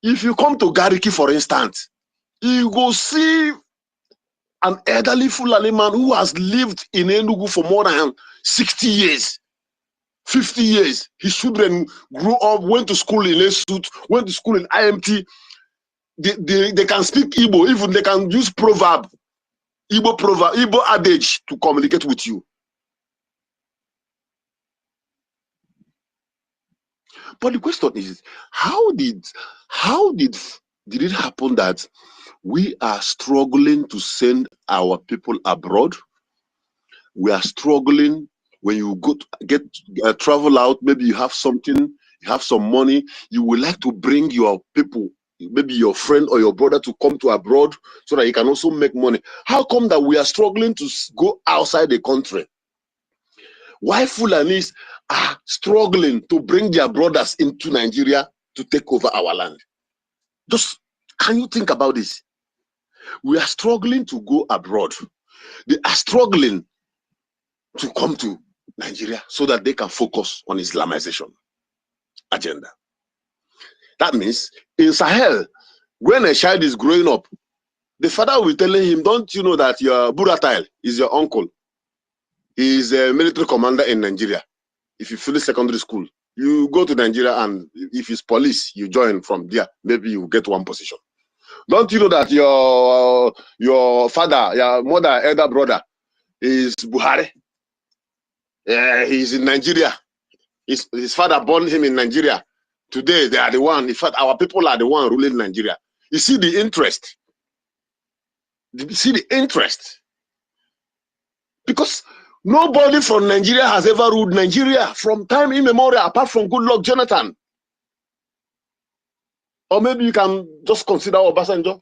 If you come to Gariki, for instance, you go see an elderly Fulani man who has lived in Enugu for more than 60 years, 50 years. His children grew up, went to school in Esut, went to school in IMT. They can speak Igbo, even they can use proverb, Igbo adage to communicate with you. But the question is, how did it happen that we are struggling to send our people abroad? We are struggling when you go to travel out. Maybe you have something, you have some money, you would like to bring your people, maybe your friend or your brother, to come to abroad so that you can also make money. How come that we are struggling to go outside the country? Why Fulanis are struggling to bring their brothers into Nigeria to take over our land? Just, can you think about this? We are struggling to go abroad. They are struggling to come to Nigeria so that they can focus on Islamization agenda. That means in Sahel, when a child is growing up, the father will tell him, don't you know that your Buratai is your uncle? He is a military commander in Nigeria. If you finish secondary school, you go to Nigeria, and if it's police, you join from there. Maybe you get one position. Don't you know that your father, your mother, elder brother is Buhari? He's in Nigeria. His father born him in Nigeria. Today, they are the one. In fact, our people are the one ruling Nigeria. You see the interest. You see the interest. Because nobody from Nigeria has ever ruled Nigeria from time immemorial, apart from Goodluck Jonathan. Or maybe you can just consider Obasanjo.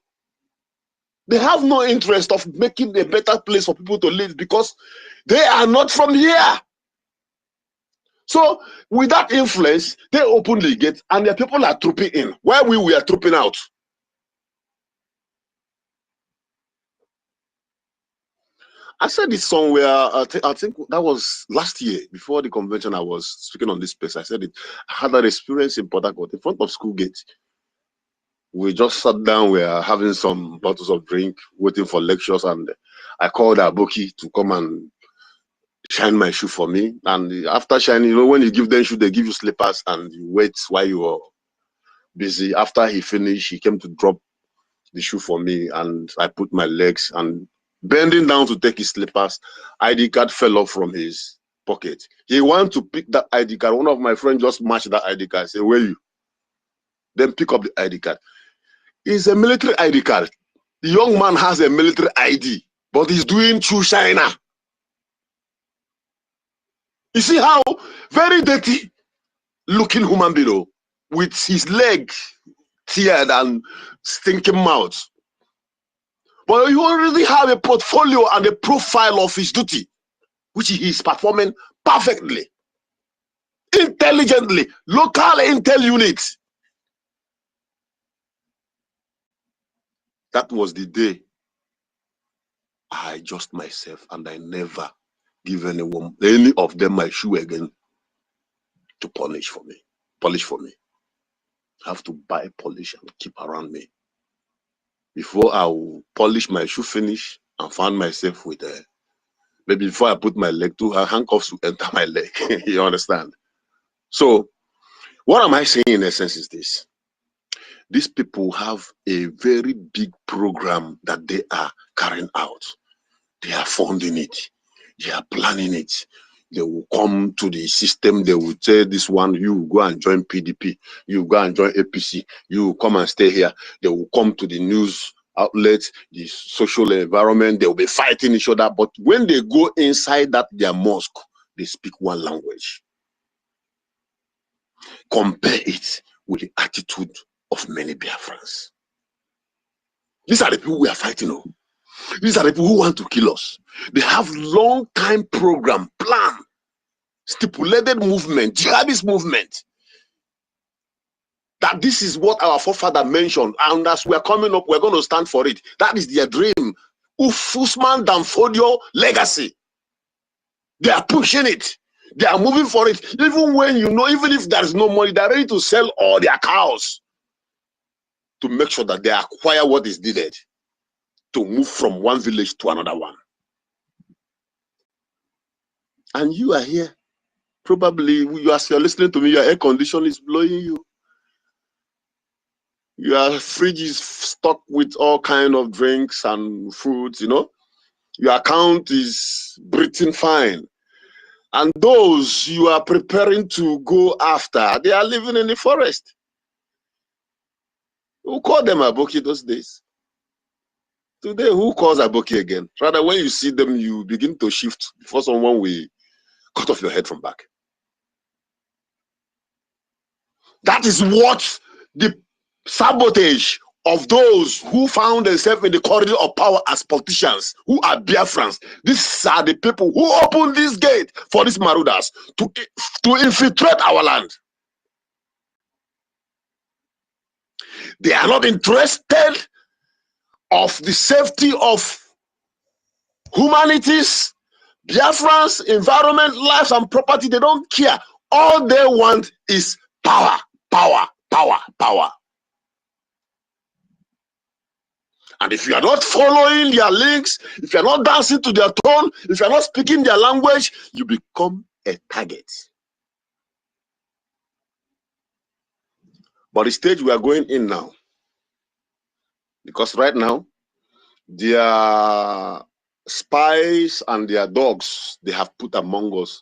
They have no interest of making a better place for people to live because they are not from here. So with that influence, they open the gate and their people are trooping in, while we are trooping out. I said it somewhere, I think that was last year, before the convention. I was speaking on this place. I said it. I had that experience in Port Harcourt, in front of school gate. We just sat down, we are having some bottles of drink, waiting for lectures, and I called Aboki to come and shine my shoe for me. And after shining, you know, when you give them shoe, they give you slippers, and you wait while you are busy. After he finished, he came to drop the shoe for me, and I put my legs, and bending down to take his slippers, ID card fell off from his pocket. He wanted to pick that ID card. One of my friends just matched that ID card. I said, where are you? Then pick up the ID card. It's a military ID card. The young man has a military ID, but he's doing true China. You see how very dirty looking human being, with his leg teared and stinking mouth. But you already have a portfolio and a profile of his duty, which he is performing perfectly, intelligently, local intel units. That was the day I adjust myself, and I never give anyone, any of them, my shoe again to polish for me. I have to buy polish and keep around me. Before I will polish my shoe finish and find myself with maybe before I put my leg to, handcuffs will enter my leg. You understand? So what am I saying in essence is this: these people have a very big program that they are carrying out. They are funding it. They are planning it. They will come to the system. They will say, this one, you go and join PDP. You go and join APC. You come and stay here. They will come to the news outlets, the social environment. They will be fighting each other. But when they go inside their mosque, they speak one language. Compare it with the attitude of many Biafrans. These are the people we are fighting on. These are the people who want to kill us. They have long time program, plan, stipulated movement, jihadist movement. That this is what our forefather mentioned, and as we are coming up, we're going to stand for it. That is their dream. Usman Danfodio legacy. They are pushing it. They are moving for it. Even when you know, even if there is no money, they're ready to sell all their cows. to make sure that they acquire what is needed to move from one village to another one. And you are here. Probably, as you're listening to me, your air condition is blowing you. Your fridge is stocked with all kind of drinks and foods, you know. Your account is breathing fine. And those you are preparing to go after, they are living in the forest. Who called them Aboki those days? Today, who calls Aboki again? Rather, when you see them, you begin to shift before someone will cut off your head from back. That is what the sabotage of those who found themselves in the corridor of power as politicians, who are Biafrans. These are the people who opened this gate for these marauders to infiltrate our land. They are not interested of the safety of humanities, Biafrans, environment, lives, and property. They don't care. All they want is power, power, power, power. And if you are not following their links, if you are not dancing to their tone, if you are not speaking their language, you become a target. But the stage we are going in now, because right now, their spies and their dogs they have put among us,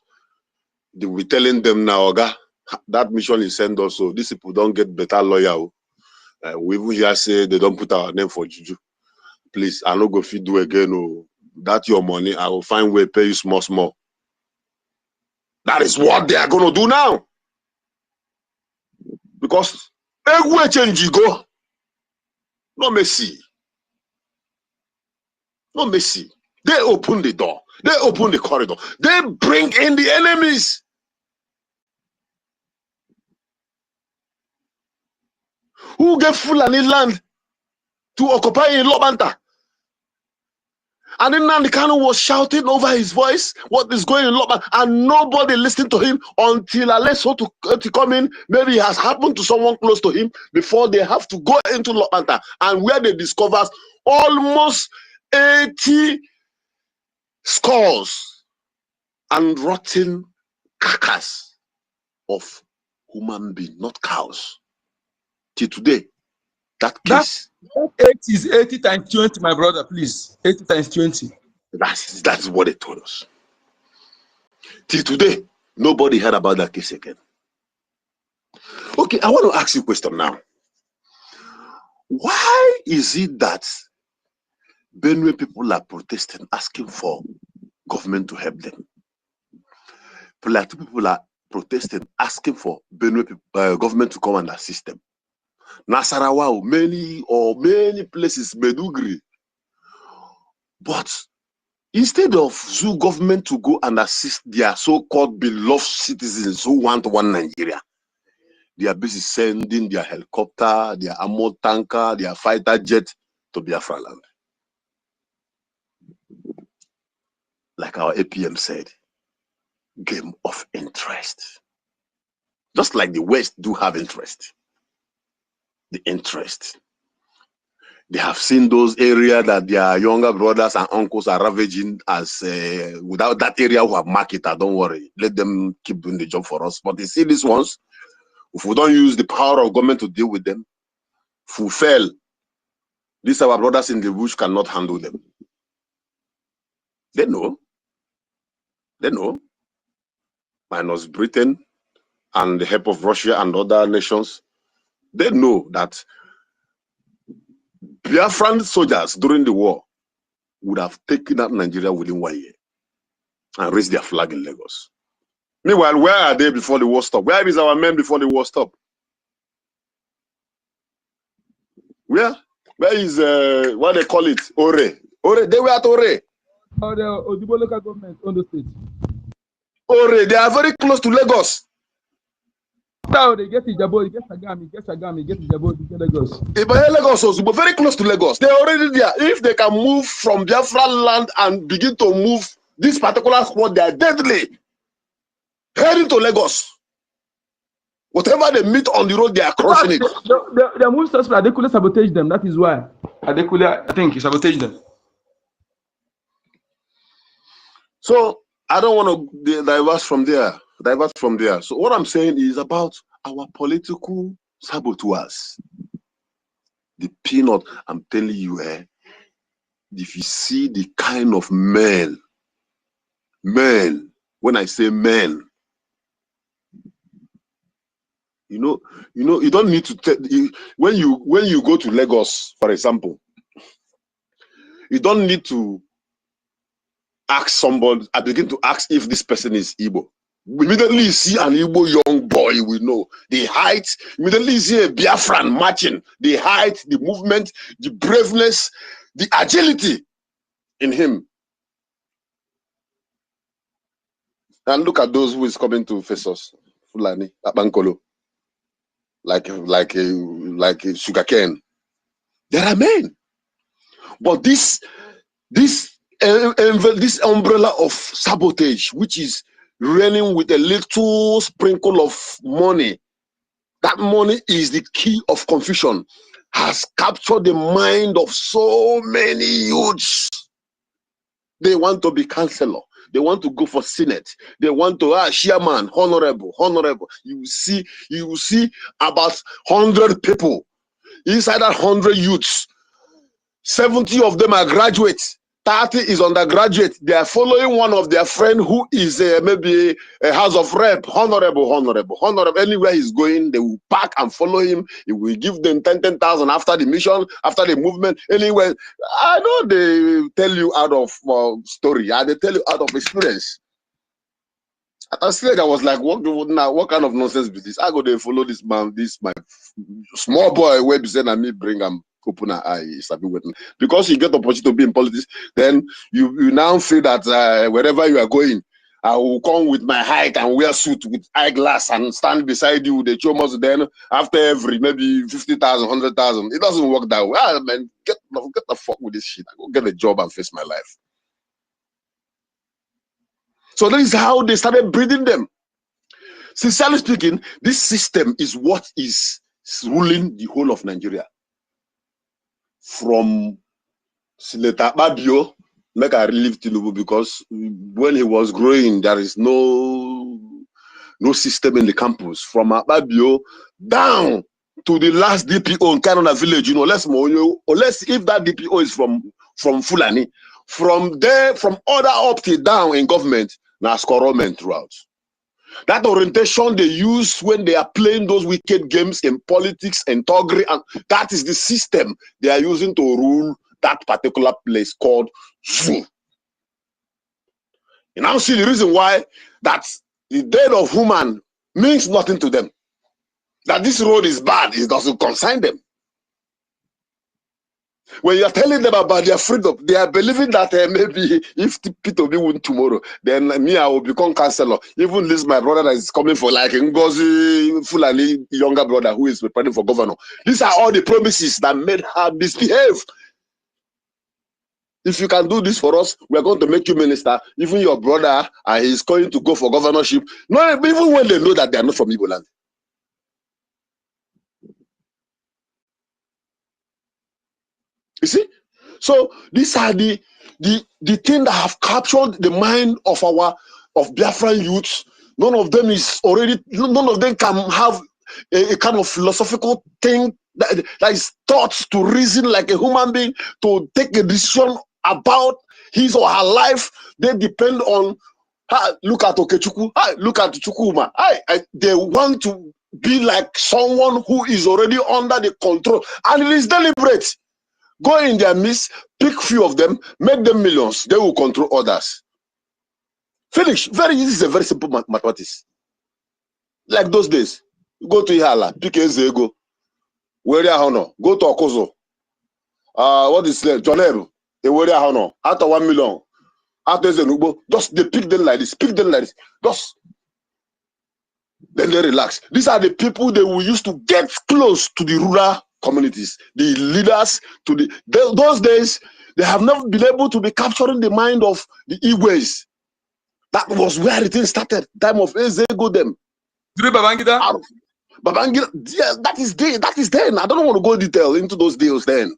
they will be telling them now, Oga, that mission is sent also. These people don't get better lawyer. We even hear say they don't put our name for juju. Please, I no go fit do again. Oh, that your money, I will find way pay you small, small. That is what they are going to do now. Because everywhere change you go, no mercy. No mercy. They open the door. They open the corridor. They bring in the enemies. Who gave Fulani land to occupy in Lobanta? And then Nnamdi Kanu was shouting over his voice what is going in Lobanta, and nobody listened to him until Aleso to come in. Maybe it has happened to someone close to him before they have to go into Lobanta, and where they discover almost 80 skulls and rotten carcass of human beings, not cows. Till today, that case. That 80 is 80 times 20, my brother, please. 80 times 20. That's what they told us. Till today, nobody heard about that case again. Okay, I want to ask you a question now. Why is it that Benue people are protesting, asking for government to help them? Plateau people are protesting, asking for Benue government to come and assist them. Nasarawa, many places, Medugri. But instead of Zoo government to go and assist their so-called beloved citizens who want one Nigeria, they are busy sending their helicopter, their armored tanker, their fighter jet to Biafra land. Like our APM said, game of interest. Just like the West do have interest. The interest. They have seen those areas that their younger brothers and uncles are ravaging as without that area who have marketed, don't worry. Let them keep doing the job for us. But you see these ones, if we don't use the power of government to deal with them, if we fail, these our brothers in the bush cannot handle them. They know. They know. Minus Britain and the help of Russia and other nations, they know that Biafran soldiers during the war would have taken out Nigeria within 1 year and raised their flag in Lagos. Meanwhile, where are they before the war stopped? Where is our men before the war stopped? Where is what they call it? Ore. They were at Ore. Oh, the Odibo local government on the state. Ore, they are very close to Lagos. Now they get Ijabo, get Sagami, get Ijabo, get Lagos. Lagos also, very close to Lagos. They're already there. If they can move from Biafra land and begin to move this particular squad, they are deadly. Heading to Lagos. Whatever they meet on the road, they are crushing it. The most suspect, they couldn't sabotage them. That is why. I think he sabotaged them. So I don't want to divert from there. So what I'm saying is about our political saboteurs. The peanut, I'm telling you, if you see the kind of men, when I say men, you don't need to when you go to Lagos, for example, you don't need to ask somebody. I begin to ask if this person is Igbo. Immediately you see an Igbo young boy, we know the height. Immediately you see a Biafran marching, the height, the movement, the braveness, the agility in him. And look at those who is coming to face us, Fulani, Abankolo, like a sugarcane. There are men, but this umbrella of sabotage, which is raining with a little sprinkle of money, that money is the key of confusion, has captured the mind of so many youths. They want to be counselor. They want to go for Senate. They want to chairman, honorable. You see about 100 people inside that 100 youths. 70 of them are graduates. 30 is undergraduate. They are following one of their friend who is maybe a house of rep, honorable. Anywhere he's going, they will pack and follow him. He will give them 10,000 after the mission, after the movement. Anyway, I know they tell you out of story. They tell you out of experience. At a stage, I was like, what kind of nonsense is this? I go to follow this man, my small boy, where be saying me bring him. Open an eye, because you get the opportunity to be in politics, then you now feel that wherever you are going, I will come with my height and wear suit with eyeglass and stand beside you. The chomos. Then after every maybe 50,000, 100,000, it doesn't work that way. Man, get the fuck with this shit. I go get a job and face my life. So that is how they started breeding them. Sincerely speaking, this system is what is ruling the whole of Nigeria. From Senator BIAFRANS, make I relive Tinubu, because when he was growing, there is no system in the campus. From BIAFRANS down to the last DPO in Canada village, unless if that DPO is from Fulani, from there, from order up to down in government, now scorement throughout. That orientation they use when they are playing those wicked games in politics and thuggery, and that is the system they are using to rule that particular place called Zoo. You now see the reason why that the death of human means nothing to them. That this road is bad, it doesn't concern them. When you are telling them about their freedom, they are believing that maybe if P2B win tomorrow, then me, I will become counselor. Even this, my brother that is coming for like NGOZI, Fulani, younger brother who is preparing for governor. These are all the promises that made her misbehave. If you can do this for us, we are going to make you minister. Even your brother, is going to go for governorship. No, even when they know that they are not from Igbo land. You see? So these are the thing that have captured the mind of Biafran youths. None of them can have a kind of philosophical thing that is taught to reason like a human being, to take a decision about his or her life. They depend on, look at Okechukwu, look at Chukwuma. They want to be like someone who is already under the control, and it is deliberate. Go in their midst, pick few of them, make them millions. They will control others. Finish. This is a very simple mathematics. Like those days, you go to Ihala, pick Ezego, Weria Hono, go to Okozo. What is it? Jonero, a Weria Hono, after 1 million, after Zenubo, just they pick them like this, just then they relax. These are the people they will use to get close to the rural communities, the leaders. Those days, they have not been able to be capturing the mind of the Igwes. That was where it started. Time of Ezego them. Babangida, yeah, that is then. I don't want to go detail into those deals then.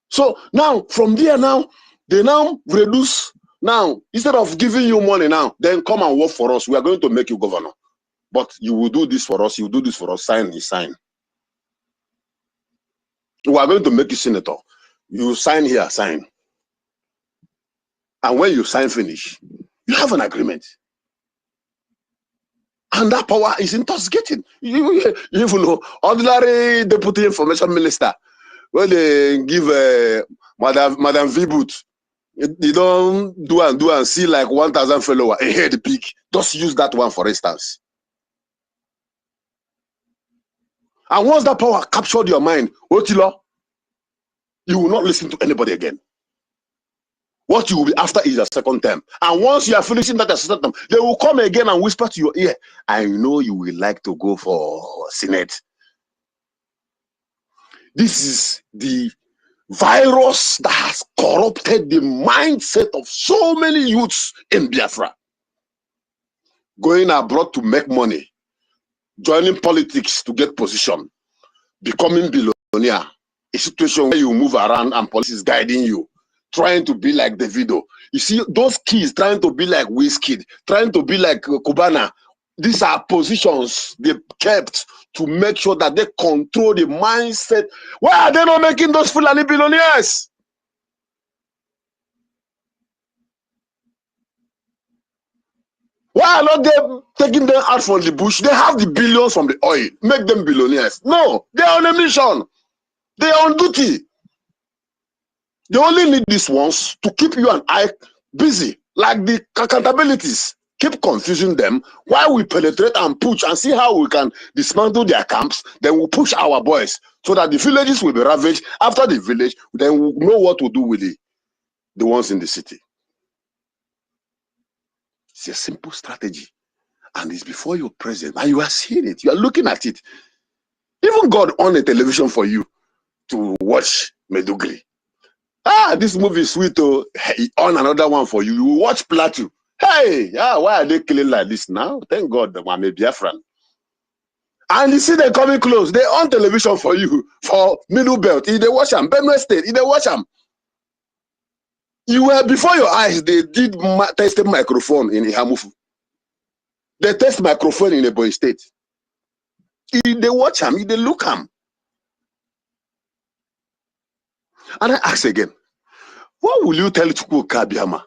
So now, from there now, they now reduce. Now, instead of giving you money now, then come and work for us. We are going to make you governor. But you will do this for us. You will do this for us. Sign, you sign. We are going to make you senator. You sign here, sign. And when you sign finish, you have an agreement. And that power is intoxicating. You even know, ordinary deputy information minister, when they give Madam V-Boot, you don't do and see like 1,000 followers, a head big. Just use that one for instance. And once that power captured your mind, Otilo, you will not listen to anybody again. What you will be after is a second term. And once you are finishing that second term, they will come again and whisper to your ear, I know you will like to go for Senate. This is the virus that has corrupted the mindset of so many youths in Biafra. Going abroad to make money, joining politics to get position, becoming billionaire, a situation where you move around and police is guiding you, trying to be like Davido. You see, those kids trying to be like Wizkid, trying to be like Cubana, these are positions they kept to make sure that they control the mindset. Why are they not making those Fulani billionaires? Why are not they taking them out from the bush? They have the billions from the oil. Make them billionaires. No, they are on a mission. They are on duty. They only need these ones to keep you and I busy, like the accountabilities. Keep confusing them while we penetrate and push and see how we can dismantle their camps. Then we'll push our boys so that the villages will be ravaged. After the village, then we'll know what to do with the ones in the city. It's a simple strategy. And it's before your presence. And you are seeing it. You are looking at it. Even God on a television for you to watch Medugri. Ah, this movie is sweet. Oh, hey, on another one for you. You watch Plateau. Hey, yeah, why are they killing like this now? Thank God I'm a Biafran. And you see them coming close. They on television for you for Middle Belt. If they watch them, Benue State, if they watch them. You were before your eyes, they did tested microphone in Ihamufu. They test microphone in Ebonyi State. If they watch them, if they look them. And I ask again, what will you tell Chukwuka Biama?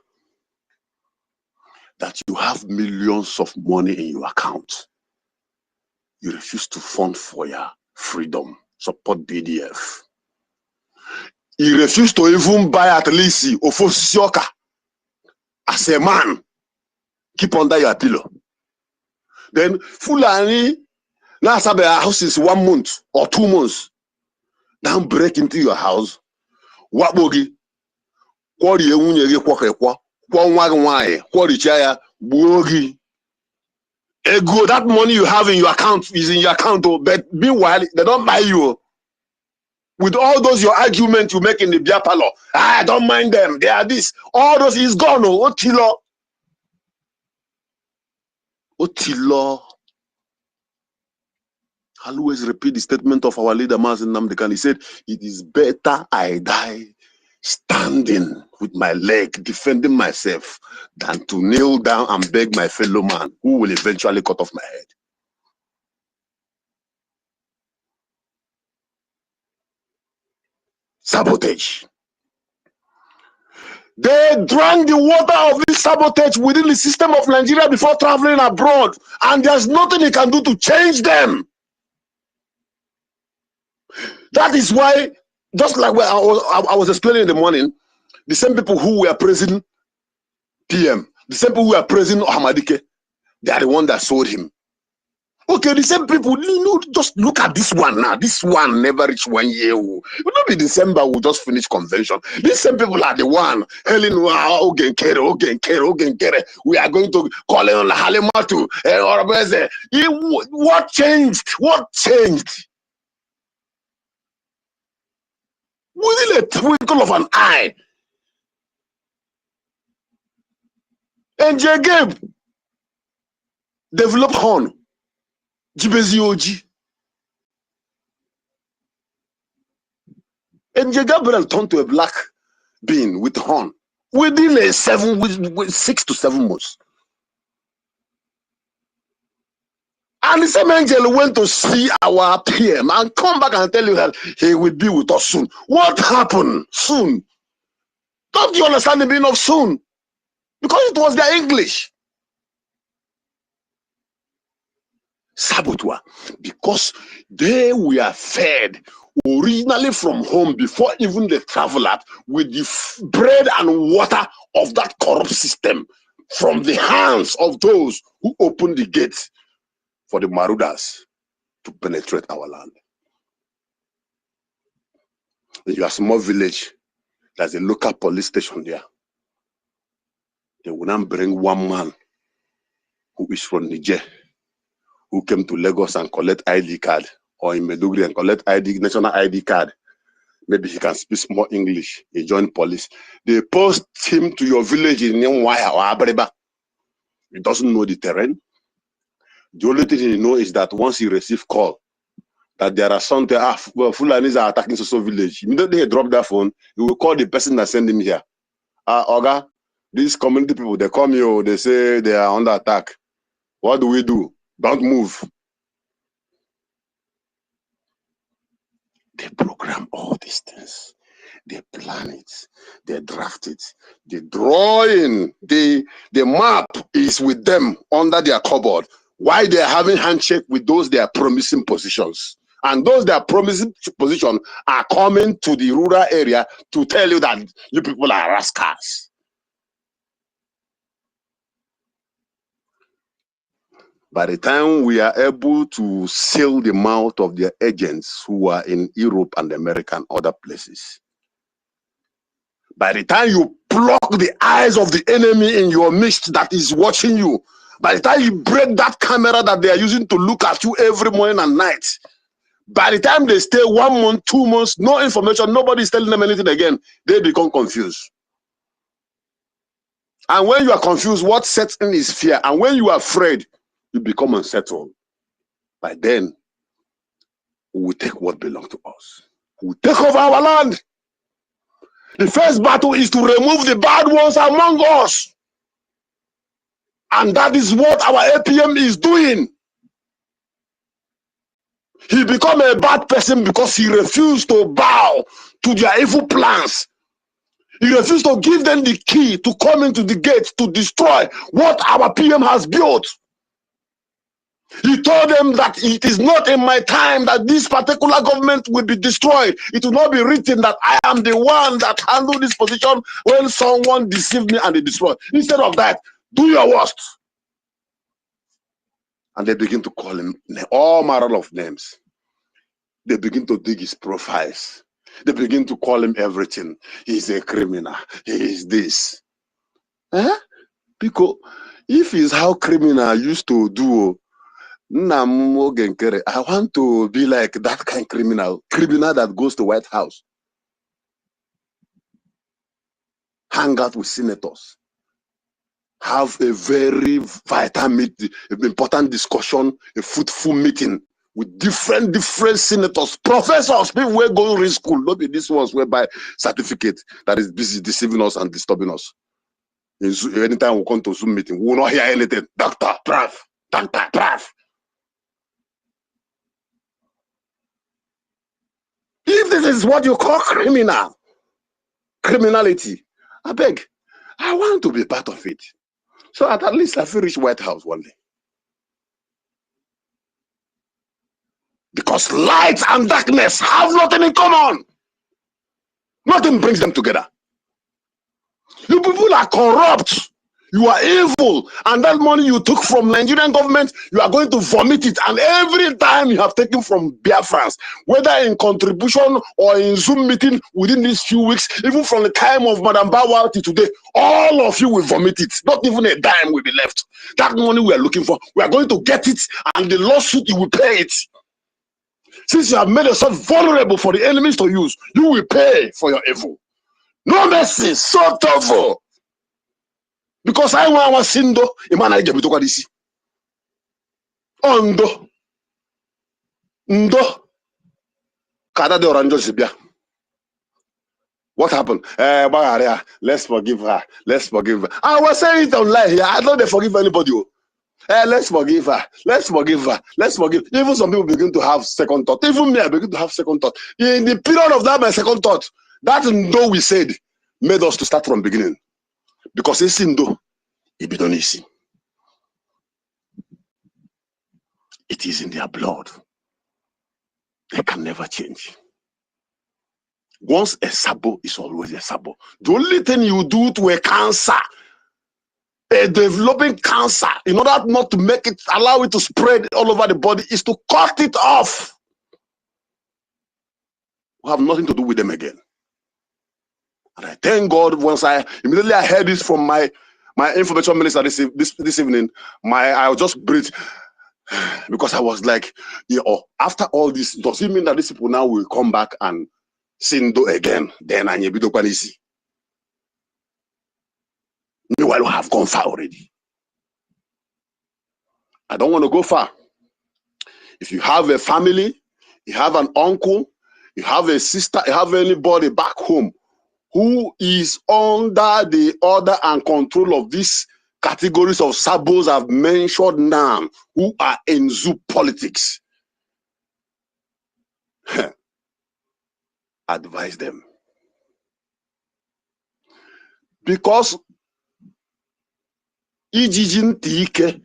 That you have millions of money in your account. You refuse to fund for your freedom, support BDF. You refuse to even buy at least Ofosioka as a man. Keep under your pillow. Then Fulani, now have a house is 1 month or 2 months. Now break into your house. What bogi? What you bogi? Ego, that money you have in your account is in your account, but meanwhile, they don't buy you. With all those your arguments you make in the beer parlor, I don't mind them, they are this. All those is gone. Otilo. Otilo. I'll always repeat the statement of our leader, Mazen Namdekan. He said, it is better I die standing with my leg, defending myself, than to kneel down and beg my fellow man who will eventually cut off my head. Sabotage. They drank the water of this sabotage within the system of Nigeria before traveling abroad, and there's nothing they can do to change them. That is why, just like I was explaining in the morning, the same people who were praising PM, the same people who were praising Ahmadike, they are the one that sold him. Okay, the same people, just look at this one now. This one never reached 1 year. It will not be December, we'll just finish convention. These same people are the one, Helen, we are going to call on Halimatu, Orabeze. What changed? What changed? Within a twinkle of an eye. And Gabe developed horn. Jibezioji. And Gabriel turned to a black being with horn within with 6 to 7 months. And the same angel went to see our PM and come back and tell you that he will be with us soon. What happened? Soon. Don't you understand the meaning of soon? Because it was their English. Saboteur. Because they were fed originally from home before even they travel out with the bread and water of that corrupt system from the hands of those who opened the gates for the marauders to penetrate our land. In your small village, there's a local police station there. They will not bring one man who is from Niger, who came to Lagos and collect ID card, or in Meduguri and collect national ID card. Maybe he can speak more English. He joined police. They post him to your village in Nyamwaya or Abreba. He doesn't know the terrain. The only thing he knows is that once he receives call that there are some Fulanis are attacking Soso village, immediately he drop that phone, he will call the person that sent him here. Oga, these community people, they come here, they say they are under attack. What do we do? Don't move. They program all these things. They plan it. They draft it. The drawing, the map is with them under their cupboard. Why they are having handshake with those they are promising positions. And those they are promising position are coming to the rural area to tell you that you people are rascals. By the time we are able to seal the mouth of their agents who are in Europe and America and other places, by the time you block the eyes of the enemy in your midst that is watching you, by the time you break that camera that they are using to look at you every morning and night, by the time they stay 1 month, 2 months, no information, nobody is telling them anything again, they become confused. And when you are confused, what sets in is fear. And when you are afraid, you become unsettled. By then, we will take what belongs to us. We will take over our land. The first battle is to remove the bad ones among us. And that is what our APM is doing. He became a bad person because he refused to bow to their evil plans. He refused to give them the key to come into the gate to destroy what our PM has built. He told them that it is not in my time that this particular government will be destroyed. It will not be written that I am the one that handled this position when someone deceived me and they destroyed. Instead of that, do your worst. And they begin to call him all manner of names. They begin to dig his profiles. They begin to call him everything. He's a criminal. He is this. Because if it's how criminal used to do, I want to be like that kind of criminal that goes to White House, hang out with senators, have a very vital meeting, important discussion, a fruitful meeting with different senators, professors, people who go to school, not be these ones whereby certificate that is busy deceiving us and disturbing us. Anytime we come to Zoom meeting, we will not hear anything. Doctor, Prof. If this is what you call criminality, I beg, I want to be part of it. So at least I feel reach White House one day. Because light and darkness have nothing in common. Nothing brings them together. You people are corrupt. You are evil. And that money you took from Nigerian government, you are going to vomit it. And every time you have taken from BIAFRANS, whether in contribution or in Zoom meeting within these few weeks, even from the time of Madam Bawa to today, all of you will vomit it. Not even a dime will be left. That money we are looking for, we are going to get it, and the lawsuit, you will pay it. Since you have made yourself vulnerable for the enemies to use, you will pay for your evil. No mercy, so tough. Because I want Sindo, Imana Jabitokadisi. Ondo. Ndo kada de oranjo sibia. What happened? Let's forgive her. Let's forgive her. I was saying it online here. I don't forgive anybody. Let's forgive her. Let's forgive her. Let's forgive. Even some people begin to have second thought. Even me, I begin to have second thought. In the period of that, my second thought, that Ndo we said made us to start from beginning. Because it's Ndo, Ibidonisi. It is in their blood. They can never change. Once a sabo is always a sabo. The only thing you do to a cancer, a developing cancer, in order not to make it, allow it to spread all over the body, is to cut it off. We have nothing to do with them again. And I thank God once immediately I heard this from my information minister this evening, I just breathed because I was like, after all this, does it mean that these people now will come back and Sindo again? Then Anyebido Kwanisi. Meanwhile, we have gone far already. I don't want to go far. If you have a family, you have an uncle, you have a sister, you have anybody back home who is under the order and control of these categories of sabos I've mentioned now, who are in zoo politics, advise them. Because ijiji ntike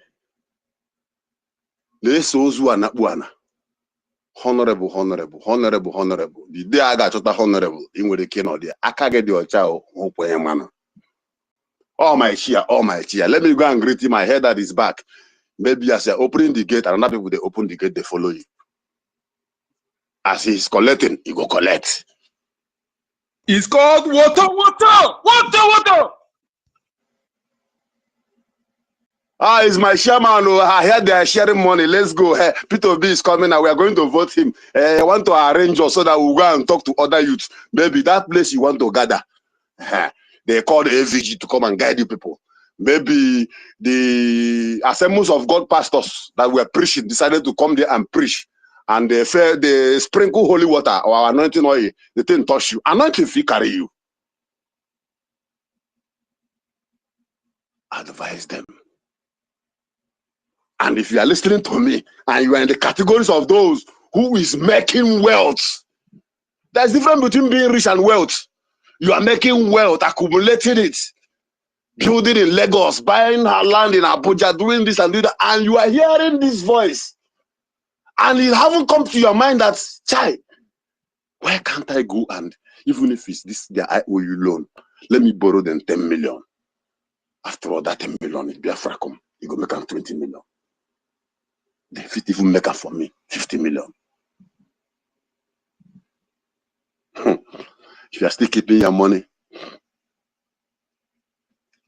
na-eso ozu anakpuana. Honorable. The day I got honorable, in with the king or the akage the child, oh my cheer. Let me go and greet him. I heard that he's back. Maybe as you're opening the gate, and another people they open the gate, they follow you. As he's collecting, he go collect. It's called water. It's my chairman. I heard they are sharing money. Let's go. Peter B is coming and we are going to vote him. I want to arrange us so that we'll go and talk to other youths. Maybe that place you want to gather. They call the EFIK-IBIBIO to come and guide you people. Maybe the Assemblies of God pastors that were preaching decided to come there and preach. And they sprinkle holy water or anointing oil. They didn't touch you. Anointing fee carry you. Advise them. And if you are listening to me and you are in the categories of those who is making wealth, there's a difference between being rich and wealth. You are making wealth, accumulating it, building in Lagos, buying land in Abuja, doing this and doing that, and you are hearing this voice. And it haven't come to your mind that, chai, why can't I go and, even if it's this, the IOU loan, let me borrow them 10 million. After all, that 10 million is BIAFRACOIN. You go make them 20 million. They fit even make up for me 50 million. If you are still keeping your money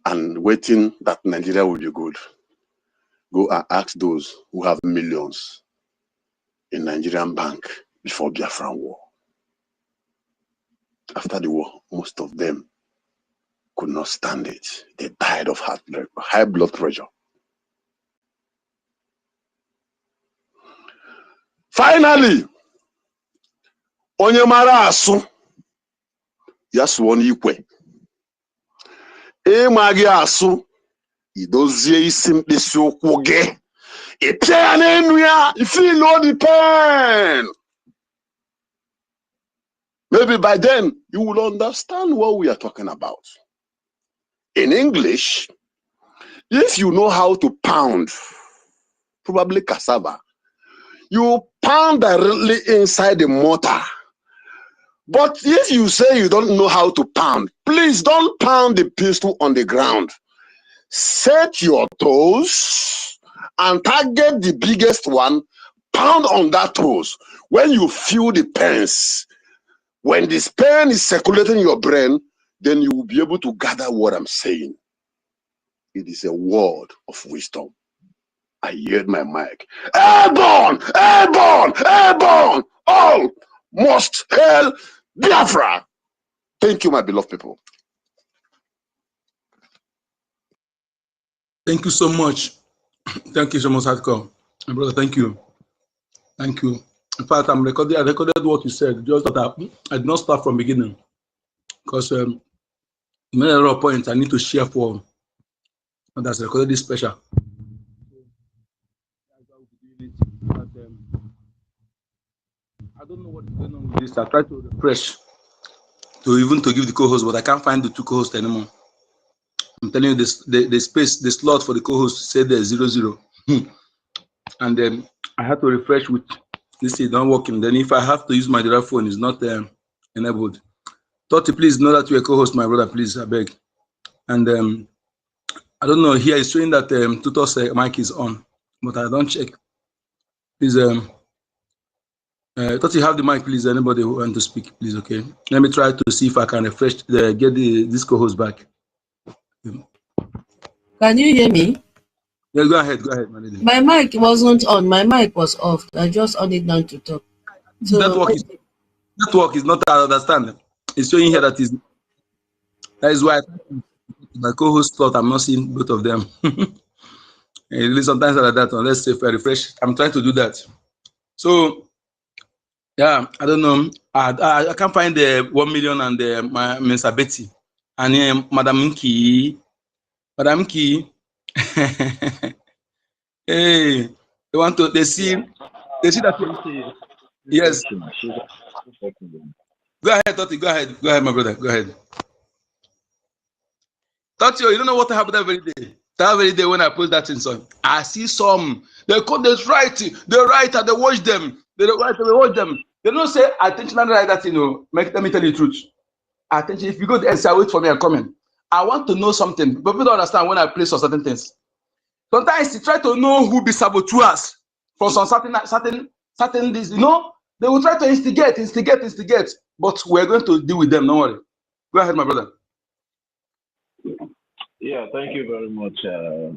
and waiting that Nigeria will be good, go and ask those who have millions in Nigerian bank before Biafran war. After the war, most of them could not stand it. They died of high blood pressure. Finally, onye mara asu ya suo n'ikwe. Ịma gị asu, idozie isi mkpịsị ụkwụ gị. Ịpịa ya n'enu ya, you feel all the pain. Maybe by then you will understand what we are talking about. In English, if you know how to pound, probably cassava, you pound directly inside the mortar. But if you say you don't know how to pound, please don't pound the pistol on the ground. Set your toes and target the biggest one, pound on that toes. When you feel the pains, when this pain is circulating in your brain, then you will be able to gather what I'm saying. It is a word of wisdom. I heard my mic. Airborne! Airborne! Airborne! All must hail Biafra! Thank you, my beloved people. Thank you so much. Thank you so much, Hardcore. My brother, thank you. Thank you. In fact, I recorded what you said, just that I did not start from beginning. Because you made a lot of points I need to share for that's recorded this special. I don't know what is going on with this. I tried to refresh to give the co-host, but I can't find the two co-hosts anymore. I'm telling you, this the space, the slot for the co-host said there's 00. And then I had to refresh with this is not working. Then if I have to use my direct phone, it's not enabled. Toti, please know that you're a co-host, my brother, please, I beg. And I don't know, here it's showing that Tutor's mic is on, but I don't check. Please, Toti, have the mic, please. Anybody who want to speak, please, okay? Let me try to see if I can refresh, get this co-host back. Can you hear me? Yeah, go ahead, my lady. My mic wasn't on, my mic was off. I just on it down to talk. So network is not, I understand. It's showing here that is why my co-host thought I'm not seeing both of them. Sometimes like that, unless if I refresh, I'm trying to do that. So, yeah, I don't know. I can't find the 1 million and my Mr. Betty and Madam Key. Madam Key. Hey, they see that. Yes. Go ahead, Toti. Go ahead, my brother. Go ahead. Toti, you don't know what happened every day. That very day when I post that in song, I see some. They write and they watch them. They write and they watch them. They don't say attention like that, let me tell you the truth. Attention, if you go and say, wait for me and comment. I want to know something. But people don't understand when I place on certain things. Sometimes you try to know who be saboteurs from some certain things, they will try to instigate. But we're going to deal with them, don't worry. Go ahead, my brother. Yeah, thank you very much,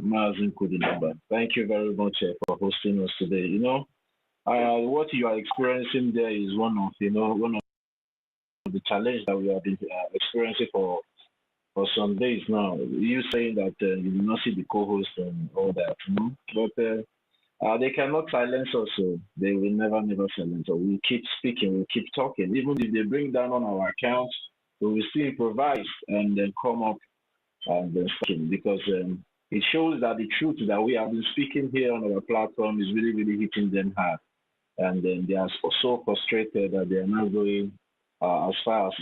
Mazin Kudinaba. Thank you very much for hosting us today. What you are experiencing there is one of the challenge that we have been experiencing for some days now. You saying that you will not see the co-host and all that, but they cannot silence us, so they will never silence us. We keep speaking, we keep talking. Even if they bring down on our accounts, we will still improvise and then come up and then speaking, because it shows that the truth that we have been speaking here on our platform is really, really hitting them hard. And then they are so frustrated that they are not going as far as,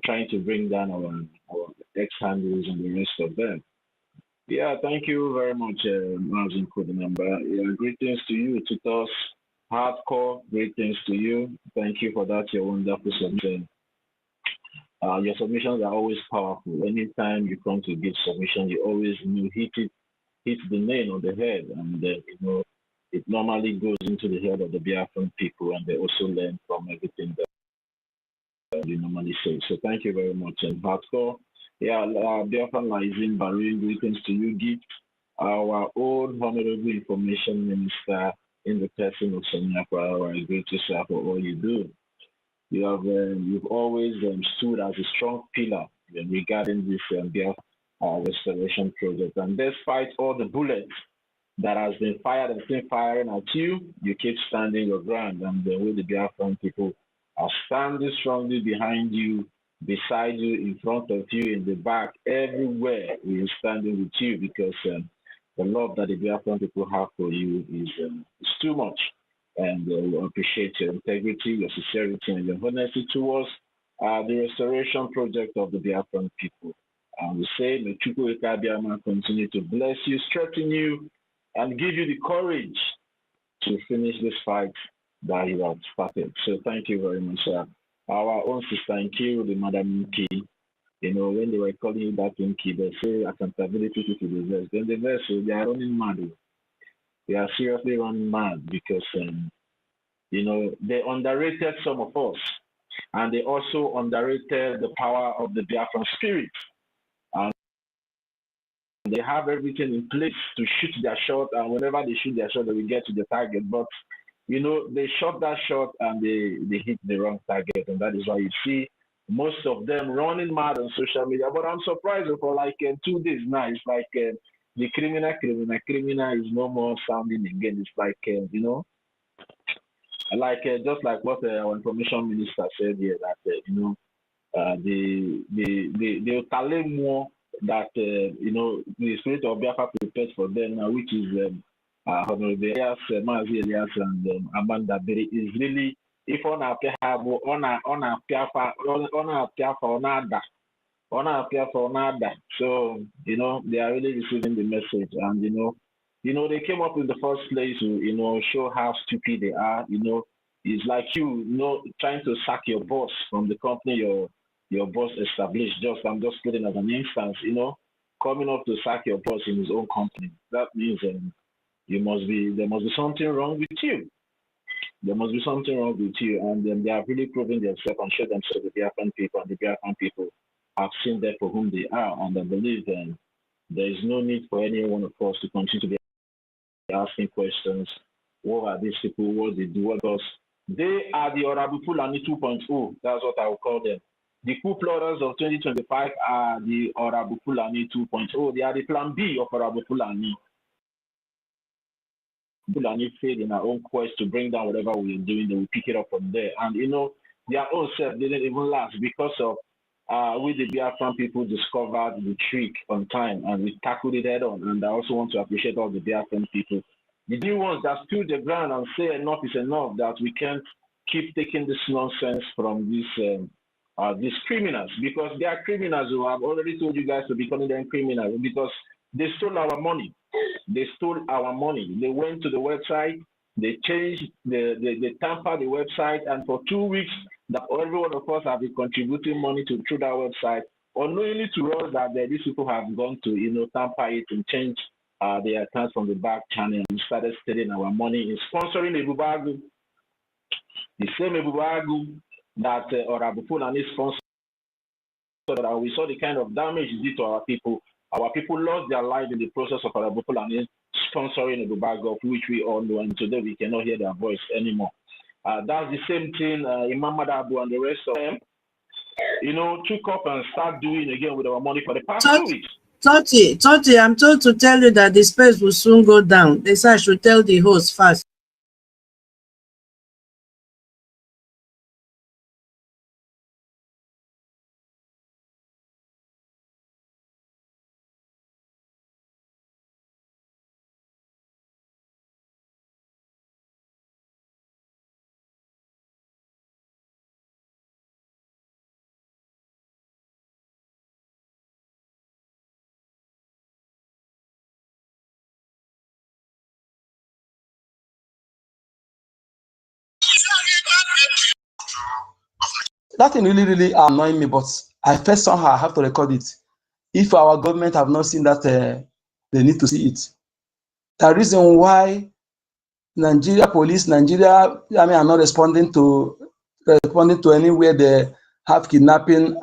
trying to bring down our ex-handles and the rest of them. Yeah, thank you very much, Margin Code Number. Yeah, greetings to you, Tutors. Hardcore, greetings to you. Thank you for that, your wonderful submission. Your submissions are always powerful. Anytime you come to give submission, you always hit the nail on the head, and it normally goes into the head of the Biafran people, and they also learn from everything that you normally say. So thank you very much. And Hardcore, yeah, Biafran Lizin Barin, greetings to you, Gift, our own honorable information minister in the person of Sonia Kwara. I greet you, sir, for all you do. You've always stood as a strong pillar regarding this Biafra restoration project. And despite all the bullets that has been fired and still firing at you, you keep standing your ground. And the way the Biafran people are standing strongly behind you, beside you, in front of you, in the back, everywhere we are standing with you, because the love that the Biafran people have for you is too much. And we appreciate your integrity, your sincerity, and your honesty towards the restoration project of the Biafran people. And we say, may EKID continue to bless you, strengthen you, and give you the courage to finish this fight that you have started. So thank you very much, sir. Our own sister Nkiru, the Madam Nki, when they were calling you that Nki, they say accountability to the verse. Then the verse, they are running mad. They are seriously running mad because, they underrated some of us, and they also underrated the power of the Biafran spirit. And they have everything in place to shoot their shot, and whenever they shoot their shot, they will get to the target. But, they shot that shot and they hit the wrong target, and that is why you see most of them running mad on social media. But I'm surprised for like 2 days now. It's like the criminal is no more sounding again. It's like, like just like what our information minister said here, that they'll tell them more that the spirit of Biafra prepared for them, which is Honorable Elias, Mazi Elias, and Amanda Berry, is really, if on a so they are really receiving the message, and they came up in the first place to show how stupid they are. It's like trying to sack your boss from the company your boss established. I'm just putting as an instance, coming up to sack your boss in his own company. That means there must be something wrong with you. There must be something wrong with you, and they have really proven themselves and shown themselves to the Biafran people, and the Biafran people have seen them for whom they are, and I believe there is no need for any one of us to continue to be asking questions. What are these people? What they do? Because they are the Orabufulani 2.0. That's what I will call them. The coup plotters of 2025 are the Orabufulani 2.0. They are the plan B of Orabufulani. Fulani failed in our own quest to bring down whatever we are doing, they will pick it up from there. And their own self didn't even last because of we the Biafran people discovered the trick on time and we tackled it head on. And I also want to appreciate all the Biafran people, the new ones that stood the ground and say enough is enough, that we can't keep taking this nonsense from these criminals, because they are criminals who have already told you guys to be calling them criminals because they stole our money. They stole our money. They went to the website, they changed, they tampered the website, and for 2 weeks, that every one of us have been contributing money through that website, unknowingly to us that these people have gone to tamper it and change their accounts from the back channel and started stealing our money in sponsoring Ebubagu. The same Ebubagu that Orabufulani sponsored. We saw the kind of damage it did to our people. Our people lost their lives in the process of Orabufulani sponsoring the bag of which we all know, and today we cannot hear their voice anymore. That's the same thing Imam Madabu and the rest of them, took up and start doing again with our money for the past 2 weeks. Toti, I'm told to tell you that the space will soon go down. They say I should tell the host fast. That thing really, really annoying me, but I felt somehow I have to record it. If our government have not seen that, they need to see it. The reason why Nigeria police, are not responding to anywhere they have kidnapping,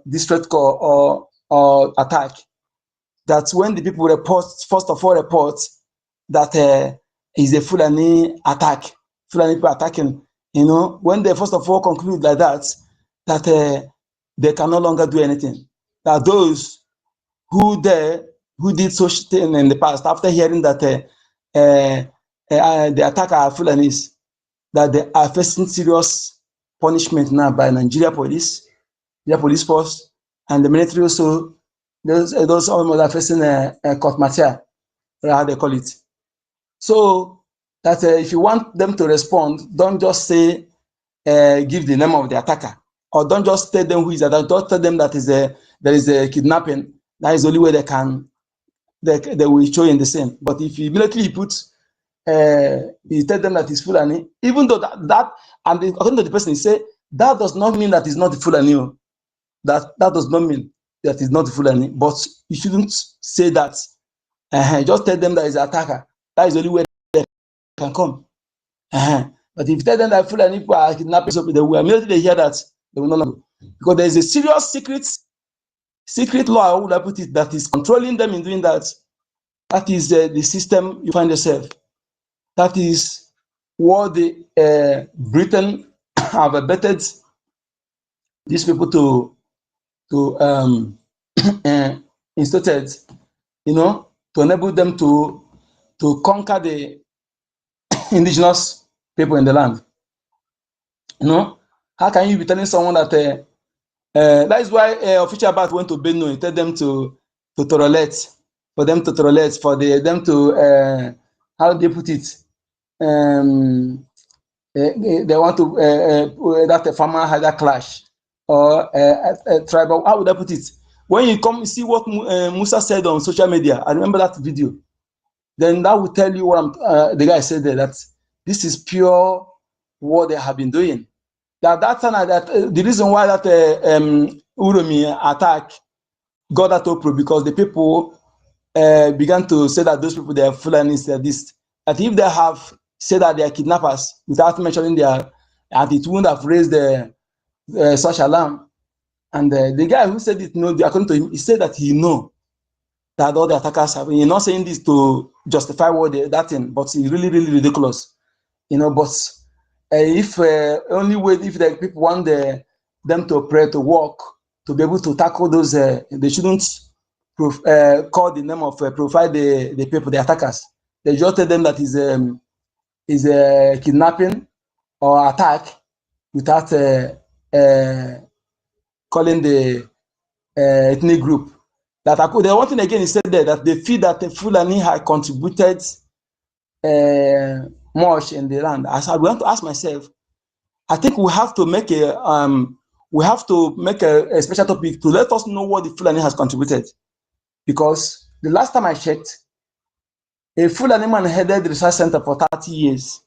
distress call or attack. That's when the people first of all report that is a Fulani attack, Fulani people attacking. When they first of all conclude like that they can no longer do anything. That those who did such thing in the past, after hearing that the attacker are Fulanis, that they are facing serious punishment now by Nigeria police, their police force, and the military also. Those almost are facing a court martial, how they call it. So that if you want them to respond, don't just say give the name of the attacker, or don't just tell them who is that. Don't tell them that there is a kidnapping. That is the only way they will show in the same. But if you immediately you tell them that it's Fulani, even though that and according to the person, he say that does not mean that it's not Fulani. That does not mean that it's not Fulani. But you shouldn't say that. Just tell them that it's an attacker. That is the only way they can come. But if you tell them that Fulani people are kidnapping, they will immediately hear that they will not know, because there is a serious secret law, I would have put it, that is controlling them in doing that. That is the system you find yourself. That is what the Britain have abetted these people to instituted, to enable them to conquer the indigenous people in the land. You know, how can you be telling someone that that is why official Bat went to Benue, he tell them to tolerate, for them to tolerate, for them to how they put it, they want to that a farmer had a clash or a tribal. How would I put it? When you come see what Musa said on social media, I remember that video. Then that will tell you what the guy said there, that this is pure what they have been doing. That time, the reason why that Uromi attack got that uproar, because the people began to say that those people, they are Fulanis, they are this. That if they have said that they are kidnappers without mentioning their, and it wouldn't have raised such alarm. And the guy who said it, according to him, he said that he know that all the attackers have. He's not saying this to justify what that thing, but it's really, really ridiculous. But if only way if the people want them to pray, to work, to be able to tackle those, they shouldn't call the name of profile the people, the attackers. They just tell them that is kidnapping or attack without calling the ethnic group. That the one thing again he said there, that they feel that the Fulani had contributed much in the land. As I want to ask myself, I think we have to make a special topic to let us know what the Fulani has contributed, because the last time I checked, a Fulani man headed the research center for 30 years,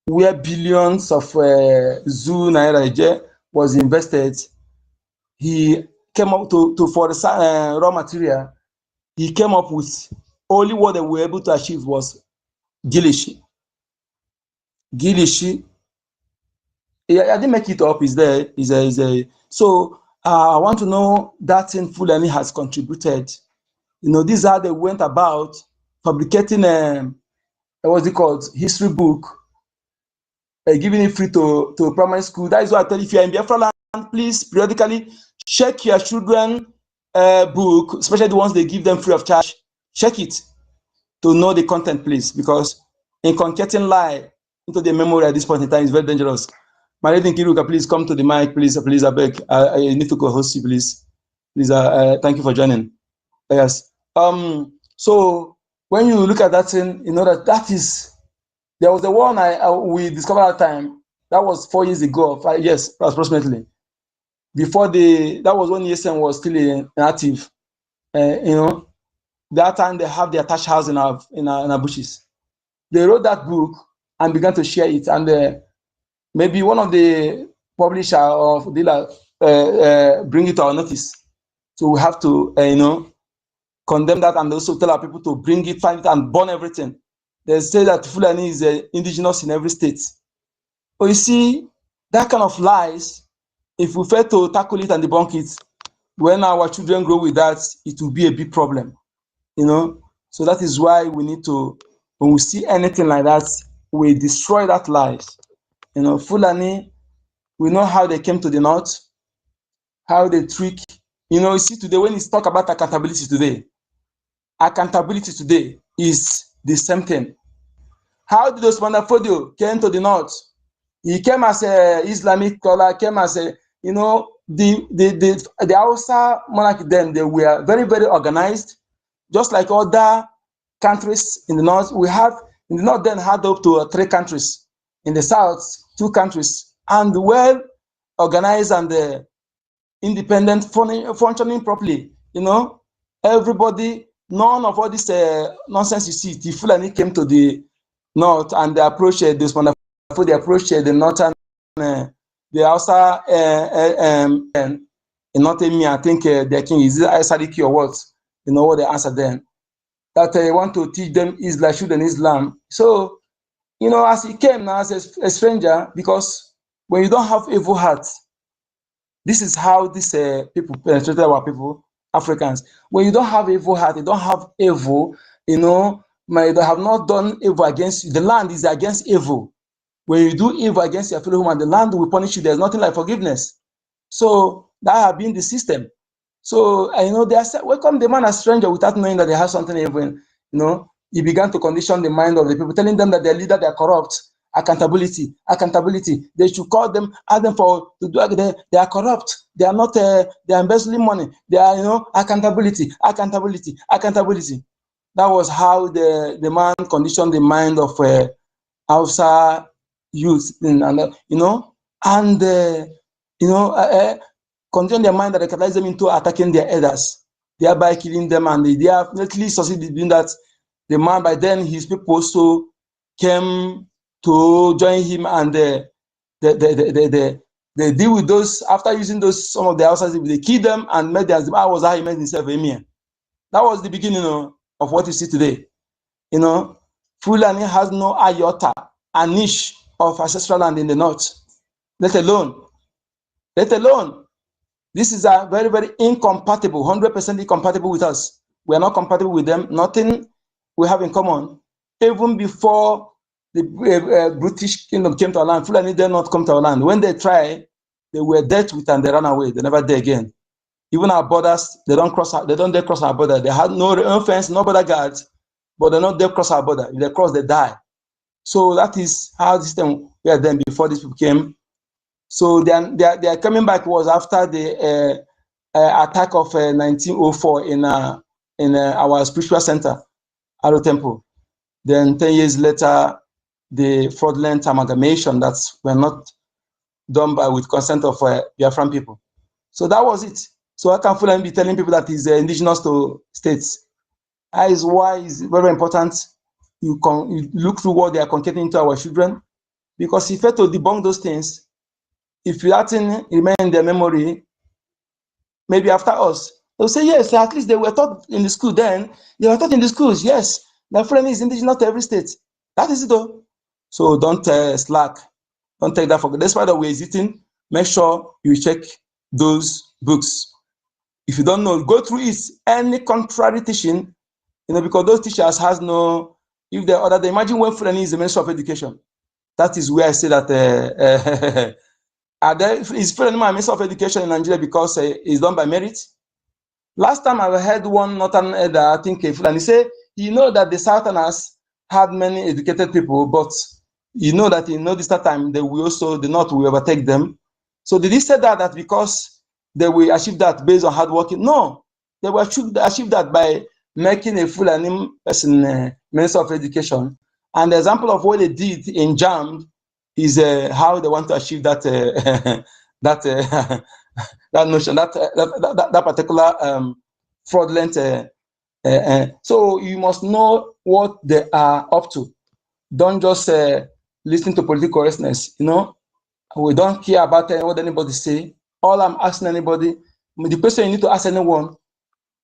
where billions of zoo naira was invested. He came up for the raw material. He came up with only what they were able to achieve was Gilishi. I didn't make it up. Is there? So I want to know that thing Fulani has contributed. These are they went about fabricating what's it called, history book, giving it free to primary school. That is why I tell you, if you are in Biafra land, please periodically check your children book, especially the ones they give them free of charge. Check it to know the content, please, because inculcating lie into the memory at this point in time is very dangerous. My lady Kiruka, please come to the mic, please, I beg. I need to co-host you, please. Please, thank you for joining. Yes. So when you look at that thing, that is, there was the one we discovered at that time. That was 4 years ago, 5 years approximately. Before that was when ESN was still inactive. That time they have the attached house in our bushes. They wrote that book and began to share it, and maybe one of the publisher of dealer bring it to our notice. So we have to condemn that, and also tell our people to bring it, find it, and burn everything. They say that Fulani is indigenous in every state. But you see, that kind of lies, if we fail to tackle it and debunk it, when our children grow with that, it will be a big problem. So that is why we need to, when we see anything like that, we destroy that lies. Fulani, we know how they came to the north, how they trick. You see today, when it's talk about accountability today is the same thing. How did Osman Fodio came to the north? He came as a Islamic scholar, came as a, the Hausa monarchy then, they were very, very organized, just like other countries in the north. We have, in the north then had up to 3 countries. In the south, 2 countries, and well organized and independent, functioning properly. Everybody, none of all this nonsense you see. The Fulani came to the north and they approached they approached the northern, the Hausa, not me. I think their king is Sadiki or what? What they answered then. That they want to teach them Islam, shouldn't Islam. So, as he came now as a stranger, because when you don't have evil hearts, this is how these people penetrated our people, Africans. When you don't have evil heart, you don't have evil, they have not done evil against you. The land is against evil. When you do evil against your fellow human, the land will punish you. There's nothing like forgiveness. So that has been the system. So they welcome the man as stranger without knowing that they have something evil. He began to condition the mind of the people, telling them that their leader, they are corrupt, accountability, accountability. They should call them, ask them for to do. They are corrupt. They are not. They are embezzling money. They are, accountability, accountability, accountability. That was how the man conditioned the mind of Hausa youth, and conditioned their mind that they catalyze them into attacking their elders, thereby killing them, and they definitely succeeded in doing that. The man, by then, his people also came to join him, and they deal with those. After using those, some of the houses, they killed them and made them. That was how he made himself Emir. That was the beginning of what you see today. Fulani has no iota, a niche of ancestral land in the north. Let alone. This is a very, very incompatible, 100% incompatible with us. We are not compatible with them. Nothing we have in common. Even before the British kingdom came to our land, Fulani did not come to our land. When they tried, they were dealt with and they ran away. They never did again. Even our borders, they don't dare cross our border. They had no fence, no border guards, but they don't dare cross our border. If they cross, they die. So that is how the system were then before these people came. So their coming back was after the attack of 1904 in our spiritual center, Aro Temple. Then 10 years later, the fraudulent amalgamation that were not done with consent of Biafran people. So that was it. So how can Fulani be telling people that he's indigenous to states? That is why it's very important you look through what they are concatenating into our children, because if you fail to debunk those things, if that thing remain in their memory, maybe after us, they'll say, yes, at least they were taught in the school then. They were taught in the schools, yes. The Fulani is indigenous to every state. That is it though. So don't slack. Don't take that for granted. That's why we're eating. Make sure you check those books. If you don't know, go through it. Any contrary teaching, because those teachers has no, if they're other, imagine when Fulani is the Minister of Education. That is where I say that is Fulani Minister of Education in Nigeria because it's done by merit. Last time I heard one northern elder, I think Fulani say, that the Southerners had many educated people, but that this time they will also, the North will overtake them. So did he say that because they will achieve that based on hard working? No, they will achieve that by making a Fulani person Minister of Education. And the example of what they did in JAM is how they want to achieve that that notion, that particular fraudulent. So you must know what they are up to. Don't just listen to political correctness. We don't care about what anybody say. All I'm asking anybody, the question you need to ask anyone,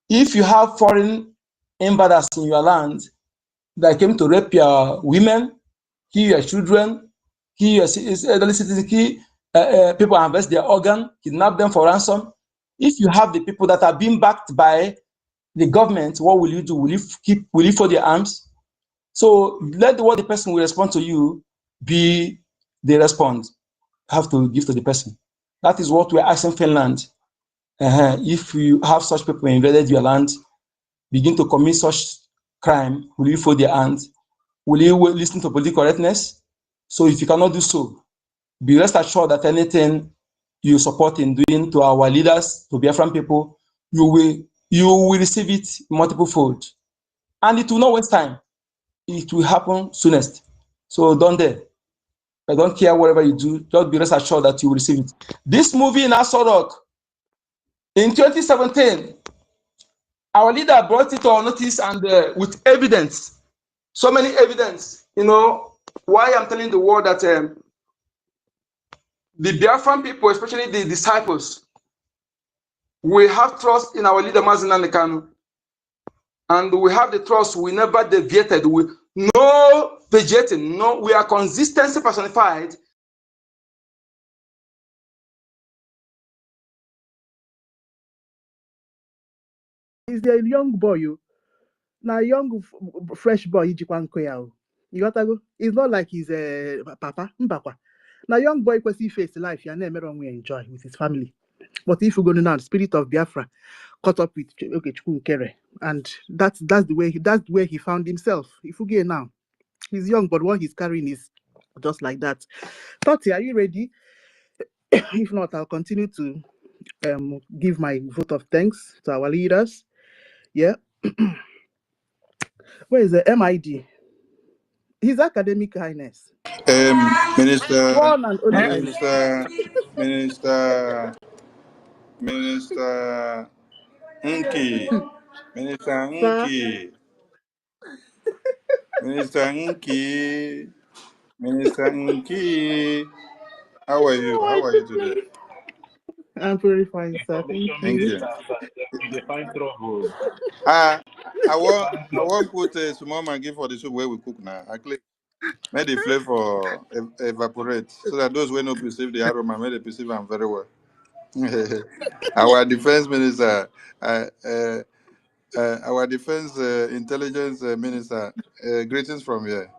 if you have foreign invaders in your land that came to rape your women, kill your children, kill your elderly citizens, kill people invest their organ, kidnap them for ransom. If you have the people that are being backed by the government, what will you do? Will you fold your arms? So let what the person will respond to you be the response you have to give to the person. That is what we're asking Finland. If you have such people invaded your land, begin to commit such crime, will you fold your hands? Will you listen to political correctness? So if you cannot do so, be rest assured that anything you support in doing to our leaders, to Biafran people, you will receive it multiple fold. And it will not waste time. It will happen soonest. So don't dare. I don't care whatever you do, just be rest assured that you will receive it. This movie in Aso Rock, in 2017, our leader brought it to our notice and with evidence, so many evidence, why I'm telling the world that the Biafran people, especially the disciples, we have trust in our leader Mazi Nnamdi Kanu, and we have the trust. We never deviated. No vegetating. No, we are consistency personified. He's a young boy, now young fresh boy. You got to go. It's not like he's a papa. Now young boy because he face life. You never wrong. We enjoy with his family. But if you go now, the spirit of Biafra caught up with Chukwukere, and that's the way he found himself. If you get now, he's young, but what he's carrying is Just like that. Toti, are you ready? If not, I'll continue to give my vote of thanks to our leaders. Yeah. Where is the MID? His Academic Highness. Minister, One and only I. Minister Nki, Minister Sir, Nki, Minister Nki, Minister Nki. How are you? How are you today? I'm very fine, sir. Thank Information Thank you. you. minister, they find trouble. I Find trouble. want put a small maggi for the soup where we cook now. I click. Make the flavor evaporate so that those who don't perceive the aroma, may they perceive them very well. Our defense minister, our defense intelligence minister, greetings from here.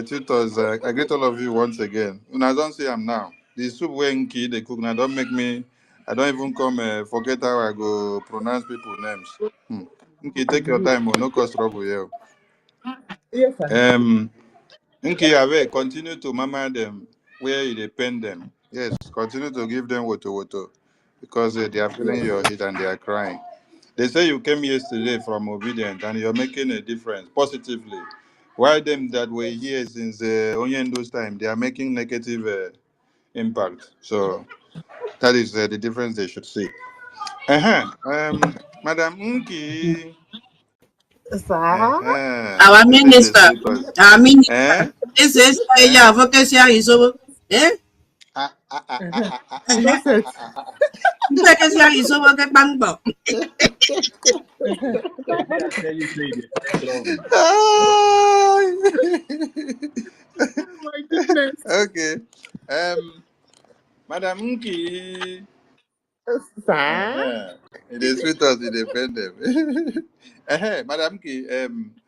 Tutors, I greet all of you once again. When I don't see them now, the soup when kid they cook now don't make me. I don't even come forget how I go pronounce people's names. Okay, take your time, no cause trouble here. Yes, sir. Okay, I will continue to mama them where you depend them. Yes, continue to give them water because they are feeling your heat and they are crying. They say you came yesterday from obedience and you're making a difference positively. Why them that were here since only in those time they are making negative impact. So that is the difference they should see. Madam Unki. Sir. Our They say the minister, sweet us. our minister, Eh? this is Eh? yeah, advocacy is over. Eh? No set. Advocacy is over. Get bang bang. They are telling you say they find trouble. Oh my goodness. Okay. Madam Unki. Sir. It is sweet us, it depend them. Madam Unki,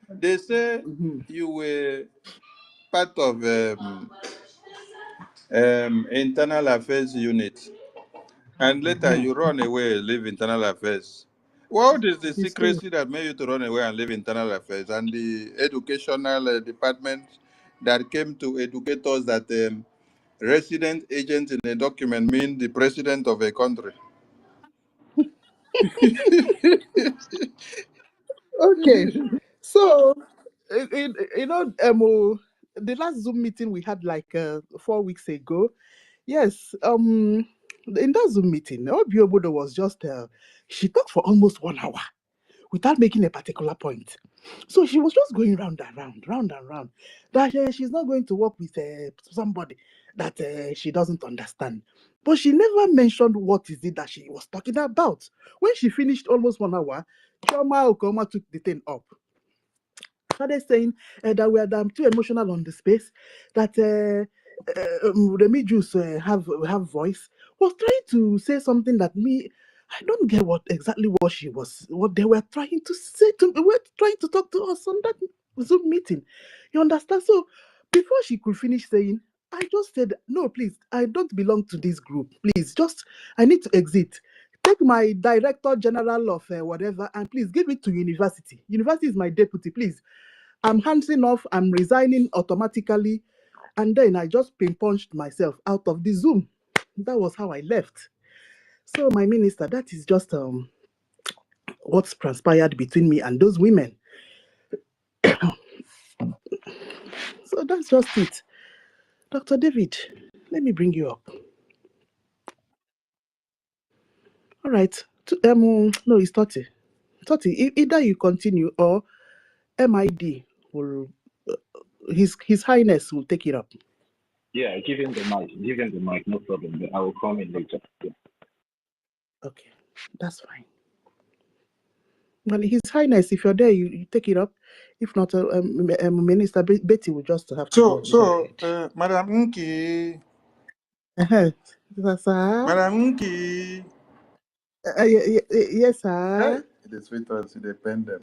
they say Mhm. you were part of internal affairs unit, and later Mhm. you run away, leave internal affairs. What is the It's true. secrecy that made you to run away and leave internal affairs and the educational department that came to educate us that resident agent in a document mean the president of a country? Okay. So, the last Zoom meeting we had like 4 weeks ago. Yes. In that Zoom meeting, Obiobodo was just she talked for almost 1 hour without making a particular point. So she was just going round and round, round and round. That she's not going to work with somebody that she doesn't understand. But she never mentioned what is it that she was talking about. When she finished almost 1 hour, Choma Okoma took the thing up. Started saying that we are too emotional on the space, that Remy Juice have voice, was trying to say something that me, I don't get what they were trying to say to me. They were trying to talk to us on that Zoom meeting. You understand? So before she could finish saying, I just said, no, please, I don't belong to this group. Please, I need to exit. Take my director general of whatever and please give it to university. University is my deputy, please. I'm handing off, I'm resigning automatically. And then I just punched myself out of the Zoom. That was how I left. So, my minister, that is just what's transpired between me and those women. So, that's just it. Dr. David, let me bring you up. All right. No, it's 30. 30. Either you continue or MID will, His Highness will take it up. Yeah, give him the mic. Give him the mic, no problem. I will come in later. Yeah. Okay, that's fine. Well, His Highness, if you're there, you take it up. If not, Minister Betty will just have to go ahead. Madam Unki, Uh-huh. Sir? Madam Unki. Yes, Hey, sir. it is sweet us, it depend them.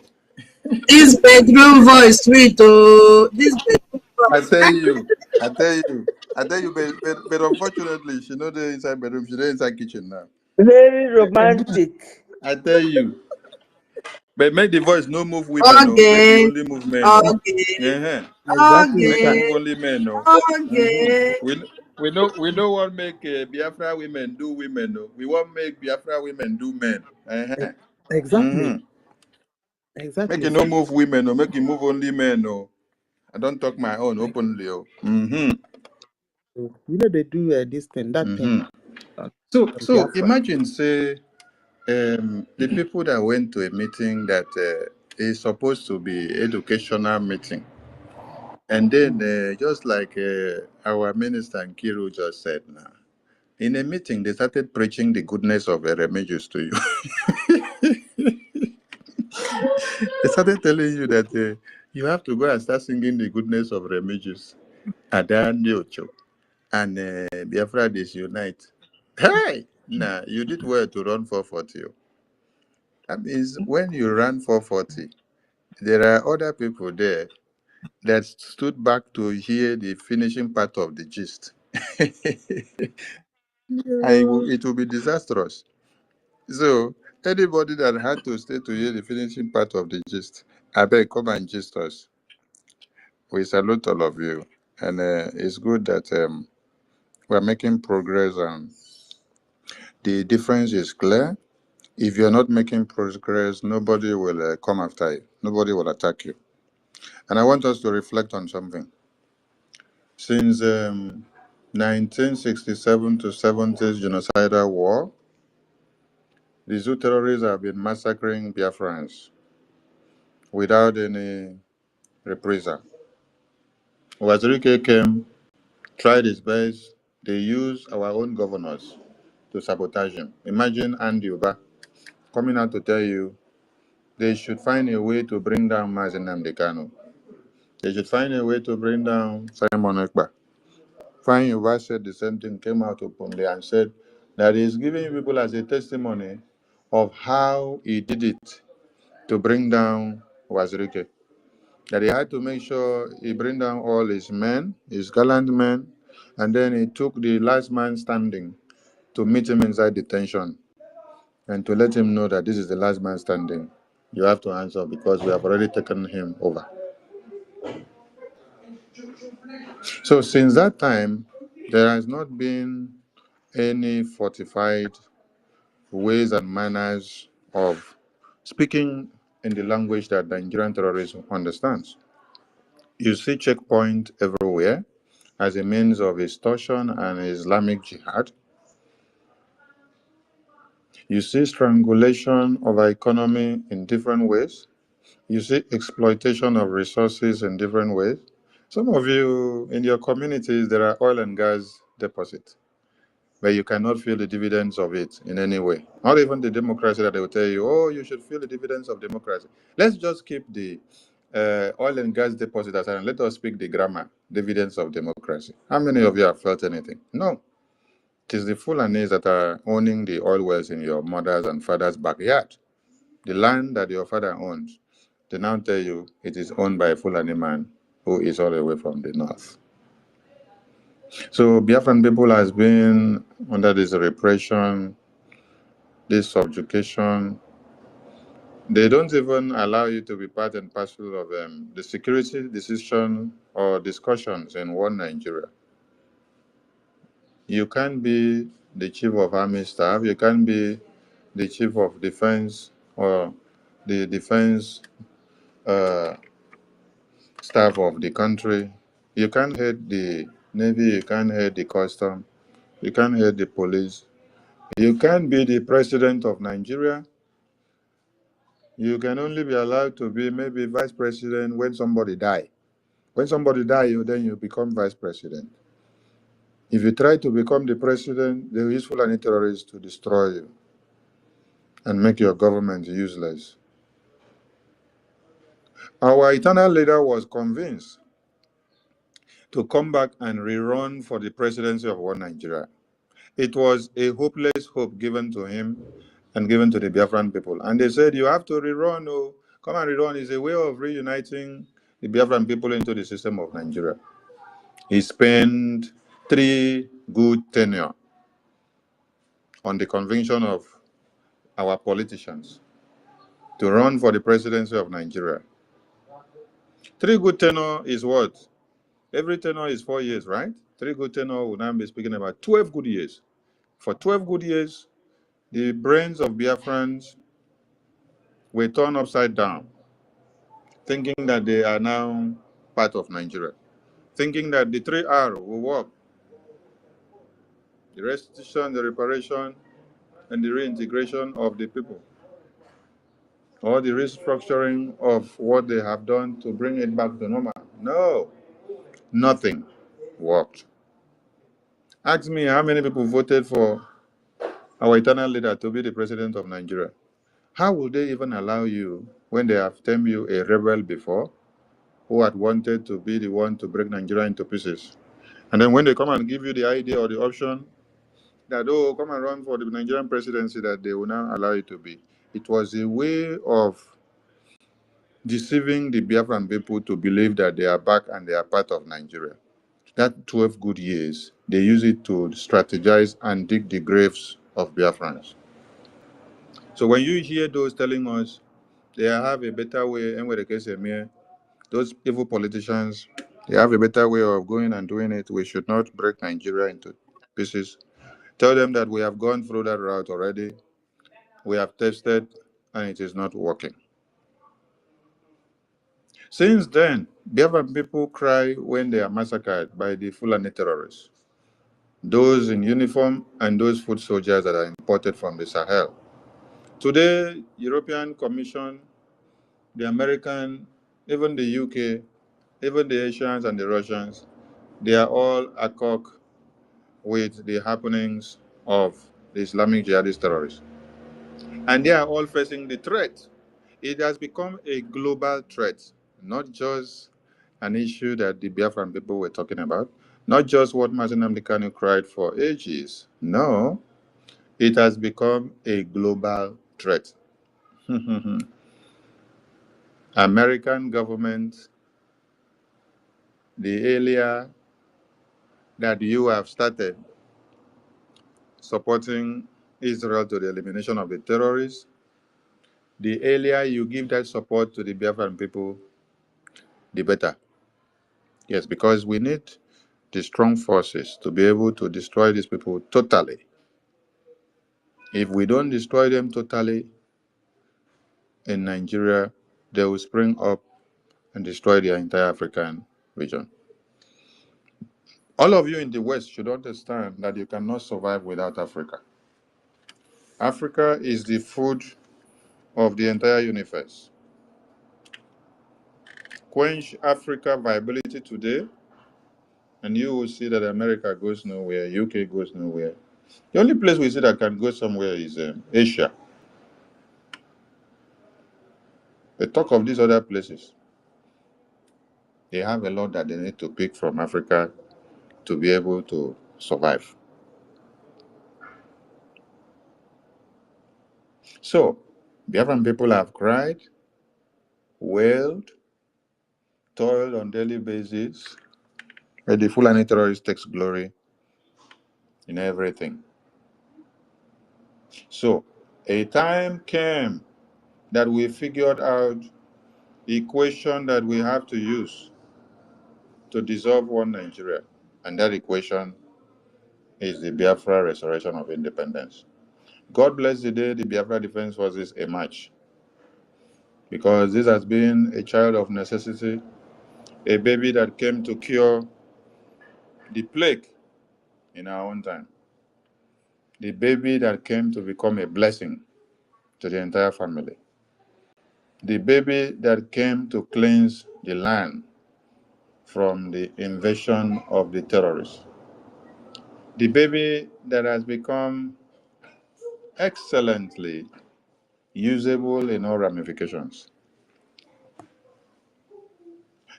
This bedroom voice, sweet oh. This bedroom I voice. tell you, but unfortunately, she know the inside bedroom, she the inside kitchen now. Very romantic. I tell you, But make the voice no move women, no. Make it Okay. only move men, no. Okay. Uh-huh. Exactly, Make it sir. Okay. move only men, no. Okay. We don't want make Biafra women do women, no. We want make Biafra women do men. Uh-huh. Exactly. Make Exactly, it no sir. move women, no. Make it move only men, no. I don't talk my own openly, oh. You know they do this thing, that thing. So Biafra. imagine say the people that went to a meeting that is supposed to be educational meeting, and then just like our minister Nkiru just said now, in a meeting they started preaching the goodness of Remedios to you. They started telling you that you have to go and start singing the goodness of Remedios, Adan Yocho, and Biafra is unite. Hey, nah, you did well to run 440. That means when you run 440, there are other people there that stood back to hear the finishing part of the gist. Yeah. It will be disastrous. So, anybody that had to stay to hear the finishing part of the gist, I beg, come and gist us. We salute all of you. And it's good that we're making progress, and the difference is clear. If you're not making progress, nobody will come after you, nobody will attack you. And I want us to reflect on something. Since 1967 to 70s genocidal war, the Zoo terrorists have been massacring Biafrans without any reprisal. Wazirike came, tried his best. They used our own governors to sabotage him. Imagine Andy Uba coming out to tell you they should find a way to bring down Mazen Namdekano. They should find a way to bring down Simon Ekpa. Fine Uba said the same thing, came out openly and said that he's giving people as a testimony of how he did it to bring down Wazirike. That he had to make sure he bring down all his men, his gallant men, and then he took the last man standing to meet him inside detention and to let him know that this is the last man standing. You have to answer because we have already taken him over. So since that time, there has not been any fortified ways and manners of speaking in the language that the Nigerian terrorism understands. You see checkpoint everywhere as a means of extortion and Islamic jihad. You see strangulation of our economy in different ways. You see exploitation of resources in different ways. Some of you, in your communities, there are oil and gas deposits, but you cannot feel the dividends of it in any way. Not even the democracy that they will tell you, oh, you should feel the dividends of democracy. Let's just keep the oil and gas deposit aside and let us speak the grammar, dividends of democracy. How many of you have felt anything? No. It is the Fulanis that are owning the oil wells in your mother's and father's backyard. The land that your father owns, they now tell you it is owned by a Fulani man who is all the way from the north. So Biafran people has been under this repression, this subjugation. They don't even allow you to be part and parcel of the security decision or discussions in one Nigeria. You can't be the chief of army staff. You can't be the chief of defense or the defense uh, staff of the country. You can't head the navy. You can't head the custom. You can't head the police. You can't be the president of Nigeria. You can only be allowed to be maybe vice president when somebody die. When somebody die, then you become vice president. If you try to become the president, they will use Fulani terrorists to destroy you and make your government useless. Our eternal leader was convinced to come back and rerun for the presidency of one Nigeria. It was a hopeless hope given to him and given to the Biafran people. And they said, you have to rerun. Oh, come and rerun. It's a way of reuniting the Biafran people into the system of Nigeria. He spent 3 good tenure on the conviction of our politicians to run for the presidency of Nigeria. 3 good tenure is what? Every tenure is 4 years, right? 3 good tenure, will now be speaking about 12 good years. For 12 good years, the brains of Biafrans were turned upside down, thinking that they are now part of Nigeria, thinking that the 3R will work. The restitution, the reparation, and the reintegration of the people, or the restructuring of what they have done to bring it back to normal. No, nothing worked. Ask me how many people voted for our eternal leader to be the president of Nigeria. How will they even allow you when they have termed you a rebel before, who had wanted to be the one to break Nigeria into pieces? And then when they come and give you the idea or the option that, oh, come and run for the Nigerian presidency, that they will now allow you to be. It was a way of deceiving the Biafran people to believe that they are back and they are part of Nigeria. That 12 good years, they use it to strategize and dig the graves of Biafrans. So when you hear those telling us they have a better way, and with the case those evil politicians, they have a better way of going and doing it, we should not break Nigeria into pieces. Tell them that we have gone through that route already. We have tested, and it is not working. Since then, Biafran people cry when they are massacred by the Fulani terrorists, those in uniform and those foot soldiers that are imported from the Sahel. Today, European Commission, the American, even the UK, even the Asians and the Russians, they are all acock with the happenings of the Islamic jihadist terrorists. And they are all facing the threat. It has become a global threat, not just an issue that the Biafran people were talking about, not just what Martin Amdekanu cried for ages. No, it has become a global threat. American government, the earlier that you have started supporting Israel to the elimination of the terrorists, the earlier you give that support to the Biafran people, the better. Yes, because we need the strong forces to be able to destroy these people totally. If we don't destroy them totally in Nigeria, they will spring up and destroy the entire African region. All of you in the West should understand that you cannot survive without Africa. Africa is the food of the entire universe. Quench Africa viability today, and you will see that America goes nowhere, UK goes nowhere. The only place we see that can go somewhere is Asia. They talk of these other places. They have a lot that they need to pick from Africa to be able to survive. So, Biafran people have cried, wailed, toiled on daily basis, but the Fulani terrorist takes glory in everything. So, a time came that we figured out the equation that we have to use to dissolve one Nigeria. And that equation is the Biafra Restoration of Independence. God bless the day the Biafra Defense Forces emerge, because this has been a child of necessity, a baby that came to cure the plague in our own time, the baby that came to become a blessing to the entire family, the baby that came to cleanse the land from the invasion of the terrorists, the baby that has become excellently usable in all ramifications.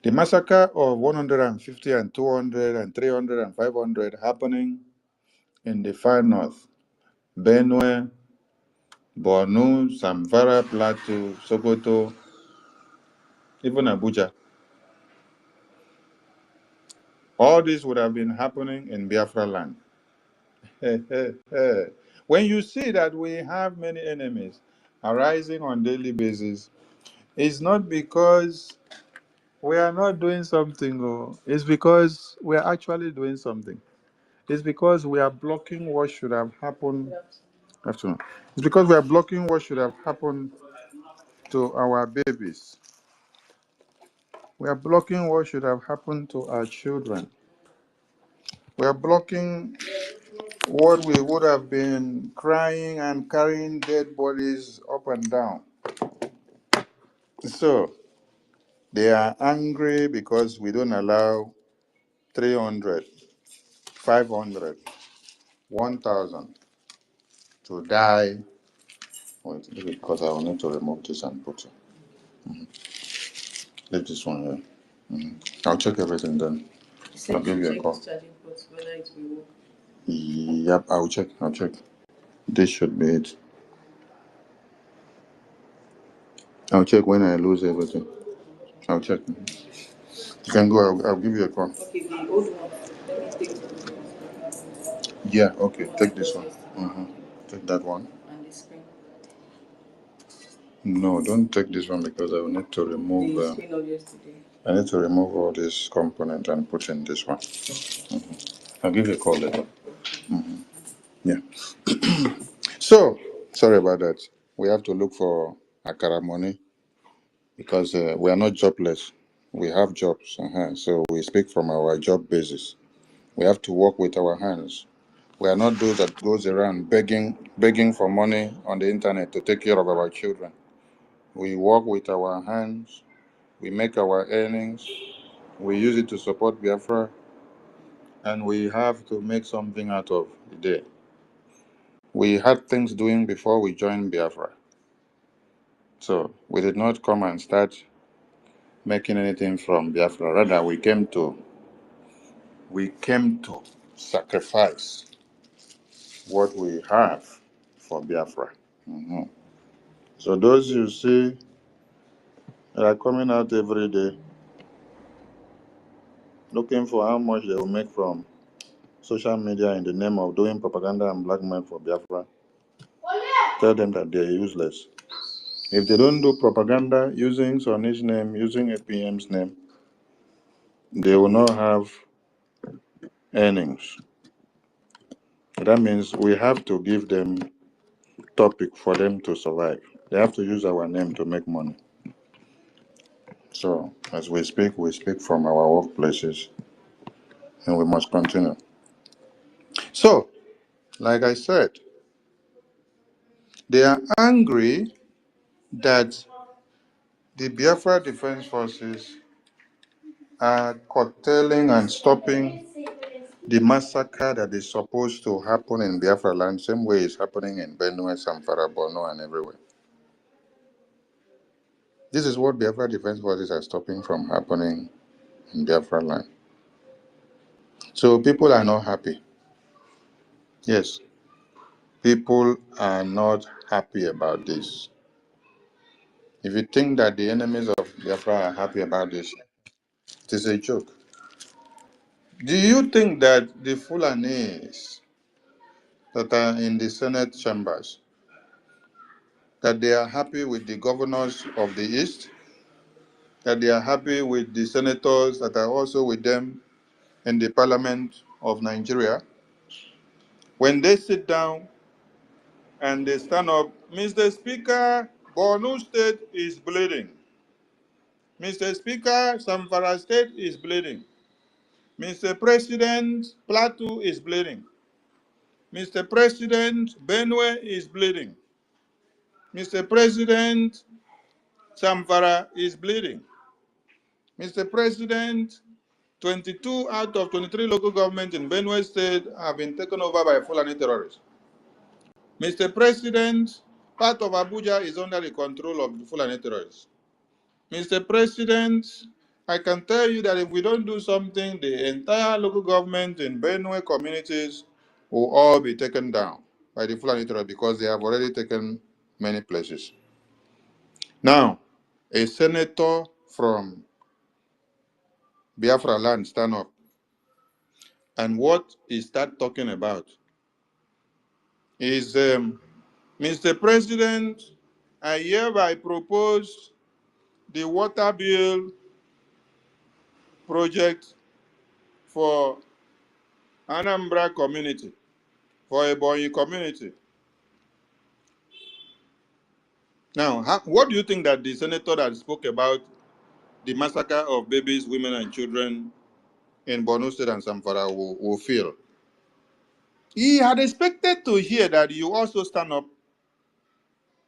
The massacre of 150 and 200 and 300 and 500 happening in the far north, Benue, Borno, Zamfara, Plateau, Sokoto, even Abuja. All this would have been happening in Biafra land. When you see that we have many enemies, arising on daily basis, it's not because we are not doing something, oh, it's because we are actually doing something. It's because we are blocking what should have happened. Afternoon. It's because we are blocking what should have happened to our babies. We are blocking what should have happened to our children. We are blocking what we would have been crying and carrying dead bodies up and down. So they are angry because we don't allow 300, 500, 1,000 to die. Wait, maybe because I will need to remove this and put it. Leave this one here. I'll check everything then. I'll give you a call. Yep, I'll check. This should be it. I'll check when I lose everything. I'll check. You can go. I'll give you a call. Okay, the old one. Let me take the old one. Yeah, okay. Take this one. Take that one. And the screen. No, don't take this one because I will need to remove. The screen of yesterday. I need to remove all this component and put in this one. I'll give you a call later. Yeah. So, sorry about that. We have to look for Akara money because we are not jobless. We have jobs. So we speak from our job basis. We have to work with our hands. We are not those that goes around begging for money on the internet to take care of our children. We work with our hands. We make our earnings. We use it to support Biafra. And we have to make something out of the day. We had things doing before we joined Biafra. So we did not come and start making anything from Biafra. Rather, we came to sacrifice what we have for Biafra. So those you see that are coming out every day looking for how much they will make from social media in the name of doing propaganda and blackmail for Biafra, tell them that they're useless. If they don't do propaganda using Sonny's name, using APM's name, they will not have earnings. That means we have to give them topic for them to survive. They have to use our name to make money. So as we speak from our workplaces, and we must continue. So, like I said, they are angry that the Biafra Defense Forces are curtailing and stopping the massacre that is supposed to happen in Biafra land, same way it's happening in Benue, Zamfara, Borno, and everywhere. This is what Biafra Defense Forces are stopping from happening in Biafra land. So people are not happy. Yes, people are not happy about this. If you think that the enemies of Biafra are happy about this, it is a joke. Do you think that the Fulanis that are in the Senate chambers, that they are happy with the governors of the East, that they are happy with the senators that are also with them in the Parliament of Nigeria? When they sit down and they stand up, Mr. Speaker, Borno State is bleeding. Mr. Speaker, Zamfara State is bleeding. Mr. President, Plateau is bleeding. Mr. President, Benue is bleeding. Mr. President, Zamfara is bleeding. Mr. President, 22 out of 23 local governments in Benue State have been taken over by Fulani terrorists. Mr. President, part of Abuja is under the control of the Fulani terrorists. Mr. President, I can tell you that if we don't do something, the entire local government in Benue communities will all be taken down by the Fulani terrorists because they have already taken many places. Now, a senator from Biafra land stand up, and what he start talking about is, Mr. President, I hereby propose the water bill project for Anambra community, for Ebonyi community. Now, what do you think that the senator that spoke about the massacre of babies, women, and children in Borno State and Zamfara will feel? He had expected to hear that you also stand up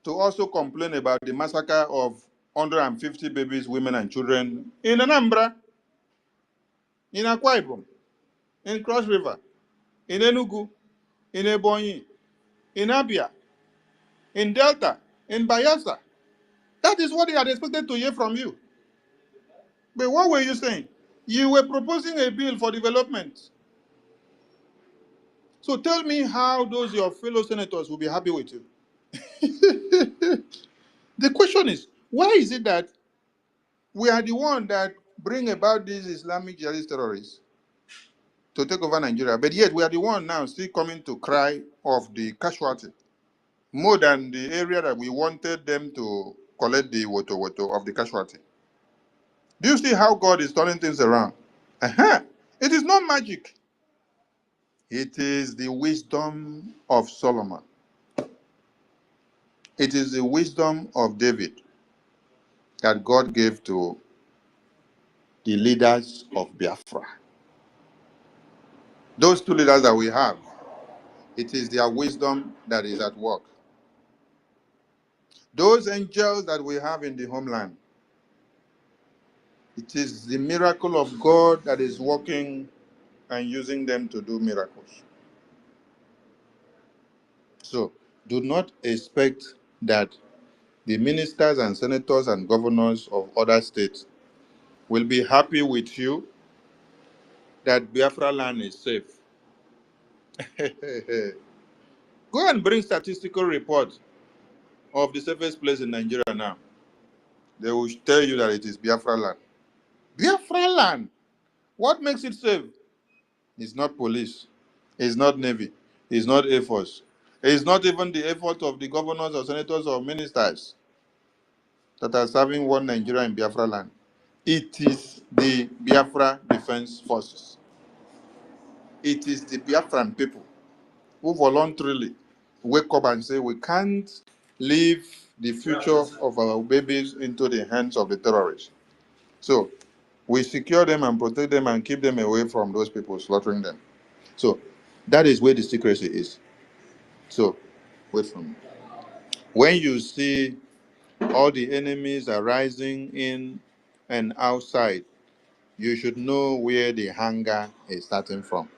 to also complain about the massacre of 150 babies, women, and children in Anambra, in Akwa Ibom, in Cross River, in Enugu, in Ebonyi, in Abia, in Delta, in Bayelsa. That is what he had expected to hear from you. But what were you saying? You were proposing a bill for development. So tell me how those your fellow senators will be happy with you. The question is, why is it that we are the one that bring about these Islamic jihadist terrorists to take over Nigeria, but yet we are the one now still coming to cry of the casualty more than the area that we wanted them to collect the woto of the casualty? Do you see how God is turning things around? It is not magic. It is the wisdom of Solomon. It is the wisdom of David that God gave to the leaders of Biafra. Those two leaders that we have, it is their wisdom that is at work. Those angels that we have in the homeland, it is the miracle of God that is working and using them to do miracles. So do not expect that the ministers and senators and governors of other states will be happy with you that Biafra land is safe. Go and bring statistical report of the safest place in Nigeria now. They will tell you that it is Biafra land. Biafra land. What makes it safe? It's not police. It's not Navy. It's not Air Force. It's not even the effort of the governors or senators or ministers that are serving one Nigeria in Biafra land. It is the Biafra Defense Forces. It is the Biafran people who voluntarily wake up and say, we can't leave the future of our babies into the hands of the terrorists. So we secure them and protect them and keep them away from those people slaughtering them. So that is where the secrecy is. So wait for me. When you see all the enemies arising in and outside, you should know where the hunger is starting from.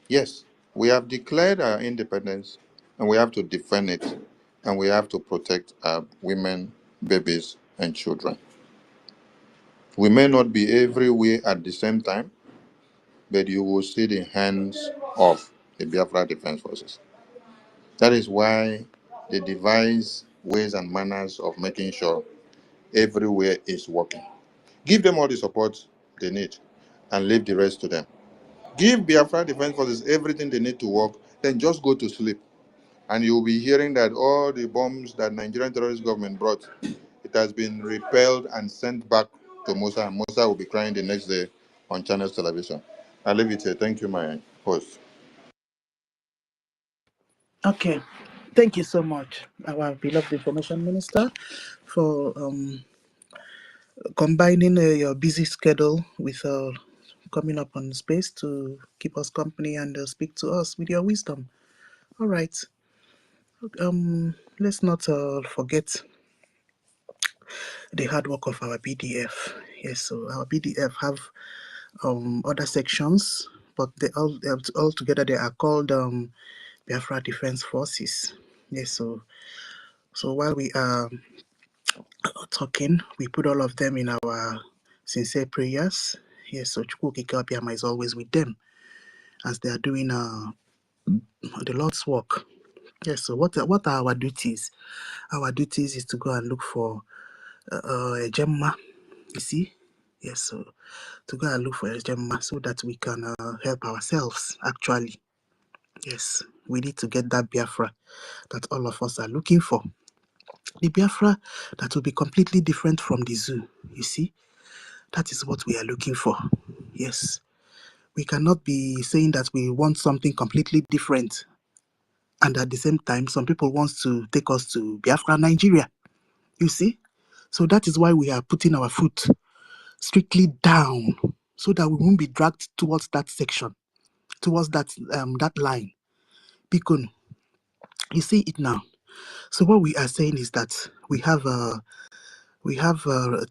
Yes, we have declared our independence and we have to defend it and we have to protect our women, babies, and children. We may not be everywhere at the same time, but you will see the hands of the Biafra Defense Forces. That is why they devise ways and manners of making sure everywhere is working. Give them all the support they need and leave the rest to them. Give Biafra Defense Forces everything they need to work, then just go to sleep. And you'll be hearing that all the bombs that Nigerian terrorist government brought, it has been repelled and sent back to Musa, and Musa will be crying the next day on Channels Television. I'll leave it here. Thank you, my host. Okay. Thank you so much, our beloved information minister, for combining your busy schedule with coming up on space to keep us company and speak to us with your wisdom. All right. Let's not forget the hard work of our BDF. Yes, so our BDF have other sections, but they all together they are called Biafra Defense Forces. Yes, so while we are talking, we put all of them in our sincere prayers. Yes, so Chukwu Abiyama is always with them as they are doing the Lord's work. Yes, so what are our duties? Our duties is to go and look for a Gemma, you see? Yes, so to go and look for a Gemma so that we can help ourselves, actually. Yes, we need to get that Biafra that all of us are looking for. The Biafra that will be completely different from the zoo. You see, that is what we are looking for. Yes. We cannot be saying that we want something completely different. And at the same time, some people want to take us to Biafra, Nigeria. You see? So that is why we are putting our foot strictly down so that we won't be dragged towards that section, towards that line. Because you see it now. So what we are saying is that we have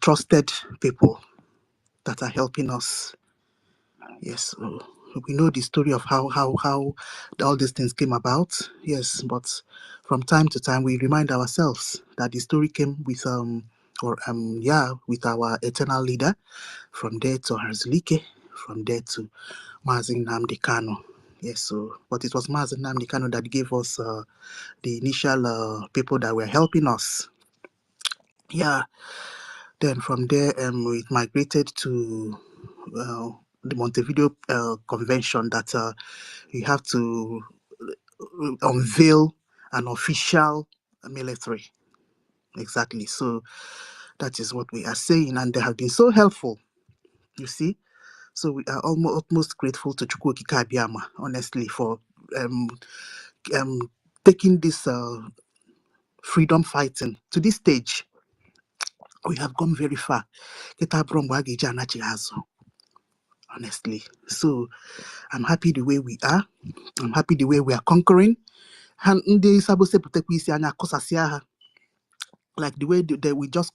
trusted people that are helping us. Yes, we know the story of how all these things came about. Yes, but from time to time we remind ourselves that the story came with with our eternal leader. From there to Harzlike, from there to Mazi Nnamdi Kanu. Yes, so but it was Mazi Nnamdi Kanu that gave us the initial people that were helping us. Yeah. Then from there, we migrated to the Montevideo Convention that you have to unveil an official military. Exactly. So that is what we are saying, and they have been so helpful. You see, so we are almost grateful to Chukwu Okike Abiyama, honestly, for taking this freedom fighting to this stage. We have gone very far. Honestly. So I'm happy the way we are. I'm happy the way we are conquering. And like the way that we just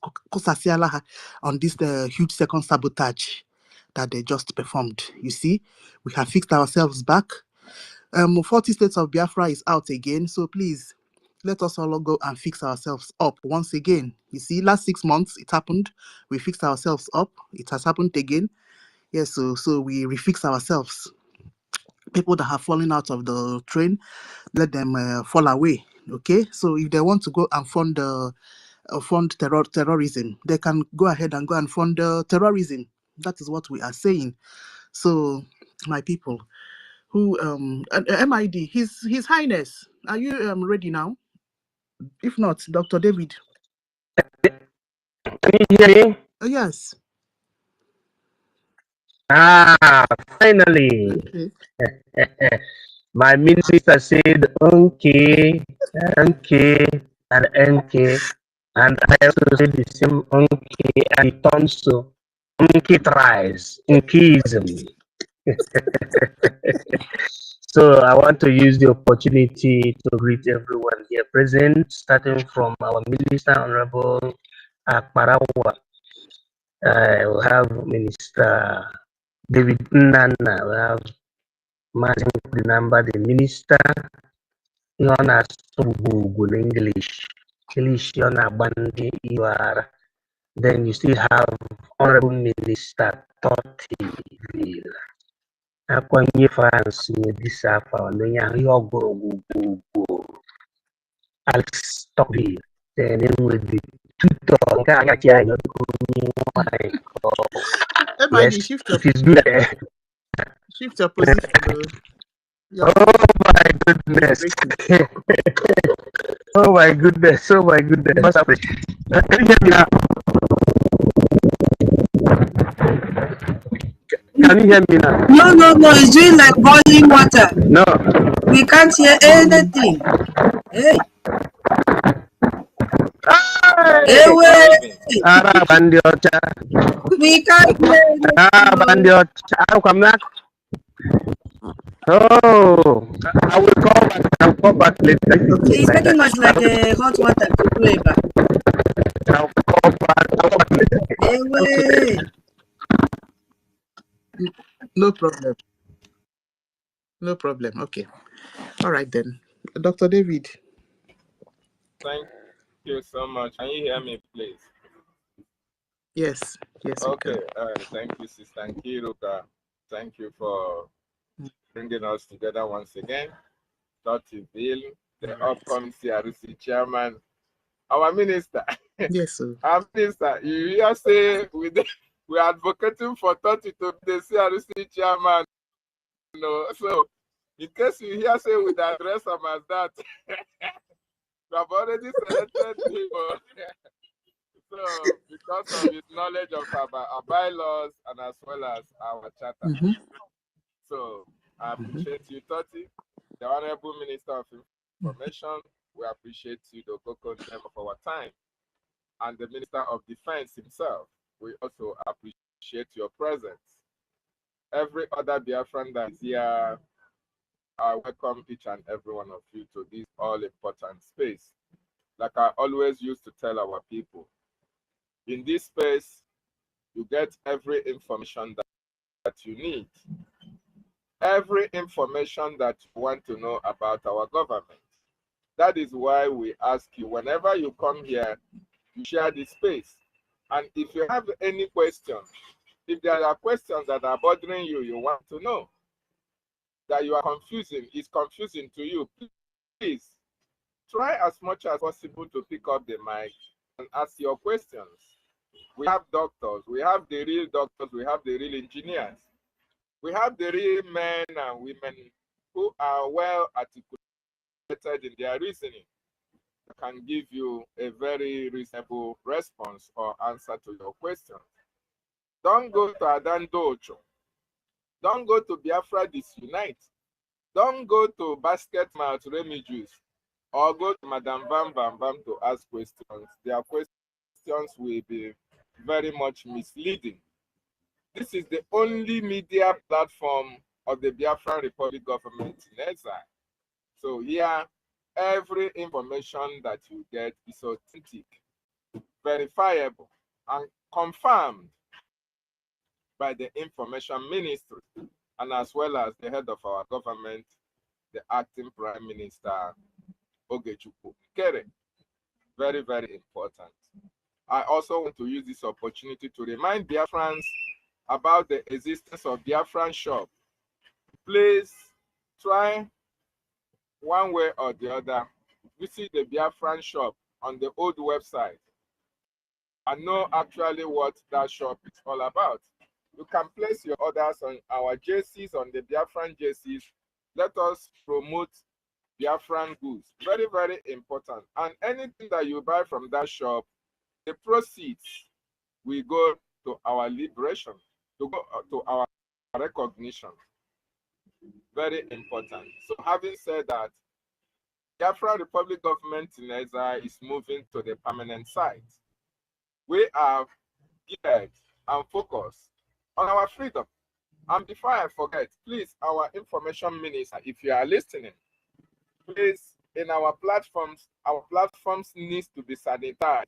on this huge second sabotage that they just performed. You see, we have fixed ourselves back. 40 States of Biafra is out again. So please, let us all go and fix ourselves up once again. You see, last 6 months it happened. We fixed ourselves up. It has happened again. Yes, so we refix ourselves. People that have fallen out of the train, let them fall away. Okay, so if they want to go and fund terrorism, they can go ahead and go and fund terrorism. That is what we are saying. So, my people, who MID, His Highness, are you ready now? If not, Dr. David. Can you hear me? Yes. Finally. Okay. My minister said, okay, and I also said the same okay, and it turns to tries, unkeism. So I want to use the opportunity to greet everyone here present, starting from our minister, Honorable Akparawa. We have Minister David Nana, we have Martin Number, the minister, known as Google English. You are. Then you still have Honorable Minister Totti. Akwanye France with this Alex Tocqueville. Then with the tutor, MID, shift your position. Oh my goodness. Oh my goodness. Oh my goodness. What's happening? Can you hear me now? Can you hear me now? No. It's doing like boiling water. No. We can't hear anything. Hey. We can't hear anything. Oh, I will call back. I'll call back later. It's making much like hot water. I'll call back later. Okay. No problem. No problem. Okay. All right then. Dr. David. Thank you so much. Can you hear me, please? Yes. Yes. Okay. Thank you, Sister Nkiruka. Thank you for bringing us together once again. Dr. Bill, the upcoming CRC chairman, our minister. Yes, sir. Our minister, you hear say we are advocating for Totti to be the CRC chairman. So in case you hear say we address him as that, We have already selected people. So, because of his knowledge of our bylaws and as well as our charter. So, I appreciate you, Toti, the Honorable Minister of Information. We appreciate you, the Koko name of our time, and the Minister of Defense himself. We also appreciate your presence. Every other Biafran that is here, I welcome each and every one of you to this all-important space. Like I always used to tell our people, in this space, you get every information that you need. Every information that you want to know about our government. That is why we ask you, whenever you come here, you share this space. And if you have any questions, if there are questions that are bothering you, you want to know, that you are confusing, is confusing to you, please try as much as possible to pick up the mic and ask your questions. We have doctors, we have the real doctors, we have the real engineers. We have the real men and women who are well articulated in their reasoning, can give you a very reasonable response or answer to your question. Don't go to Adandocho. Don't go to Biafra Disunite. Don't go to Basket Mouth Remigius or go to Madam Bam Bam Bam to ask questions. Their questions will be very much misleading. This is the only media platform of the Biafran Republic government in exile. So here, every information that you get is authentic, verifiable, and confirmed by the Information Ministry, and as well as the head of our government, the acting Prime Minister, Ogechukwu Kere. Very, very important. I also want to use this opportunity to remind Biafrans about the existence of Biafran shop. Please try one way or the other, visit the Biafran shop on the old website and know actually what that shop is all about. You can place your orders on our JCs, on the Biafran JCs. Let us promote Biafran goods. Very, very important. And anything that you buy from that shop, the proceeds will go to our liberation, to go to our recognition. Very important. So having said that, Biafra Republic government in exile is moving to the permanent site. We are geared and focused on our freedom. And before I forget, please, our information minister, if you are listening, please, in our platforms need to be sanitized.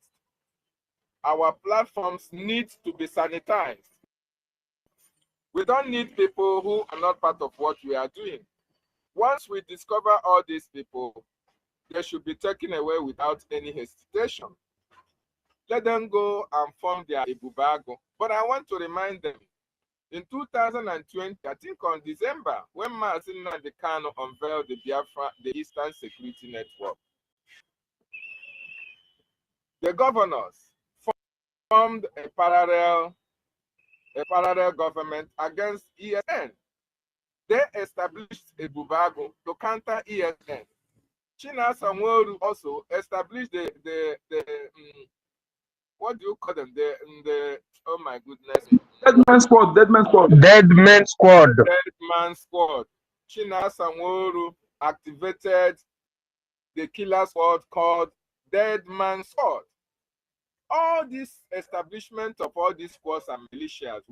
Our platforms need to be sanitized. We don't need people who are not part of what we are doing. Once we discover all these people, they should be taken away without any hesitation. Let them go and form their Ibubago. But I want to remind them, in 2020, I think on December, when Mazin Nandekano unveiled the Biafra, the Eastern Security Network, the governors formed a parallel government against ESN. They established a Bubago to counter ESN. China Sanwo-Olu also established the what do you call them? The oh my goodness. Dead man squad. Dead man squad. Dead man squad. China Sanwo-Olu activated the killer squad called Dead Man Squad. All this establishment of all these squads and militias,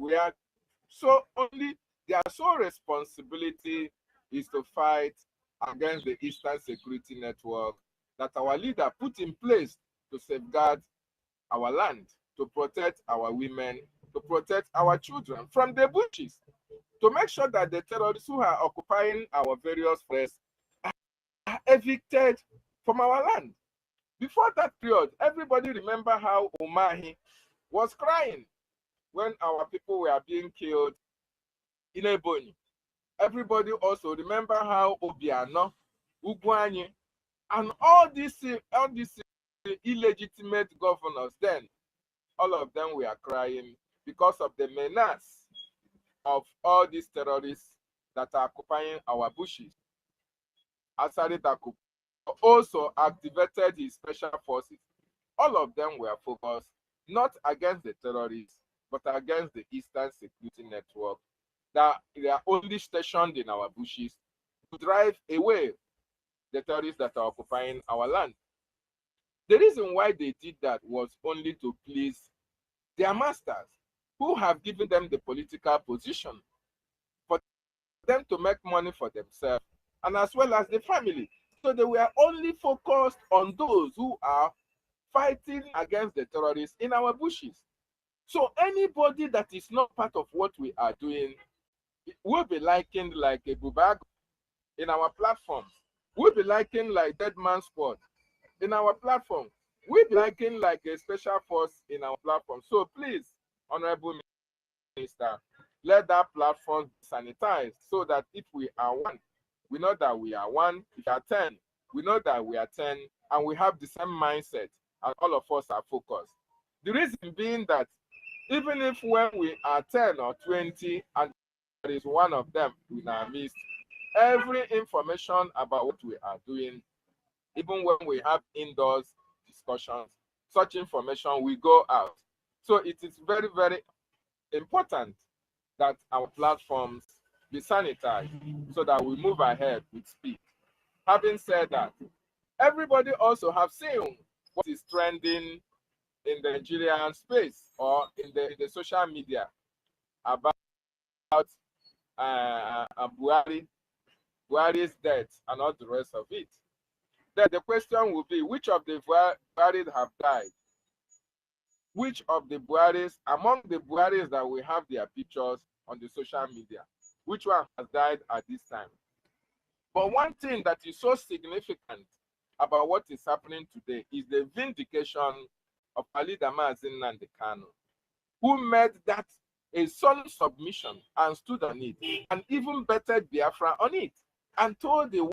their sole responsibility is to fight against the Eastern Security Network that our leader put in place to safeguard our land, to protect our women, to protect our children from the bushes, to make sure that the terrorists who are occupying our various forests are evicted from our land. Before that period, everybody remember how Umahi was crying when our people were being killed in Ebonyi. Everybody also remember how Obiano, Ugwanye, and all these illegitimate governors then, all of them were crying because of the menace of all these terrorists that are occupying our bushes. Asari Dakup also activated his special forces. All of them were focused not against the terrorists, but against the Eastern Security Network that they are only stationed in our bushes to drive away the terrorists that are occupying our land. The reason why they did that was only to please their masters, who have given them the political position for them to make money for themselves and as well as the family. So they were only focused on those who are fighting against the terrorists in our bushes. So anybody that is not part of what we are doing will be likened like a bubag in our platforms. Will be likened like Dead Man Squad in our platform. Will be likened like a special force in our platform. So please, Honorable Minister, let that platform be sanitized so that if we are one, we know that we are one. If we are 10, we know that we are 10, and we have the same mindset, and all of us are focused. The reason being that even if when we are 10 or 20 and there is one of them in our midst, every information about what we are doing, even when we have indoors discussions, such information will go out. So it is very, very important that our platforms be sanitized so that we move ahead with speed. Having said that, everybody also have seen what is trending in the Nigerian space or in the social media about Buhari's death and all the rest of it. Then the question will be, which of the Buharis have died? Which of the Buharis, among the Buharis that we have their pictures on the social media, which one has died at this time? But one thing that is so significant about what is happening today is the vindication of Ali Damazin Nnamdi Kanu, who made that a solid submission and stood on it, and even bettered Biafra on it, and told the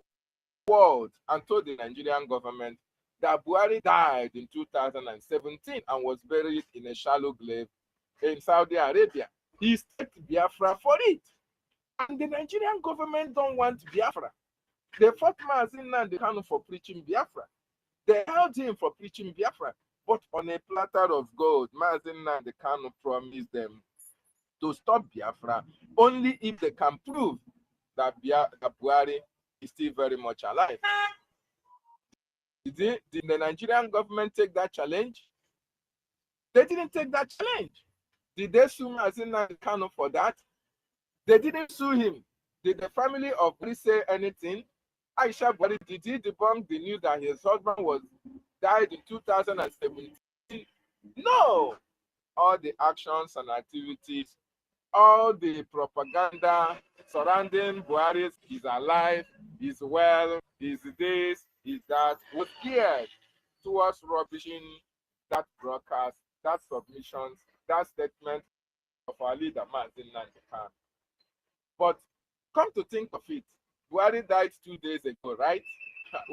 world and told the Nigerian government that Buhari died in 2017 and was buried in a shallow grave in Saudi Arabia. He staked Biafra for it. And the Nigerian government don't want Biafra. They fought Mazin Nnamdi Kanu for preaching Biafra. They held him for preaching Biafra. But on a platter of gold, Mazin Nnamdi Kanu promised them to stop Biafra only if they can prove that Buhari is still very much alive. Did the Nigerian government take that challenge? They didn't take that challenge. Did they sue Mazin Nnamdi Kanu for that? They didn't sue him. Did the family of Buhari say anything? Aisha Buhari, did he debunk the news that his husband died in 2017? No. All the actions and activities, all the propaganda surrounding Buhari, he's alive, he's well, he's this, he's that, was geared towards rubbishing that broadcast, that submissions, that statement of our leader, Mazin Nnamdi Kanu. But come to think of it, Buhari died 2 days ago, right?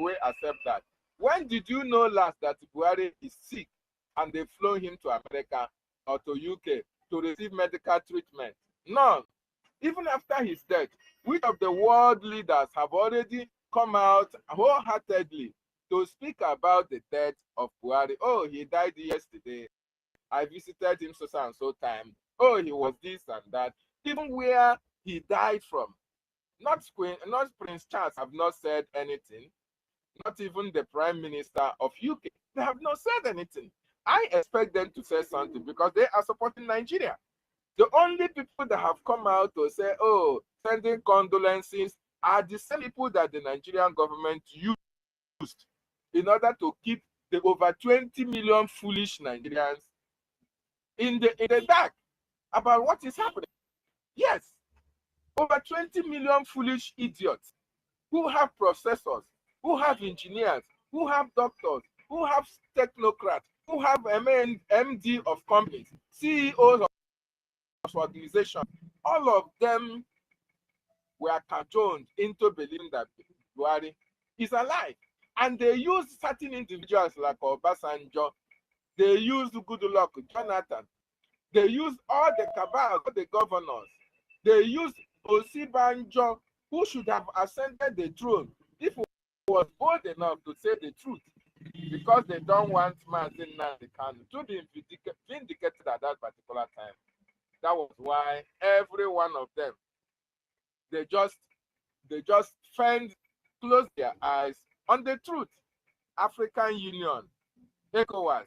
We accept that. When did you know last that Buhari is sick and they flew him to America or to UK to receive medical treatment? None. Even after his death, which of the world leaders have already come out wholeheartedly to speak about the death of Buhari? Oh, he died yesterday. I visited him so and so time. Oh, he was this and that. Even where he died from, not Prince Charles have not said anything. Not even the Prime Minister of UK. They have not said anything. I expect them to say something because they are supporting Nigeria. The only people that have come out to say, oh, sending condolences are the same people that the Nigerian government used in order to keep the over 20 million foolish Nigerians in the dark about what is happening. Yes, over 20 million foolish idiots who have professors, who have engineers, who have doctors, who have technocrats, who have MD of companies, CEOs of organizations, all of them were cajoled into believing that Buhari is alive. And they used certain individuals like Obasanjo, they used Goodluck Jonathan, they used all the cabal, all the governors, they used Osibanjo, who should have ascended the throne if was bold enough to say the truth because they don't want Mazin Nnamdi Kanu to be vindicated at that particular time. That was why every one of them, they just closed their eyes on the truth. African Union, ECOWAS,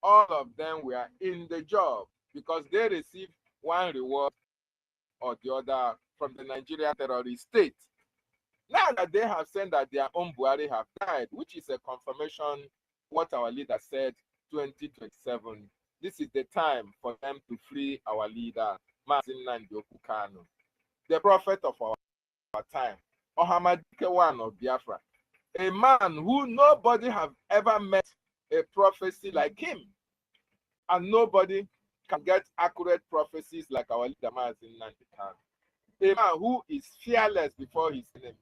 all of them were in the job because they received one reward or the other from the Nigerian terrorist state. Now that they have said that their own Buhari have died, which is a confirmation what our leader said, 2027. This is the time for them to free our leader, Mazin Nnamdi Kanu, the prophet of our time, Ohamadike one of Biafra, a man who nobody have ever met a prophecy like him, and nobody can get accurate prophecies like our leader Mazin Nnamdi Kanu. A man who is fearless before his enemies.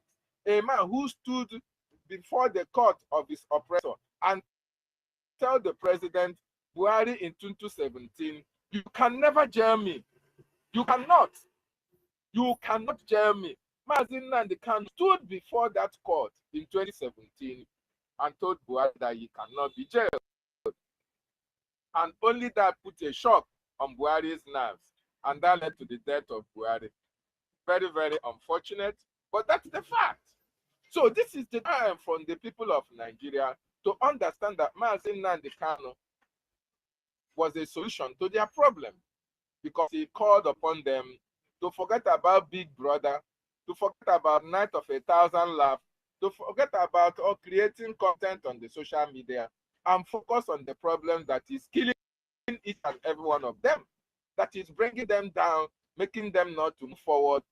A man who stood before the court of his oppressor and tell the president Buhari in 2017, you can never jail me. You cannot. You cannot jail me. Mazin Nnamdi Kanu stood before that court in 2017 and told Buhari that he cannot be jailed. And only that put a shock on Buhari's nerves, and that led to the death of Buhari. Very, very unfortunate, but that's the fact. So this is the time for the people of Nigeria to understand that Mazin Nnamdi Kanu was a solution to their problem because he called upon them to forget about Big Brother, to forget about Night of 1,000 Laughs, to forget about all creating content on the social media and focus on the problem that is killing each and every one of them, that is bringing them down, making them not to move forward,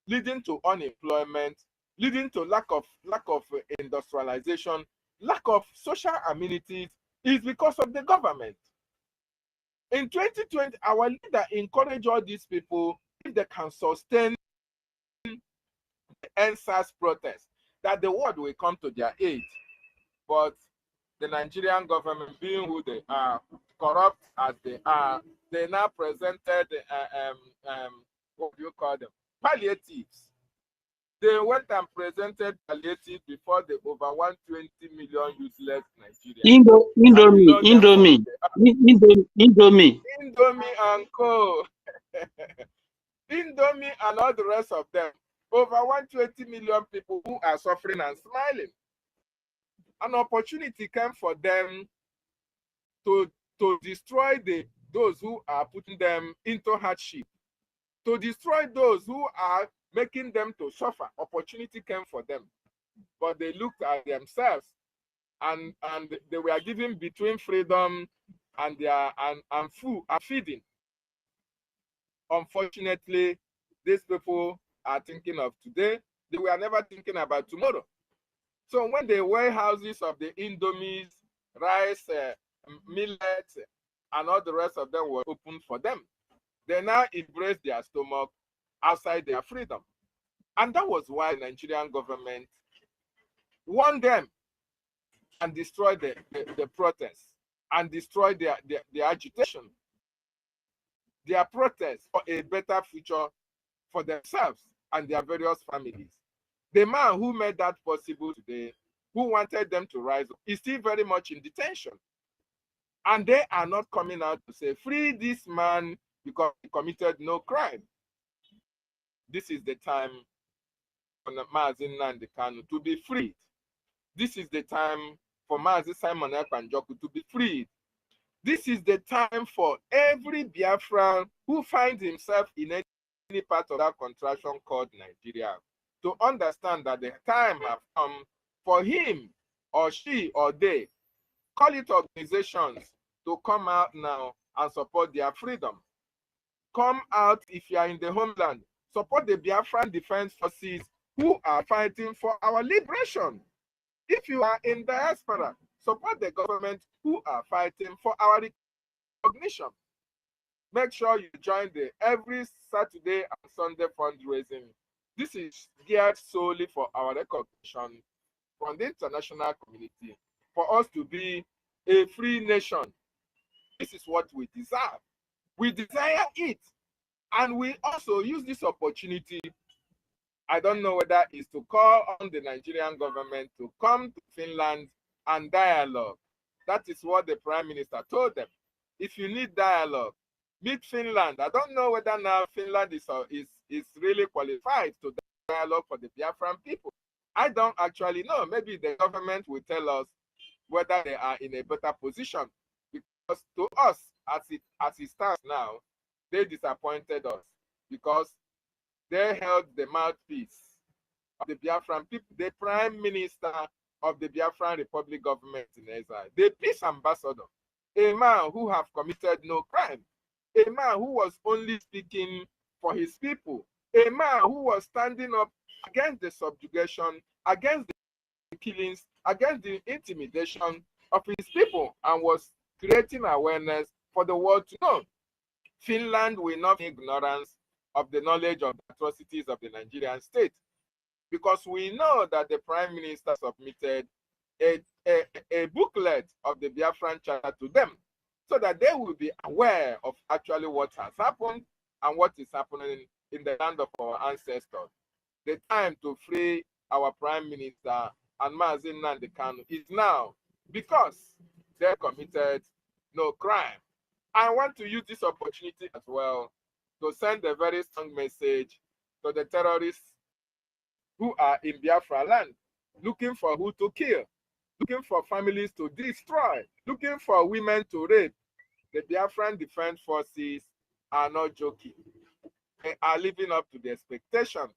leading to unemployment, leading to lack of industrialization, lack of social amenities, is because of the government. In 2020, our leader encouraged all these people, if they can sustain the NSAS protest, that the world will come to their aid. But the Nigerian government, being who they are, corrupt as they are, they now presented, what do you call them? Palliatives. They went and presented palliatives before the over 120 million useless Nigerians. Indomie and co. Indomie and all the rest of them. Over 120 million people who are suffering and smiling. An opportunity came for them to destroy those who are putting them into hardship, to destroy those who are making them to suffer. Opportunity came for them, but they looked at themselves and they were given between freedom and their and food and feeding. Unfortunately, these people are thinking of today. They were never thinking about tomorrow. So when the warehouses of the Indomies, rice, millet, and all the rest of them were open for them, they now embrace their stomach outside their freedom. And that was why the Nigerian government won them and destroyed the protests and destroyed their agitation, their protests for a better future for themselves and their various families. The man who made that possible today, who wanted them to rise up, is still very much in detention. And they are not coming out to say, free this man because he committed no crime. This is the time for Mazin Nnamdi Kanu to be freed. This is the time for Mazi Simon Ekpanjoku to be freed. This is the time for every Biafran who finds himself in any part of that contraction called Nigeria to understand that the time has come for him or she or they, call it organizations, to come out now and support their freedom. Come out if you are in the homeland. Support the Biafran Defense Forces who are fighting for our liberation. If you are in diaspora, support the government who are fighting for our recognition. Make sure you join the every Saturday and Sunday fundraising. This is geared solely for our recognition from the international community, for us to be a free nation. This is what we deserve. We desire it. And we also use this opportunity I don't know whether it's to call on the Nigerian government to come to Finland and dialogue. That is what the Prime Minister told them. If you need dialogue, meet Finland. I don't know whether now Finland is really qualified to dialogue for the Biafran people. I don't actually know. Maybe the government will tell us whether they are in a better position. Because to us, as it stands now, they disappointed us because they held the mouthpiece of the Biafran people, the Prime Minister of the Biafran Republic government in exile, the peace ambassador, a man who have committed no crime, a man who was only speaking for his people, a man who was standing up against the subjugation, against the killings, against the intimidation of his people, and was creating awareness for the world to know. Finland will not be ignorance of the knowledge of the atrocities of the Nigerian state, because we know that the Prime Minister submitted a booklet of the Biafran Charter to them, so that they will be aware of actually what has happened and what is happening in the land of our ancestors. The time to free our Prime Minister and Mazi Nnamdi Kanu is now, because they committed no crime. I want to use this opportunity as well to send a very strong message to the terrorists who are in Biafra land, looking for who to kill, looking for families to destroy, looking for women to rape. The Biafran Defense Forces are not joking. They are living up to the expectation,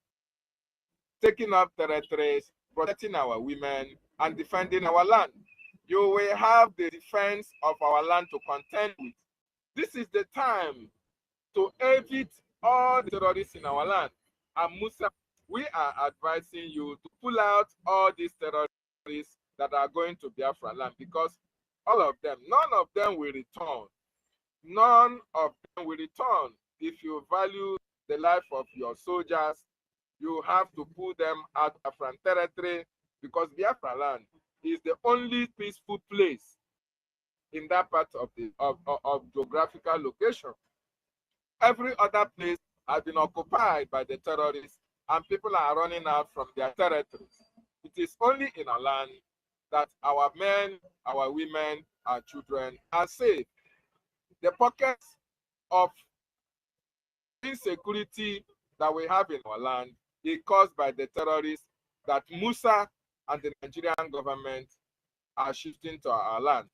taking up territories, protecting our women, and defending our land. You will have the defense of our land to contend with. This is the time to evict all the terrorists in our land. And Musa, we are advising you to pull out all these terrorists that are going to Biafra land, because all of them, none of them will return. None of them will return. If you value the life of your soldiers, you have to pull them out of Biafran territory, because Biafra land is the only peaceful place in that part of the geographical location. Every other place has been occupied by the terrorists, and people are running out from their territories. It is only in our land that our men, our women, our children are safe. The pockets of insecurity that we have in our land is caused by the terrorists that Musa and the Nigerian government are shifting to our land.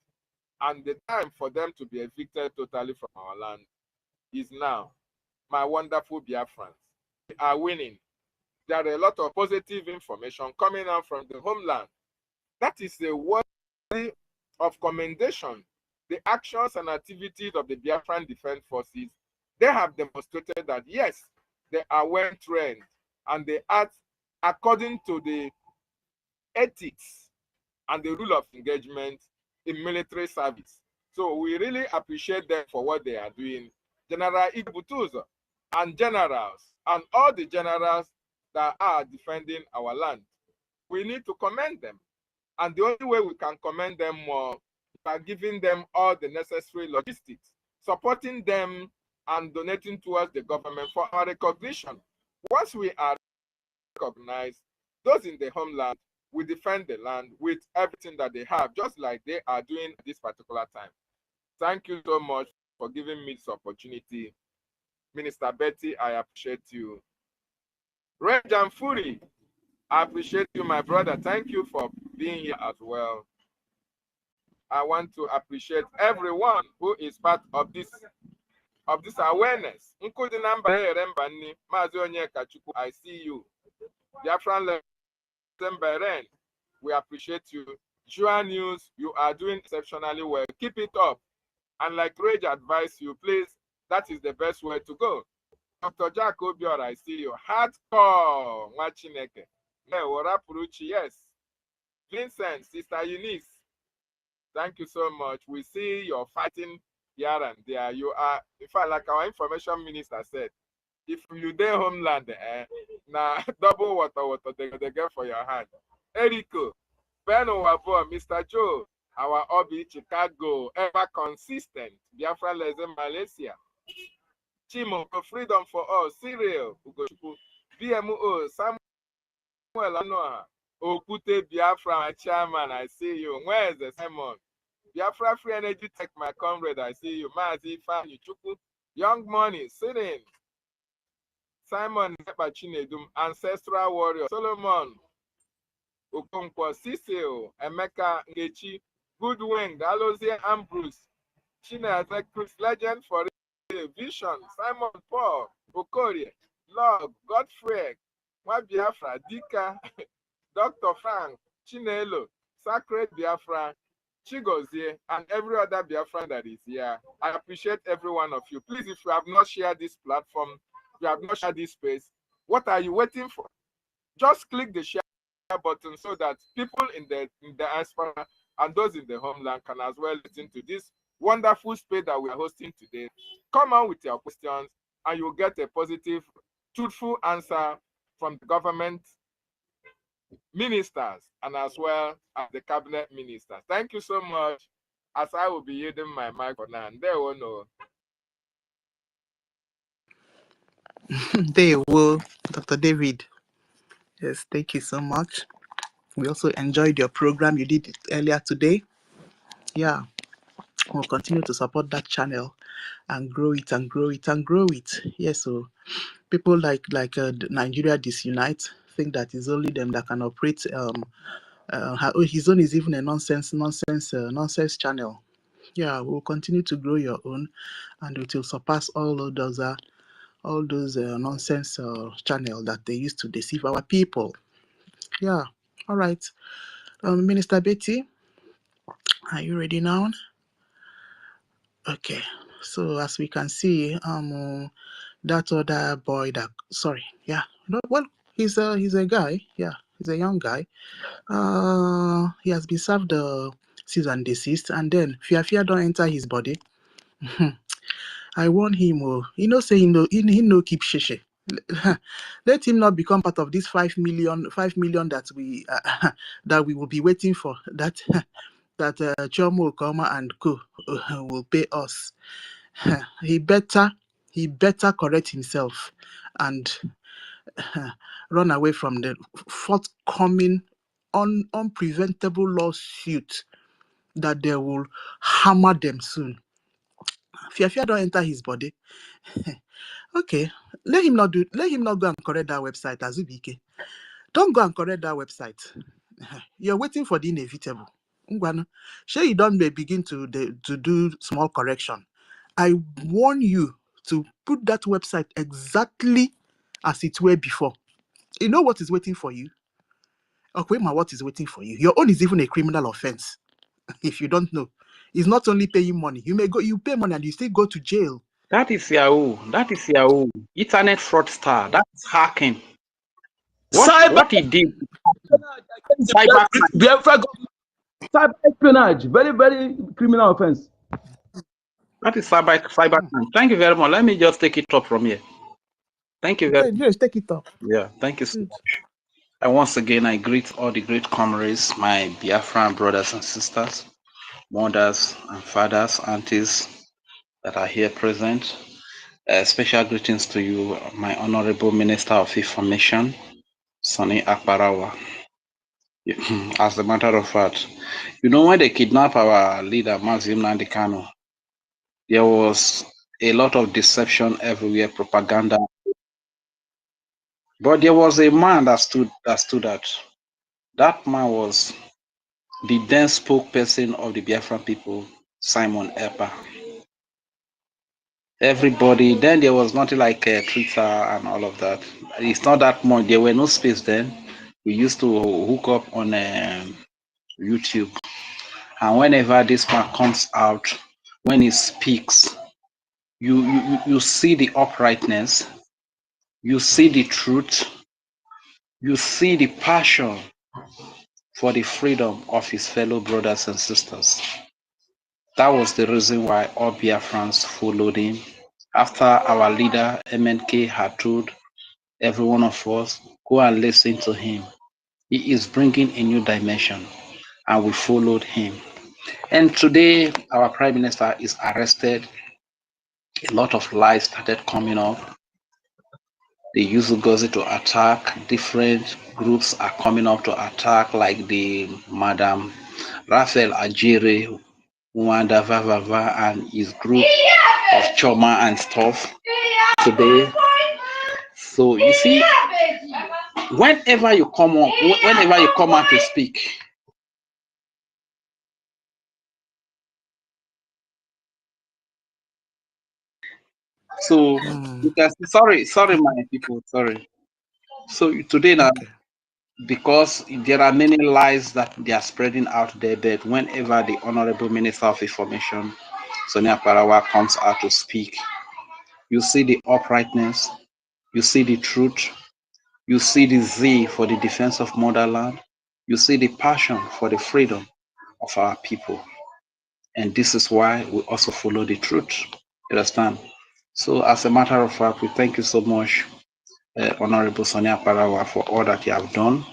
And the time for them to be evicted totally from our land is now. My wonderful Biafrans, we are winning. There are a lot of positive information coming out from the homeland. That is a worthy of commendation. The actions and activities of the Biafran Defense Forces, they have demonstrated that yes, they are well trained and they act according to the ethics and the rule of engagement in military service. So we really appreciate them for what they are doing. General Ibutuzo and generals and all the generals that are defending our land, we need to commend them. And the only way we can commend them more is by giving them all the necessary logistics, supporting them and donating towards the government for our recognition. Once we are recognized, those in the homeland will defend the land with everything that they have, just like they are doing at this particular time. Thank you so much for giving me this opportunity. Minister Betty, I appreciate you. Reg and Fury, I appreciate you, my brother. Thank you for being here as well. I want to appreciate everyone who is part of this awareness. I see you. Biafran, we appreciate you. Jua News, you are doing exceptionally well. Keep it up. And like Rage advised you, please, that is the best way to go. Dr. Jack Obior, I see you. Hardcore, Machineke. Yes. Vincent, Sister Eunice, thank you so much. We see you're fighting here and there. You are, in fact, like our information minister said, if you there homeland, now double water they get for your hand. Eriko, Ben Owabo, Mr. Joe, our Obi, Chicago, ever consistent. Biafra Lezen, Malaysia. Chimo, Freedom for All, Cyril, BMO, Sam Well, I know. Okute Biafra, my chairman, I see you. Where is the Simon? Biafra Free Energy Tech, my comrade, I see you. Mazi Fanny Chuku, Young Money, sitting. Simon Chinedum, Ancestral Warrior, Solomon, Okonkwo, Cecil, Emeka Ngechi, Goodwin, Dalozie Ambrose, Chineze Chris Legend for Vision, Simon Paul, Okorie, Log, Godfrey, Biafra, Dika, Dr. Frank, Chinelo, Sacred Biafra, Chigozie, and every other Biafran that is here. I appreciate every one of you. Please, if you have not shared this platform, if you have not shared this space, what are you waiting for? Just click the share button so that people in the diaspora and those in the homeland can as well listen to this wonderful space that we are hosting today. Come on with your questions and you'll get a positive, truthful answer from the government ministers and as well as the cabinet ministers. Thank you so much, as I will be yielding my mic for now. There we go. They will, Dr. David. Yes, thank you so much. We also enjoyed your program. You did it earlier today. Yeah, we'll continue to support that channel and grow it and grow it and grow it. Yes, so people like Nigeria Disunite think that it's only them that can operate. His own is even a nonsense channel. Yeah, we'll continue to grow your own, and it will surpass all of those nonsense channel that they used to deceive our people. Yeah. All right. Minister Betty, are you ready now? Okay. So as we can see, that other boy well, he's a guy. Yeah, he's a young guy. He has been served the cease and desist, and then fear don't enter his body. I warn him, say he no keep sheshe. Let him not become part of this 5 million that we that we will be waiting for. That Chomo Koma and Co will pay us. He better correct himself and run away from the forthcoming unpreventable lawsuit that they will hammer them soon. Fear don't enter his body. Okay, let him not go and correct that website, Azubike. Don't go and correct that website. You're waiting for the inevitable. Ngwanu, sure you don't begin to do small correction. I warn you to put that website exactly as it were before. You know what is waiting for you? Okay, what is waiting for you? Your own is even a criminal offense. If you don't know, it's not only paying money. You pay money and you still go to jail. That is Yahoo. Internet fraudster. That's hacking. What he did? Cyber espionage. Very, very criminal offense. That is cyber crime. Thank you very much. Let me just take it up from here. Thank you very much. Just take it up. Yeah, thank you so much. And once again, I greet all the great comrades, my Biafran brothers and sisters, mothers and fathers, aunties that are here present. Special greetings to you, my Honorable Minister of Information, Sonny Akbarawa. As a matter of fact, when they kidnapped our leader, Mazim Nandikano, there was a lot of deception everywhere, propaganda. But there was a man that stood out. That man was the then spokesperson of the Biafran people, Simon Epa. Everybody, then there was nothing like Twitter and all of that. It's not that much. There were no space then. We used to hook up on YouTube. And whenever this man comes out, when he speaks, you see the uprightness, you see the truth, you see the passion for the freedom of his fellow brothers and sisters. That was the reason why all Biafrans followed him. After our leader, MNK, had told every one of us, go and listen to him. He is bringing a new dimension, and we followed him. And today, our Prime Minister is arrested. A lot of lies started coming up. They use NGOZI to attack. Different groups are coming up to attack, like the Madam Raphael Ajere, Wanda Vavava, and his group of Choma and stuff today. So you see, whenever you come out to speak, so you can see, sorry, my people, sorry. So today now, because there are many lies that they are spreading out there, that whenever the Honorable Minister of Information, Sonia Parawa, comes out to speak, you see the uprightness, you see the truth, you see the zeal for the defense of motherland, you see the passion for the freedom of our people. And this is why we also follow the truth. You understand? So as a matter of fact, we thank you so much, Honorable Sonia Parawa, for all that you have done.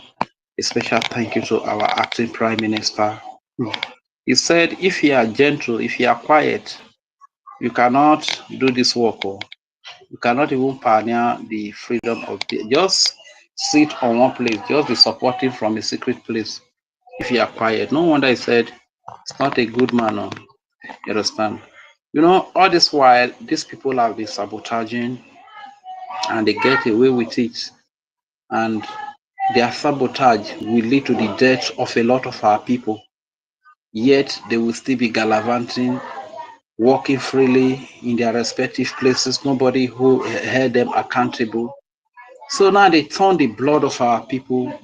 A special thank you to our acting Prime Minister. He said, if you are gentle, if you are quiet, you cannot do this work. Or you cannot even pioneer the freedom of the, just sit on one place, just be supporting from a secret place. If you are quiet, no wonder he said, it's not a good man. No. You understand? You know, all this while, these people have been sabotaging and they get away with it. And their sabotage will lead to the death of a lot of our people. Yet they will still be gallivanting, walking freely in their respective places. Nobody who held them accountable. So now they turn the blood of our people,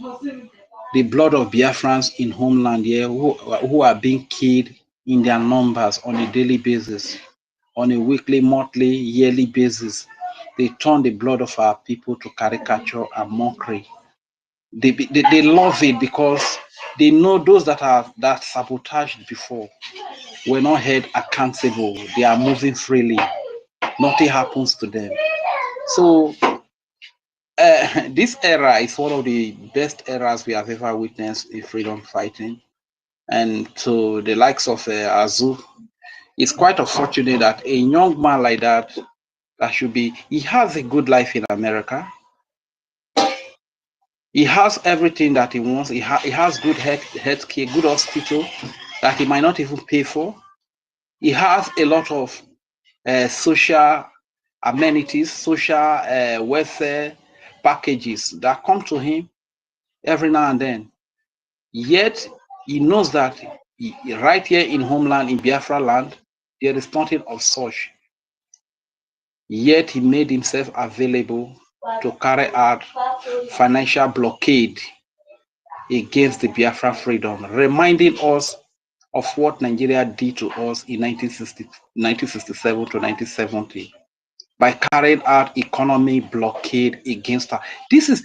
the blood of Biafrans in homeland here, who are being killed in their numbers on a daily basis, on a weekly, monthly, yearly basis. They turn the blood of our people to caricature and mockery. They love it because they know those that sabotaged before were not held accountable. They are moving freely. Nothing happens to them. So this era is one of the best eras we have ever witnessed in freedom fighting. And to the likes of Azu, it's quite unfortunate that a young man like that should be, he has a good life in America. He has everything that he wants. He has good health care, good hospital that he might not even pay for. He has a lot of social amenities, social welfare packages that come to him every now and then. Yet he knows that right here in homeland, in Biafra land, there is nothing of such. Yet he made himself available to carry out financial blockade against the Biafra freedom, reminding us of what Nigeria did to us in 1967 to 1970 by carrying out economy blockade against her. This is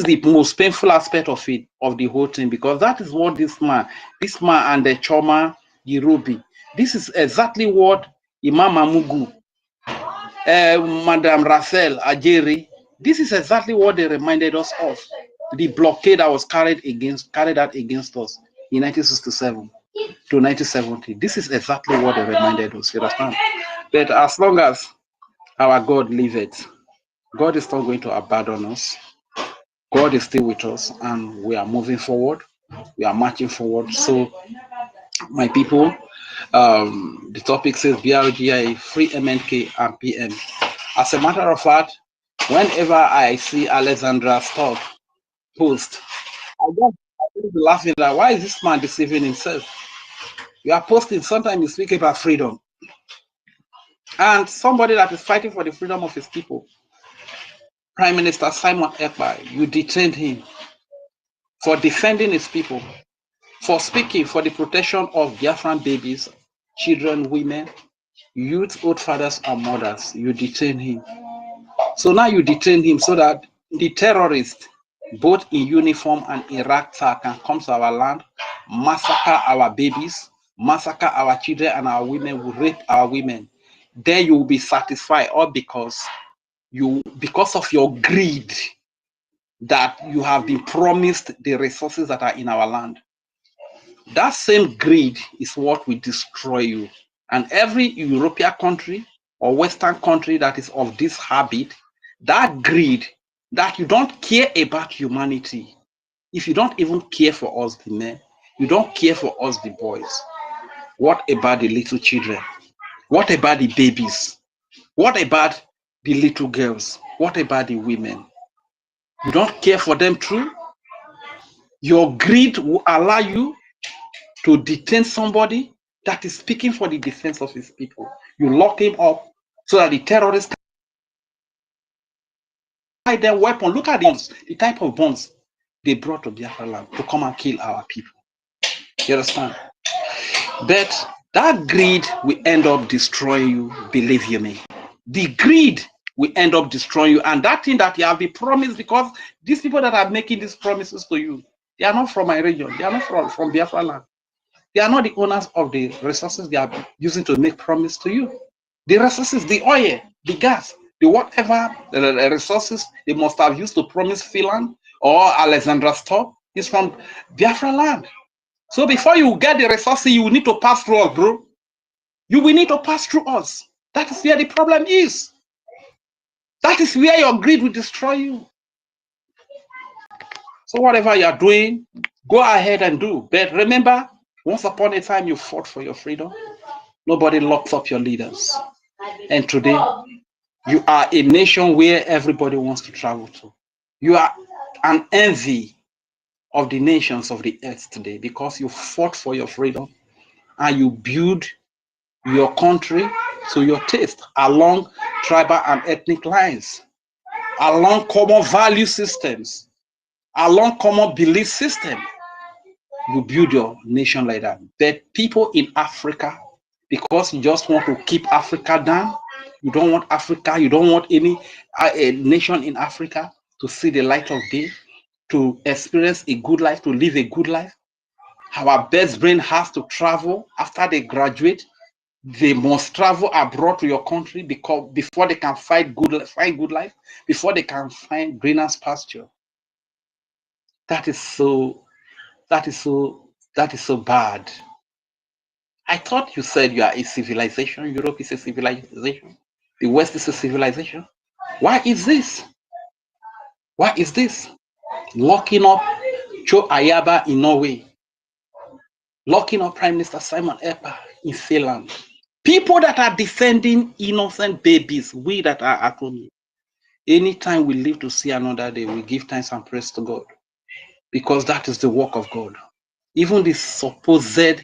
the most painful aspect of it, of the whole thing, because that is what this man and the Choma, the Ruby, this is exactly what Imam Amugu, Madam Raphael Ajere, this is exactly what they reminded us of. The blockade that was carried out against us in 1967 to 1970. This is exactly what they reminded us. You understand? But as long as our God liveth, God is not going to abandon us. God is still with us, and we are moving forward. We are marching forward. So, my people, the topic says BRGIE, free MNK and PM. As a matter of fact, whenever I see Alexandra stuff post, I just laughing like, why is this man deceiving himself? You are posting, sometimes you speak about freedom. And somebody that is fighting for the freedom of his people, Prime Minister Simon Ekpa, you detained him for defending his people, for speaking for the protection of Biafran babies, children, women, youth, old fathers and mothers. You detain him. So now you detain him so that the terrorists, both in uniform and in ragtag, can come to our land, massacre our babies, massacre our children and our women, will rape our women. Then you will be satisfied, all because of your greed, that you have been promised the resources that are in our land. That same greed is what will destroy you. And every European country or Western country that is of this habit, that greed, that you don't care about humanity. If you don't even care for us, the men, you don't care for us, the boys. What about the little children? What about the babies? What about the little girls? What about the women? You don't care for them too? Your greed will allow you to detain somebody that is speaking for the defense of his people. You lock him up so that the terrorists can buy their weapon. Look at the type of bombs they brought to Biafra land to come and kill our people. You understand? But that greed will end up destroying you, believe you me. The greed will end up destroying you. And that thing that you have been promised, because these people that are making these promises to you, they are not from my region. They are not from Biafra land. They are not the owners of the resources they are using to make promise to you. The resources, the oil, the gas, the whatever the resources they must have used to promise Finland or Alexandra Stop is from Biafra land. So before you get the resources, you will need to pass through us, bro. You will need to pass through us. That is where the problem is. That is where your greed will destroy you. So whatever you are doing, go ahead and do. But remember, once upon a time you fought for your freedom. Nobody locks up your leaders. And today, you are a nation where everybody wants to travel to. You are an envy of the nations of the earth today because you fought for your freedom and you build your country to your taste along tribal and ethnic lines, along common value systems, along common belief system. You build your nation like that. But people in Africa, because you just want to keep Africa down, you don't want Africa, you don't want any a nation in Africa to see the light of day, to experience a good life, to live a good life. Our best brain has to travel after they graduate. They must travel abroad to your country because before they can find good life, before they can find greener pasture. That is so bad. I thought you said you are a civilization. Europe is a civilization. The West is a civilization. Why is this? Why is this? Locking up Joe Ayaba in Norway. Locking up Prime Minister Simon Epa in Finland. People that are defending innocent babies, we that are at home. Anytime we live to see another day, we give thanks and praise to God. Because that is the work of God. Even the supposed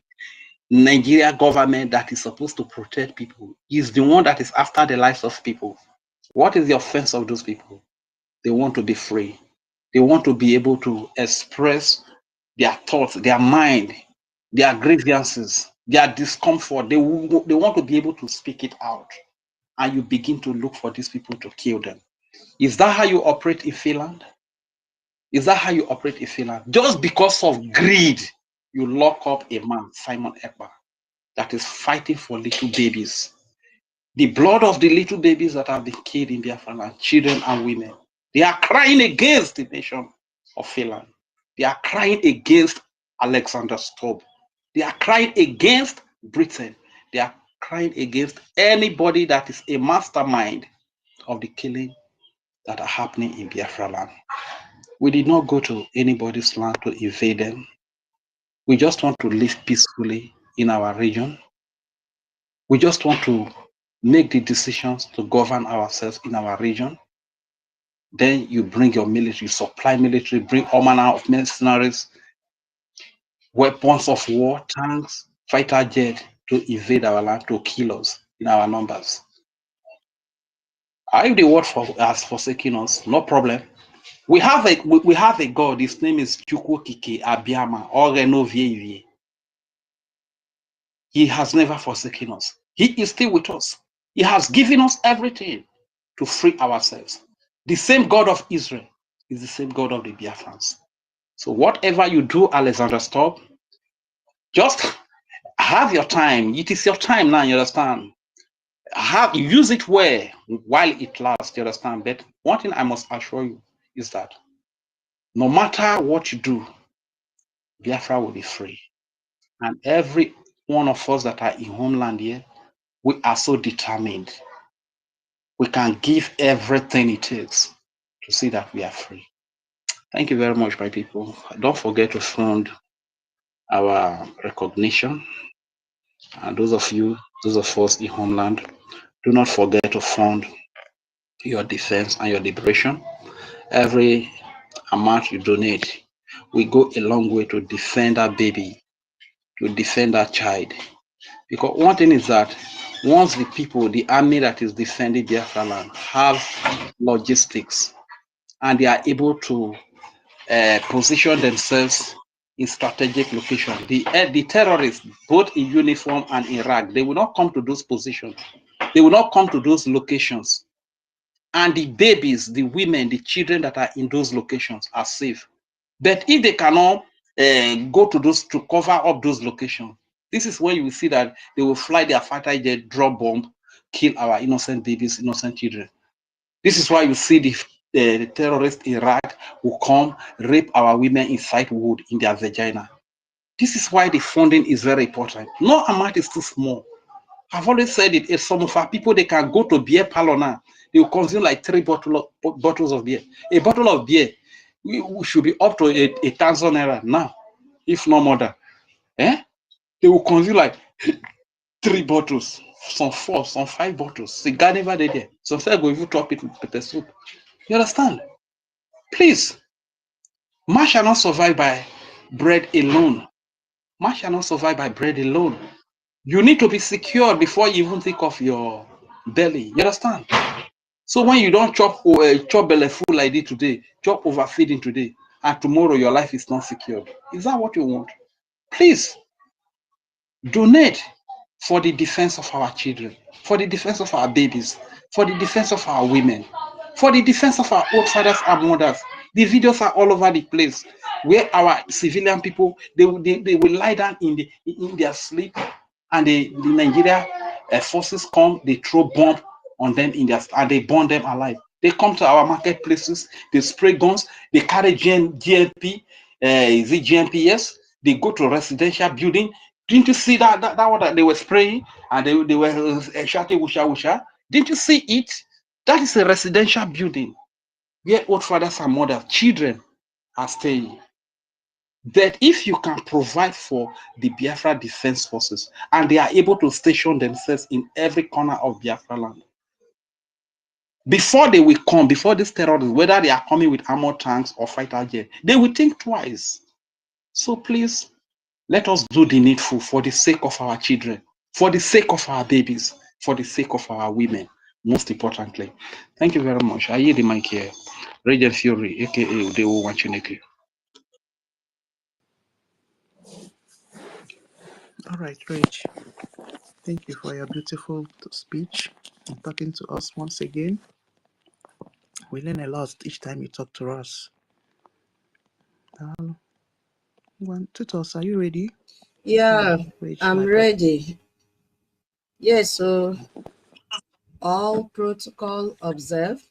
Nigeria government that is supposed to protect people is the one that is after the lives of people. What is the offense of those people? They want to be free. They want to be able to express their thoughts, their mind, their grievances, their discomfort. They want to be able to speak it out. And you begin to look for these people to kill them. Is that how you operate in Finland? Is that how you operate in Finland? Just because of greed, you lock up a man, Simon Ekpa, that is fighting for little babies. The blood of the little babies that have been killed in Biafra land, children and women. They are crying against the nation of Finland. They are crying against Alexander Stubb. They are crying against Britain. They are crying against anybody that is a mastermind of the killing that are happening in Biafra land. We did not go to anybody's land to invade them. We just want to live peacefully in our region. We just want to make the decisions to govern ourselves in our region. Then you bring your military, supply military, bring all manner of mercenaries, weapons of war, tanks, fighter jet to invade our land, to kill us in our numbers. If the world has forsaken us, no problem. We have a God. His name is Chukwokike Abiyama or Renovie. He has never forsaken us. He is still with us. He has given us everything to free ourselves. The same God of Israel is the same God of the Biafrans. So whatever you do, Alexander, stop. Just have your time. It is your time now, you understand? Use it well while it lasts, you understand? But one thing I must assure you is that no matter what you do, Biafra will be free. And every one of us that are in homeland here, we are so determined we can give everything it takes to see that we are free. Thank you very much, my people. Don't forget to fund our recognition. And those of us in homeland, do not forget to fund your defense and your liberation. Every amount you donate will go a long way to defend that baby, to defend that child. Because one thing is that once the people, the army that is defending Biafra land, have logistics and they are able to position themselves in strategic location, the terrorists, both in uniform and in rag, they will not come to those positions. They will not come to those locations. And the babies, the women, the children that are in those locations are safe. But if they cannot go to those to cover up those locations, this is when you will see that they will fly their fighter jet, drop bomb, kill our innocent babies, innocent children. This is why you see the terrorists in Iraq will come rape our women inside wood in their vagina. This is why the funding is very important. No amount is too small. I've always said it. If some of our people, they can go to beer parlor now, they will consume like 3 bottles of beer. A bottle of beer we should be up to 1,000 naira now, if no more than. They will consume like 3 bottles, some 4, some 5 bottles. Cigar never did there. Some say go even chop it with pepper soup. You understand? Please, man shall not survive by bread alone. Man shall not survive by bread alone. You need to be secured before you even think of your belly. You understand? So when you don't chop belly full like this today, chop overfeeding today, and tomorrow your life is not secured. Is that what you want? Please donate for the defense of our children, for the defense of our babies, for the defense of our women, for the defense of our old fathers and mothers. The videos are all over the place where our civilian people, they will lie down in their sleep, and the Nigeria forces come, they throw bomb on them and they burn them alive. They come to our marketplaces, they spray guns, they carry GMP, is it GMP? Yes. They go to residential building. Didn't you see that one that they were spraying and they were shouting wusha wusha? Didn't you see it? That is a residential building where old fathers and mothers, children are staying. That if you can provide for the Biafra Defense Forces and they are able to station themselves in every corner of Biafra land, before they will come, before these terrorists, whether they are coming with armored tanks or fighter jet, they will think twice. So please, let us do the needful for the sake of our children, for the sake of our babies, for the sake of our women, most importantly. Thank you very much. I yield the mic here. Regent Fury, aka Udewo Wanchineke. All right, Rach. Thank you for your beautiful speech and talking to us once again. We learn a lot each time you talk to us. Tutos, are you ready? Yeah, Rach, I'm ready. Yes, so all protocol observed.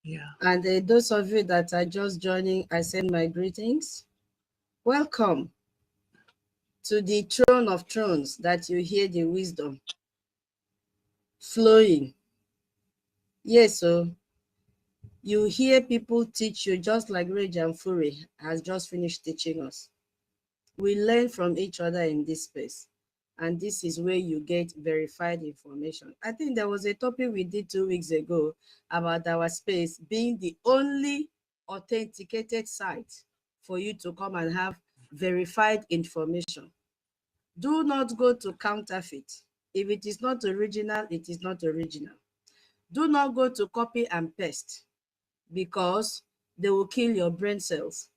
Yeah. And those of you that are just joining, I send my greetings. Welcome to the throne of thrones, that you hear the wisdom flowing. Yes, so you hear people teach you, just like Rage and Fury has just finished teaching us. We learn from each other in this space. And this is where you get verified information. I think there was a topic we did 2 weeks ago about our space being the only authenticated site for you to come and have verified information. Do not go to counterfeit. If it is not original, it is not original. Do not go to copy and paste, because they will kill your brain cells.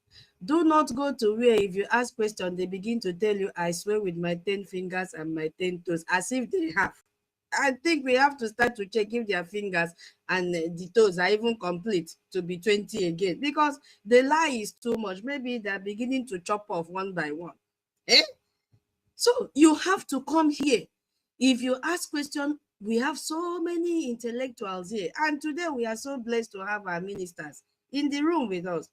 Do not go to where if you ask questions, they begin to tell you, I swear with my 10 fingers and my 10 toes, as if they have. I think we have to start to check if their fingers and the toes are even complete to be 20 again, because the lie is too much. Maybe they're beginning to chop off one by one. So you have to come here. If you ask questions, we have so many intellectuals here. And today we are so blessed to have our ministers in the room with us.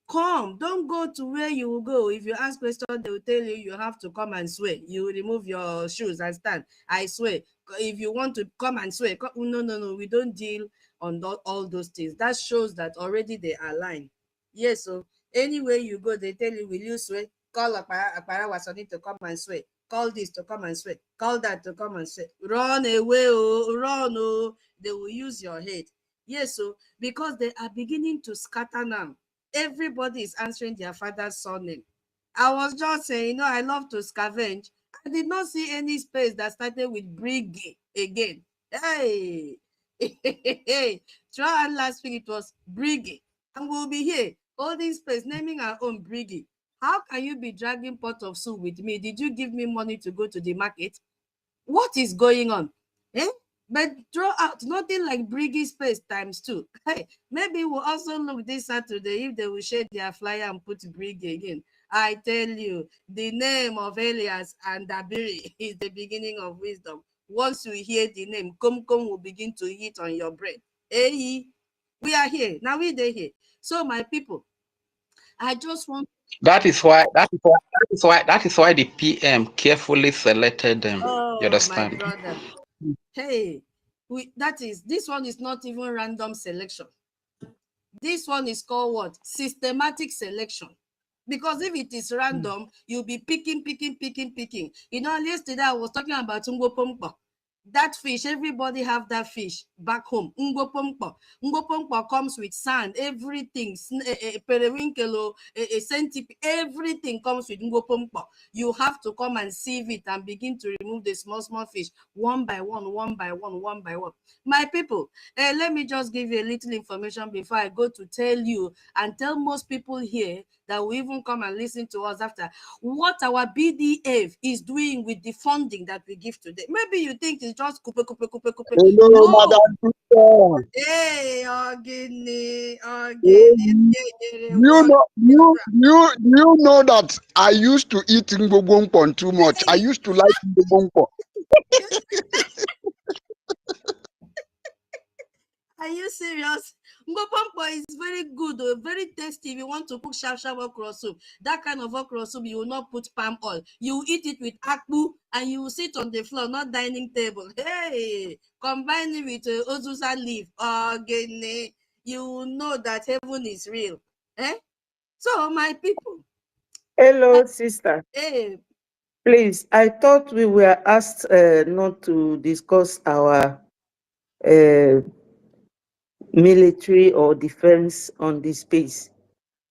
Come, don't go to where you will go. If you ask questions, they will tell you have to come and swear. You remove your shoes and stand. I swear. If you want to come and swear, no. We don't deal on all those things. That shows that already they are lying. Yes, so anywhere you go, they tell you, will you swear? Call Akpara Wasoni to come and swear. Call this to come and swear. Call that to come and swear. Run away, oh, run, oh. They will use your head. Yes, so because they are beginning to scatter now. Everybody is answering their father's surname. I was just saying, I love to scavenge. I did not see any space that started with BRGIE again. Hey, throughout last week it was BRGIE, and we'll be here holding space, naming our own BRGIE. How can you be dragging pot of soup with me? Did you give me money to go to the market? What is going on? But throw out nothing like BRGIE space ×2. Hey, maybe we'll also look this Saturday if they will share their flyer and put BRGIE again. I tell you, the name of Elias and Dabiri is the beginning of wisdom. Once you hear the name, Kom will begin to hit on your brain. Hey, we are here. Now we're here. So my people, I just want. That is why the PM carefully selected them. You understand? My brother. Hey, this one is not even random selection. This one is called what? Systematic selection. Because if it is random, you'll be picking. Yesterday I was talking about Ngopompo. That fish, everybody have that fish back home. Ngopompo. Ngopompo comes with sand, everything, periwinkle, a centipede, everything comes with Ngopompo. You have to come and sieve it and begin to remove the small fish one by one. My people, let me just give you a little information before I go to tell you and tell most people here that will even come and listen to us after what our BDF is doing with the funding that we give today. Maybe you think it's just coupe. Hello, No. Madam. Hey, Ogini. You know that I used to eat ngobongpon too much. I used to like ngobongpon. Are you serious? Ngopompo is very good, very tasty. If you want to cook sharp okra soup, that kind of okra soup, you will not put palm oil. You eat it with akpu and you will sit on the floor, not dining table. Hey, combine it with ozusa leaf. Again, you will know that heaven is real. So, my people. Hello, sister. Hey. Please, I thought we were asked not to discuss our military or defense on this space.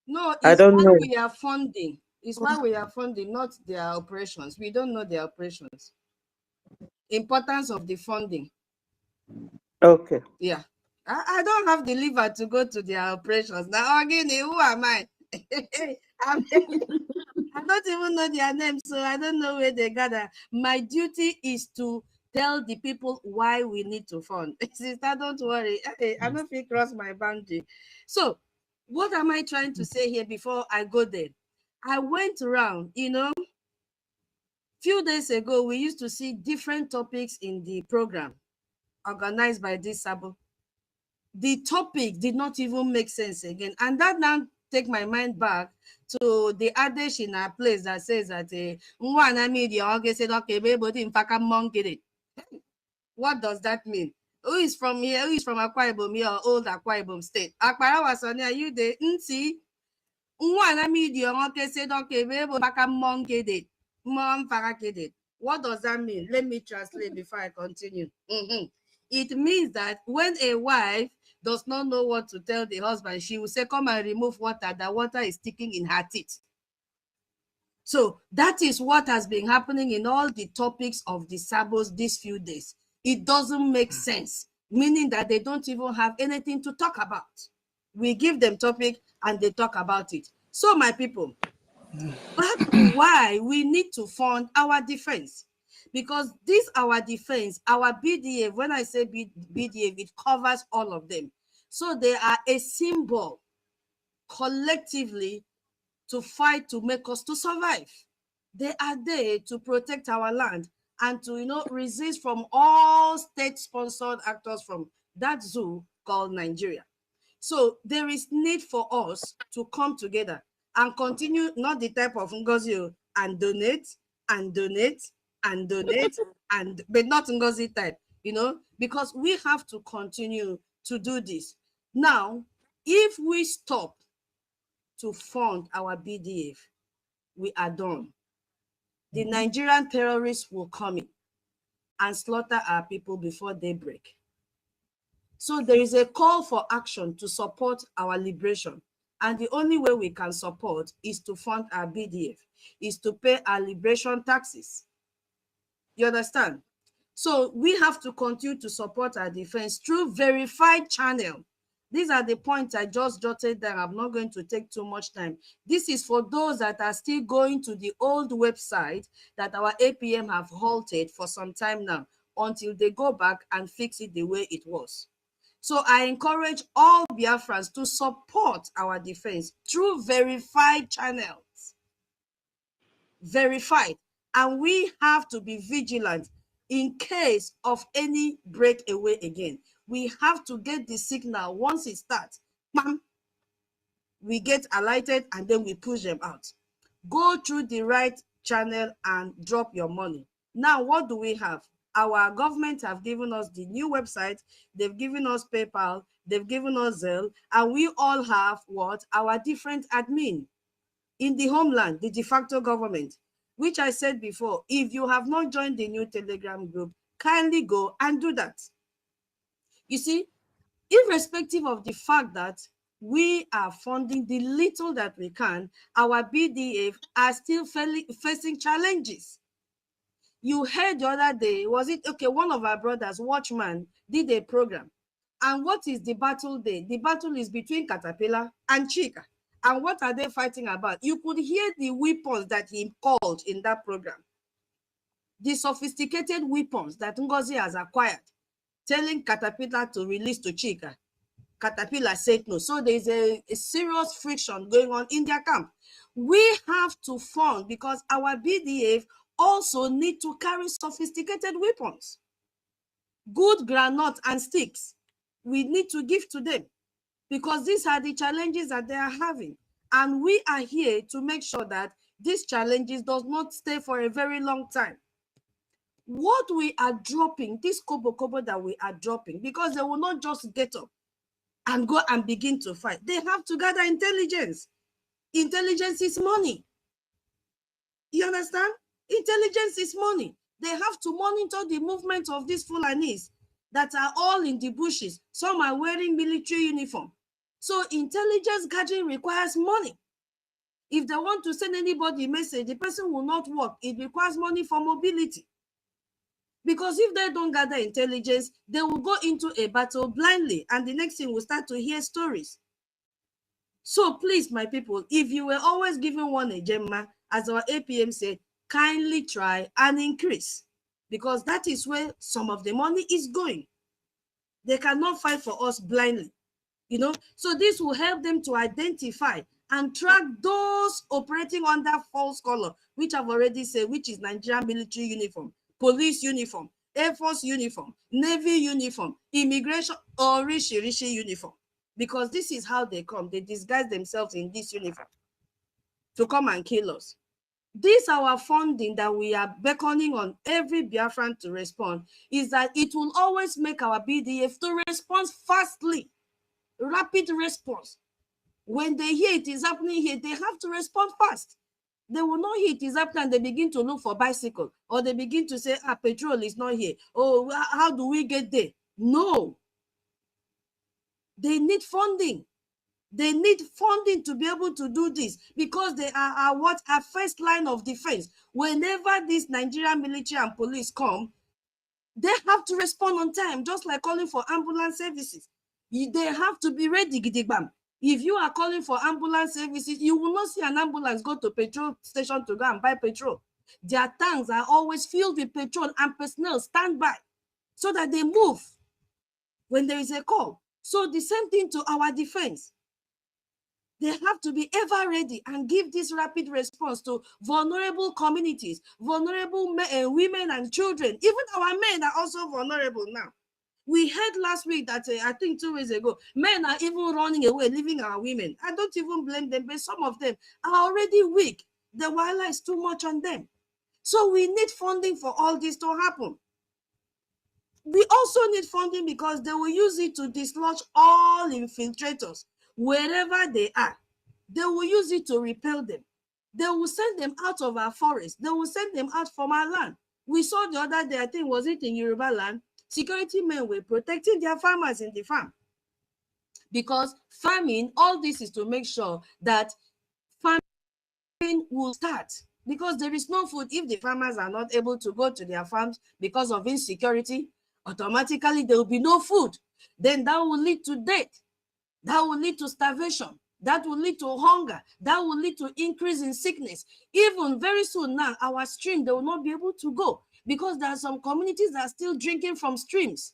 No, I don't know. we are funding. It's why we are funding, not their operations. We don't know their operations. Importance of the funding. Okay. Yeah. I don't have the liver to go to their operations. Now, again, who am I? I don't even know their names, so I don't know where they gather. My duty is to tell the people why we need to fund. Sister, don't worry. I don't feel cross my boundary. So, what am I trying to say here before I go there? I went around, few days ago, we used to see different topics in the program organized by this Sabo. The topic did not even make sense again. And that now take my mind back to the adage in our place that says that what does that mean? Who is from here? Who is from Akwa Ibom here or old Akwa Ibom state? Akpara Wasani, are you there? Nti. What does that mean? Let me translate before I continue. It means that when a wife does not know what to tell the husband, she will say, come and remove water. The water is sticking in her teeth. So that is what has been happening in all the topics of the Sabos these few days. It doesn't make sense, meaning that they don't even have anything to talk about. We give them topic and they talk about it. So my people, back to why we need to fund our defense. Because this our defense, our BDF, when I say BDF, it covers all of them. So they are a symbol collectively to fight to make us to survive. They are there to protect our land and to resist from all state-sponsored actors from that zoo called Nigeria. So there is need for us to come together and continue, not the type of NGOZI and donate and donate and donate but not NGOZI type, you know, because we have to continue to do this. Now, if we stop to fund our BDF, we are done. The Nigerian terrorists will come in and slaughter our people before daybreak. So there is a call for action to support our liberation. And the only way we can support is to fund our BDF, is to pay our liberation taxes. You understand? So we have to continue to support our defense through verified channel. These are the points I just jotted down. I'm not going to take too much time. This is for those that are still going to the old website that our APM have halted for some time now until they go back and fix it the way it was. So I encourage all Biafrans to support our defense through verified channels. Verified. And we have to be vigilant in case of any breakaway again. We have to get the signal. Once it starts, bam, we get alerted and then we push them out. Go through the right channel and drop your money. Now, what do we have? Our government have given us the new website. They've given us PayPal. They've given us Zelle. And we all have what? Our different admin in the homeland, the de facto government, which I said before, if you have not joined the new Telegram group, kindly go and do that. You see, irrespective of the fact that we are funding the little that we can, our BDF are still facing challenges. You heard the other day, was it, okay, one of our brothers, Watchman, did a program. And what is the battle there? The battle is between Caterpillar and Chika. And what are they fighting about? You could hear the weapons that he called in that program. The sophisticated weapons that NGOZI has acquired, telling Caterpillar to release to Chika. Caterpillar said no. So there's a serious friction going on in their camp. We have to fund because our BDF also need to carry sophisticated weapons. Good granite and sticks, we need to give to them because these are the challenges that they are having. And we are here to make sure that these challenges does not stay for a very long time. What we are dropping, this kobo that we are dropping, because they will not just get up and go and begin to fight. They have to gather intelligence. Intelligence is money. You understand? Intelligence is money. They have to monitor the movement of these Fulanis that are all in the bushes. Some are wearing military uniform. So intelligence gathering requires money. If they want to send anybody a message, the person will not work. It requires money for mobility. Because if they don't gather intelligence, they will go into a battle blindly. And the next thing, we'll start to hear stories. So please, my people, if you were always given one agenda, as our APM said, kindly try and increase. Because that is where some of the money is going. They cannot fight for us blindly. You know, so this will help them to identify and track those operating under false color, which I've already said, which is Nigerian military uniform, police uniform, Air Force uniform, Navy uniform, immigration or Rishi uniform. Because this is how they come. They disguise themselves in this uniform to come and kill us. This our funding that we are beckoning on every Biafran to respond is that it will always make our BDF to respond fastly. Rapid response. When they hear it is happening here, they have to respond fast. They will not hear it is happening and they begin to look for bicycle, or they begin to say, petrol is not here. Oh, how do we get there? No. They need funding. They need funding to be able to do this because they are what our first line of defense. Whenever this Nigerian military and police come, they have to respond on time, just like calling for ambulance services. They have to be ready, gidigbam. If you are calling for ambulance services, you will not see an ambulance go to petrol station to go and buy petrol. Their tanks are always filled with petrol and personnel stand by so that they move when there is a call. So the same thing to our defense. They have to be ever ready and give this rapid response to vulnerable communities, vulnerable women and children. Even our men are also vulnerable now. We heard last week that I think 2 weeks ago, men are even running away, leaving our women. I don't even blame them, but some of them are already weak. The wildlife is too much on them. So we need funding for all this to happen. We also need funding because they will use it to dislodge all infiltrators wherever they are. They will use it to repel them. They will send them out of our forest. They will send them out from our land. We saw the other day, I think, was it in Yoruba land? Security men were protecting their farmers in the farm. Because farming, all this is to make sure that farming will start. Because there is no food. If the farmers are not able to go to their farms because of insecurity, automatically there will be no food. Then that will lead to death. That will lead to starvation. That will lead to hunger. That will lead to increase in sickness. Even very soon now, our stream, they will not be able to go because there are some communities that are still drinking from streams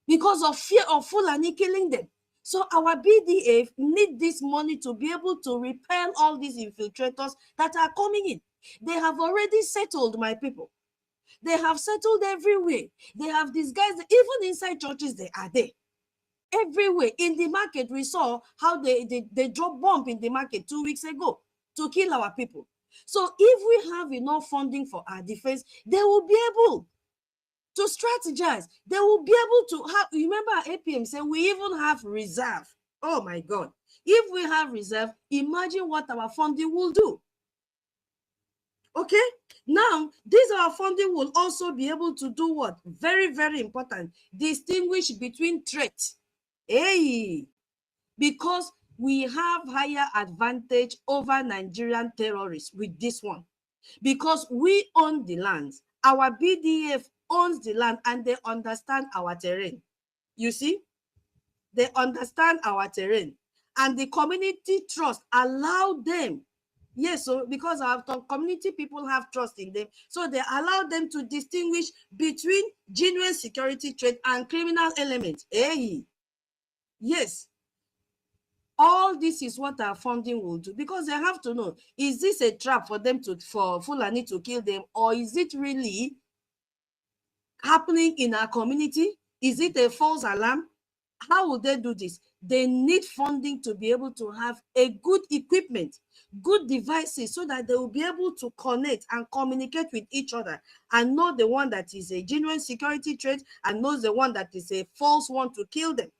because of fear of Fulani killing them. So our BDF need this money to be able to repel all these infiltrators that are coming in. They have already settled, my people. They have settled everywhere. They have disguised, even inside churches, they are there. Everywhere. In the market, we saw how they dropped bomb in the market 2 weeks ago to kill our people. So if we have enough funding for our defense, they will be able to strategize. They will be able to have, remember APM said we even have reserve. Oh my God. If we have reserve, imagine what our funding will do. Okay, now this our funding will also be able to do what? Very, very important. Distinguish between threats. Hey, because we have higher advantage over Nigerian terrorists with this one. Because we own the land. Our BDF owns the land and they understand our terrain. You see, they understand our terrain. And the community trust allow them. Yes, so because our community people have trust in them, so they allow them to distinguish between genuine security threat and criminal elements. Hey, yes, all this is what our funding will do because they have to know: is this a trap for them for Fulani to kill them, or is it really happening in our community? Is it a false alarm? How will they do this? They need funding to be able to have a good equipment, good devices, so that they will be able to connect and communicate with each other and know the one that is a genuine security threat and knows the one that is a false one to kill them.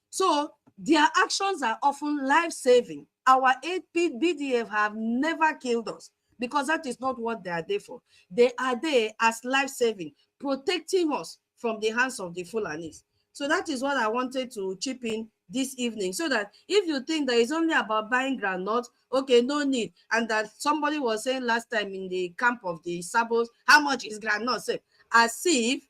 So their actions are often life-saving. Our 8 BDF have never killed us because that is not what they are there for. They are there as life-saving, protecting us from the hands of the Fulanis. So that is what I wanted to chip in this evening, so that if you think that it's only about buying groundnut, okay, no need. And that somebody was saying last time in the camp of the Sabos, how much is groundnut? Say, as if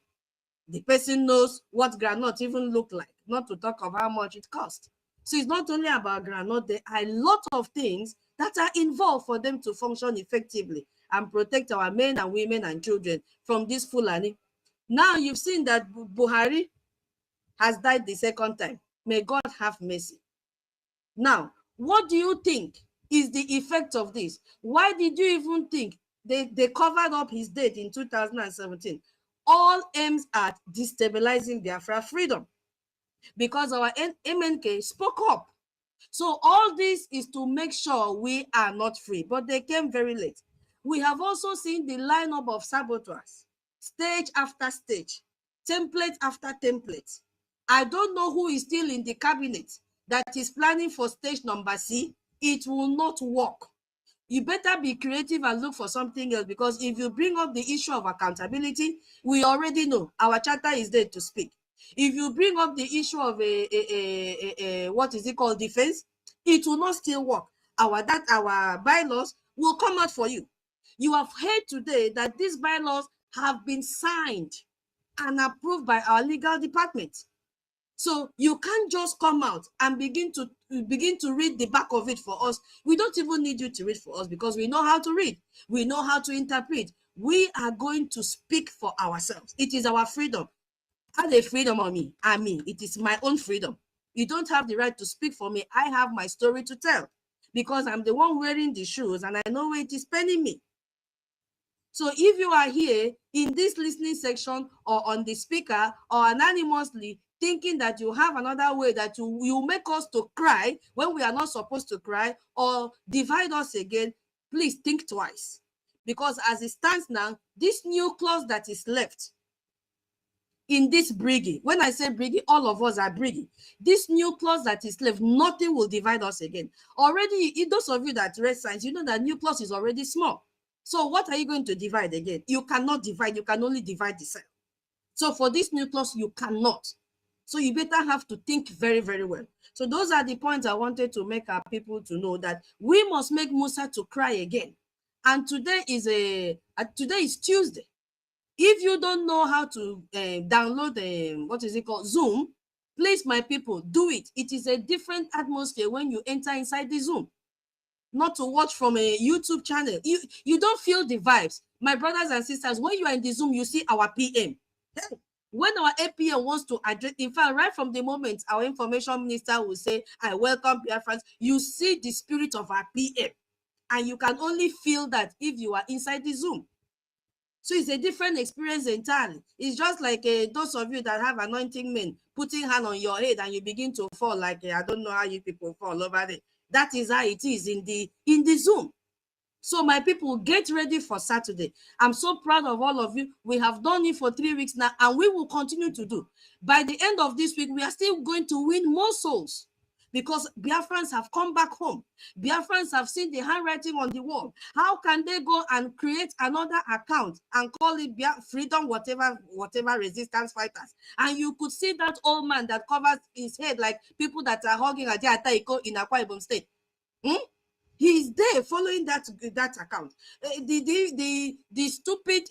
the person knows what groundnut even look like, not to talk of how much it costs. So it's not only about groundnut, there are a lot of things that are involved for them to function effectively and protect our men and women and children from this Fulani. Now you've seen that Buhari has died the second time. May God have mercy. Now, what do you think is the effect of this? Why did you even think they covered up his death in 2017? All aims at destabilizing Biafra freedom because our MNK spoke up. So all this is to make sure we are not free, but they came very late. We have also seen the lineup of saboteurs, stage after stage, template after template. I don't know who is still in the cabinet that is planning for stage number C. It will not work. You better be creative and look for something else, because if you bring up the issue of accountability, we already know our charter is there to speak. If you bring up the issue of what is it called, defense, it will not still work. Our bylaws will come out for you. You have heard today that these bylaws have been signed and approved by our legal department. So you can't just come out and begin to read the back of it for us. We don't even need you to read for us because we know how to read. We know how to interpret. We are going to speak for ourselves. It is our freedom. I have a freedom on me. I mean, it is my own freedom. You don't have the right to speak for me. I have my story to tell because I'm the one wearing the shoes and I know where it is penning me. So if you are here in this listening section or on the speaker or anonymously thinking that you have another way that you make us to cry when we are not supposed to cry or divide us again, please think twice. Because as it stands now, this new clause that is left in this BRGIE, when I say BRGIE, all of us are BRGIE. This new clause that is left, nothing will divide us again. Already, those of you that read science, you know that new clause is already small. So what are you going to divide again? You cannot divide, you can only divide the cell. So for this new clause, you cannot. So you better have to think very, very well. So those are the points I wanted to make our people to know, that we must make Musa to cry again. And today is Tuesday. If you don't know how to download what is it called, Zoom, please, my people, do it. It is a different atmosphere when you enter inside the Zoom. Not to watch from a YouTube channel. You don't feel the vibes. My brothers and sisters, when you are in the Zoom, you see our PM. When our APM wants to address, in fact, right from the moment our information minister will say, I welcome BIAFRANS, you see the spirit of our PM. And you can only feel that if you are inside the Zoom. So it's a different experience entirely. It's just like those of you that have anointing men putting hand on your head and you begin to fall like, I don't know how you people fall over there. That is how it is in the Zoom. So my people, get ready for Saturday. I'm so proud of all of you. We have done it for 3 weeks now, and we will continue to do. By the end of this week, we are still going to win more souls, because Biafrans have come back home. Biafrans have seen the handwriting on the wall. How can they go and create another account and call it Freedom, whatever resistance fighters? And you could see that old man that covers his head like people that are hugging Ajata Iko in Akwa Ibom State. He's there following that account. The stupid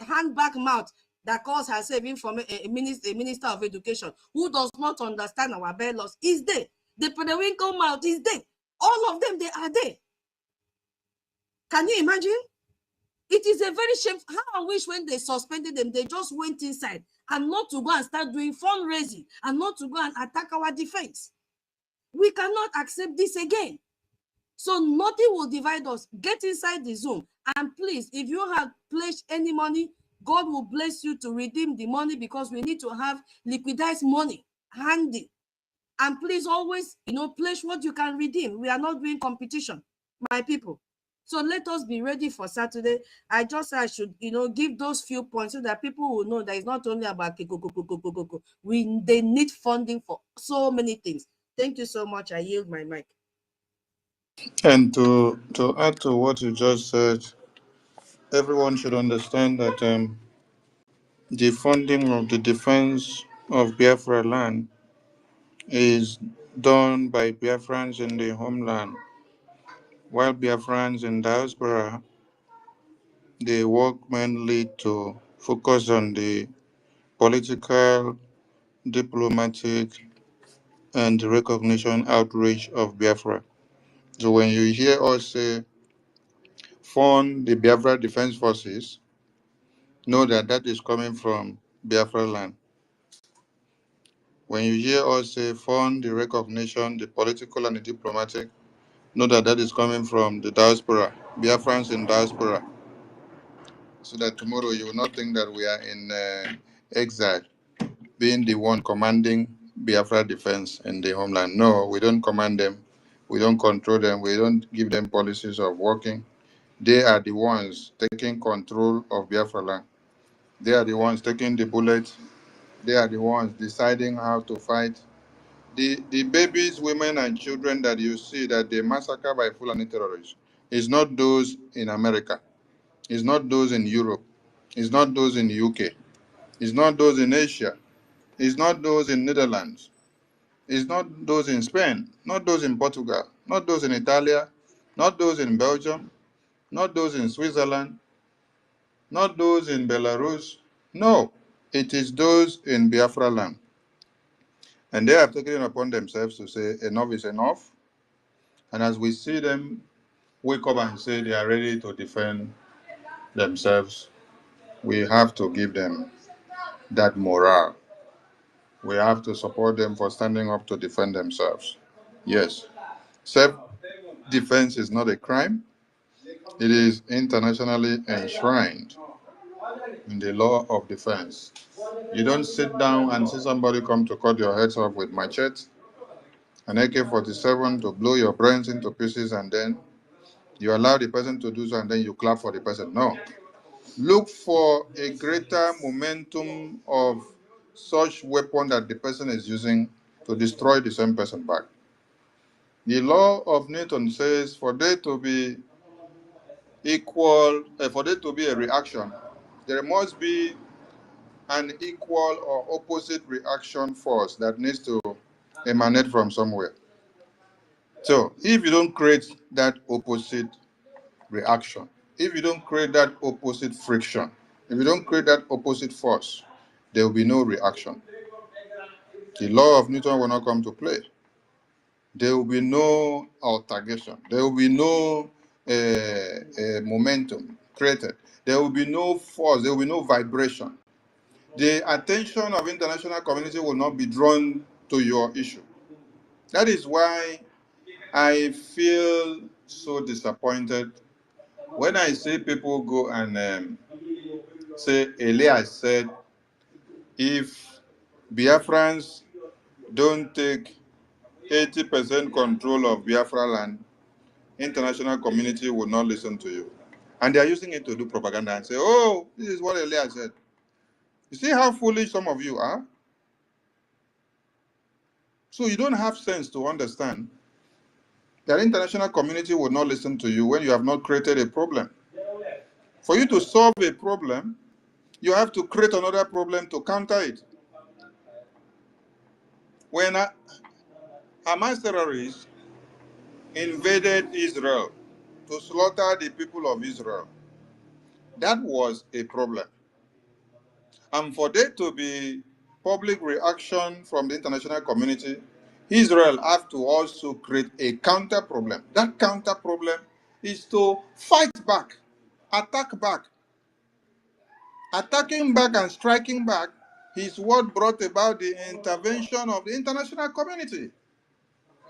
handbag mouth that calls herself a minister of education, who does not understand our bylaws, is there. The Pedewinkle mouth is there. All of them, they are there. Can you imagine? It is a very shame. How I wish when they suspended them, they just went inside and not to go and start doing fundraising and not to go and attack our defense. We cannot accept this again. So nothing will divide us. Get inside the Zoom. And please, if you have pledged any money, God will bless you to redeem the money, because we need to have liquidized money handy. And please always, pledge what you can redeem. We are not doing competition, my people. So let us be ready for Saturday. I should, give those few points so that people will know that it's not only about kiko. They need funding for so many things. Thank you so much. I yield my mic. And to add to what you just said, everyone should understand that the funding of the defense of Biafra land is done by Biafrans in the homeland, while Biafrans in diaspora, they work mainly to focus on the political, diplomatic, and recognition outreach of Biafra. So when you hear us say, fund the Biafra Defense Forces, know that that is coming from Biafra land. When you hear us say, fund the recognition, the political and the diplomatic, know that that is coming from the diaspora, Biafrans in diaspora. So that tomorrow you will not think that we are in exile, being the one commanding Biafra defense in the homeland. No, we don't command them. We don't control them. We don't give them policies of working. They are the ones taking control of Biafra land. They are the ones taking the bullets. They are the ones deciding how to fight. The babies, women, and children that you see that they massacre by Fulani terrorists is not those in America. It's not those in Europe. It's not those in the UK. It's not those in Asia. It's not those in Netherlands. It's not those in Spain. Not those in Portugal. Not those in Italy. Not those in Belgium. Not those in Switzerland. Not those in Belarus. No, it is those in Biafra land. And they have taken it upon themselves to say enough is enough. And as we see them wake up and say they are ready to defend themselves, we have to give them that morale. We have to support them for standing up to defend themselves. Yes, self-defense is not a crime. It is internationally enshrined in the law of defense. You don't sit down and see somebody come to cut your heads off with machete, an AK-47 to blow your brains into pieces, and then you allow the person to do so, and then you clap for the person. No. Look for a greater momentum of such weapon that the person is using to destroy the same person back. The law of Newton says for there to be equal, for there to be a reaction, there must be an equal or opposite reaction force that needs to emanate from somewhere. So if you don't create that opposite reaction, if you don't create that opposite friction, if you don't create that opposite force, there will be no reaction. The law of Newton will not come to play. There will be no altercation. There will be no momentum created. There will be no force. There will be no vibration. The attention of international community will not be drawn to your issue. That is why I feel so disappointed when I see people go and say, Elias said, if Biafrans don't take 80% control of Biafra land, international community will not listen to you. And they are using it to do propaganda and say, oh, this is what Elias said. You see how foolish some of you are? So you don't have sense to understand that international community will not listen to you when you have not created a problem. For you to solve a problem, you have to create another problem to counter it. When Hamas terrorists invaded Israel to slaughter the people of Israel, that was a problem. And for there to be public reaction from the international community, Israel have to also create a counter problem. That counter problem is to fight back, attack back. Attacking back and striking back is what brought about the intervention of the international community.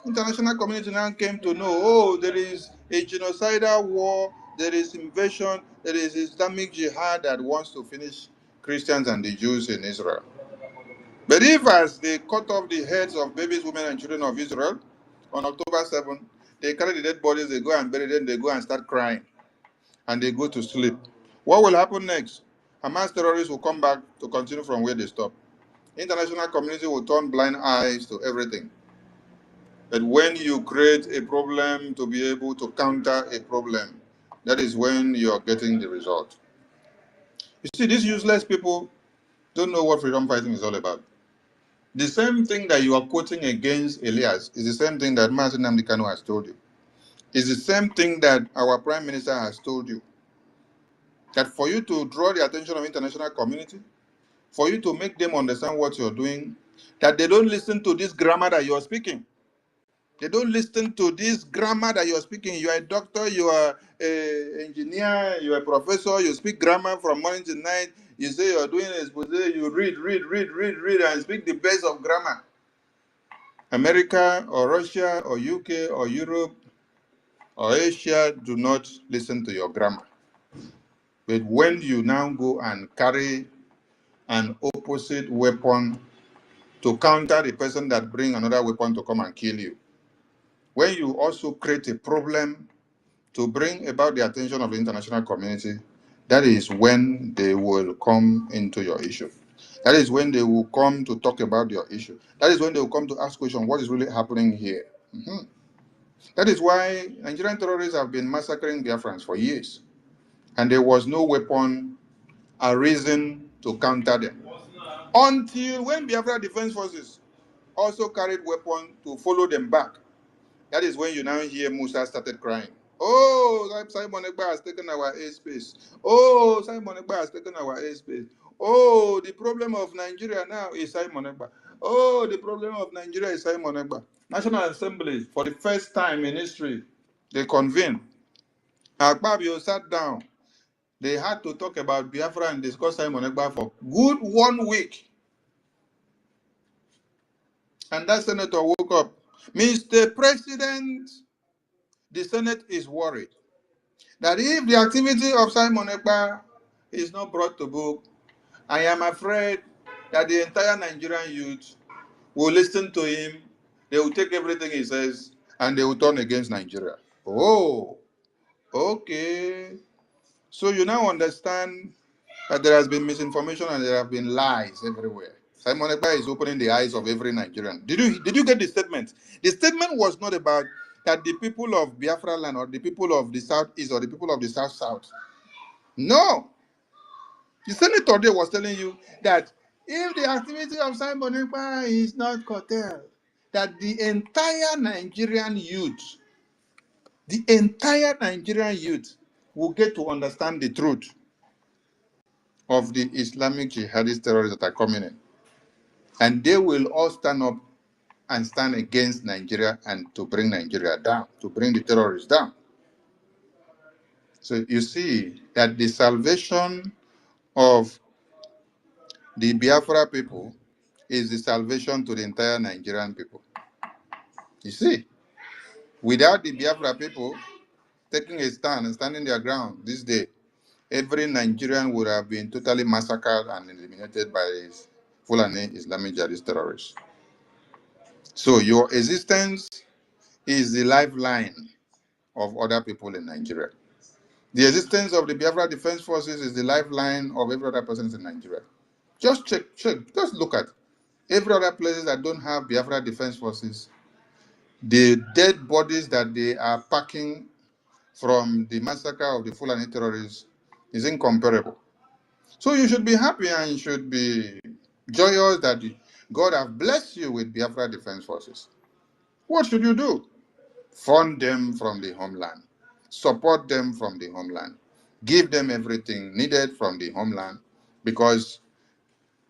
International community now came to know, oh, there is a genocidal war, there is invasion, there is Islamic jihad that wants to finish Christians and the Jews in Israel. But if as they cut off the heads of babies, women, and children of Israel on October 7th, they carry the dead bodies, they go and bury them, they go and start crying, and they go to sleep. What will happen next? Hamas terrorists will come back to continue from where they stopped. International community will turn blind eyes to everything. But when you create a problem to be able to counter a problem, that is when you are getting the result. You see, these useless people don't know what freedom fighting is all about. The same thing that you are quoting against Elias is the same thing that Mazi Nnamdi Kanu has told you. It's the same thing that our Prime Minister has told you. That for you to draw the attention of international community, for you to make them understand what you're doing, that they don't listen to this grammar that you're speaking. They don't listen to this grammar that you're speaking. You are a doctor, you are an engineer, you are a professor, you speak grammar from morning to night. You say you're doing an expose, you read, and speak the best of grammar. America or Russia or UK or Europe or Asia do not listen to your grammar. But when you now go and carry an opposite weapon to counter the person that bring another weapon to come and kill you, when you also create a problem to bring about the attention of the international community, that is when they will come into your issue. That is when they will come to talk about your issue. That is when they will come to ask questions, what is really happening here? That is why Nigerian terrorists have been massacring Biafrans for years. And there was no weapon arisen to counter them. Until when Biafra Defense Forces also carried weapons to follow them back. That is when you now hear Musa started crying. Oh, Simon Ekpa has taken our airspace. Oh, Simon Ekpa has taken our airspace. Oh, the problem of Nigeria now is Simon Ekpa. Oh, the problem of Nigeria is Simon Ekpa. National Assembly, for the first time in history, they convened. Akpabio sat down. They had to talk about Biafra and discuss Simon Ekpa for good 1 week. And that senator woke up. Mr. President, the Senate is worried. that if the activity of Simon Ekpa is not brought to book, I am afraid that the entire Nigerian youth will listen to him, they will take everything he says, and they will turn against Nigeria. Oh, okay. So you now understand that there has been misinformation and there have been lies everywhere. Simon Ekpa is opening the eyes of every Nigerian. Did you get the statement? The statement was not about that the people of Biafra land or the people of the Southeast or the people of the South. No. The senator there was telling you that if the activity of Simon Ekpa is not curtailed, that the entire Nigerian youth will get to understand the truth of the Islamic jihadist terrorists that are coming in. And they will all stand up and stand against Nigeria and to bring Nigeria down, to bring the terrorists down. So you see that the salvation of the Biafra people is the salvation to the entire Nigerian people. You see, without the Biafra people taking a stand and standing their ground this day, every Nigerian would have been totally massacred and eliminated by these Fulani Islamic jihadist terrorists. So your existence is the lifeline of other people in Nigeria. The existence of the Biafra Defense Forces is the lifeline of every other person in Nigeria. Just check, just look at every other places that don't have Biafra Defense Forces. The dead bodies that they are packing from the massacre of the Fulani terrorists is incomparable. So you should be happy and you should be joyous that God has blessed you with Biafra Defense Forces. What should you do? Fund them from the homeland. Support them from the homeland. Give them everything needed from the homeland because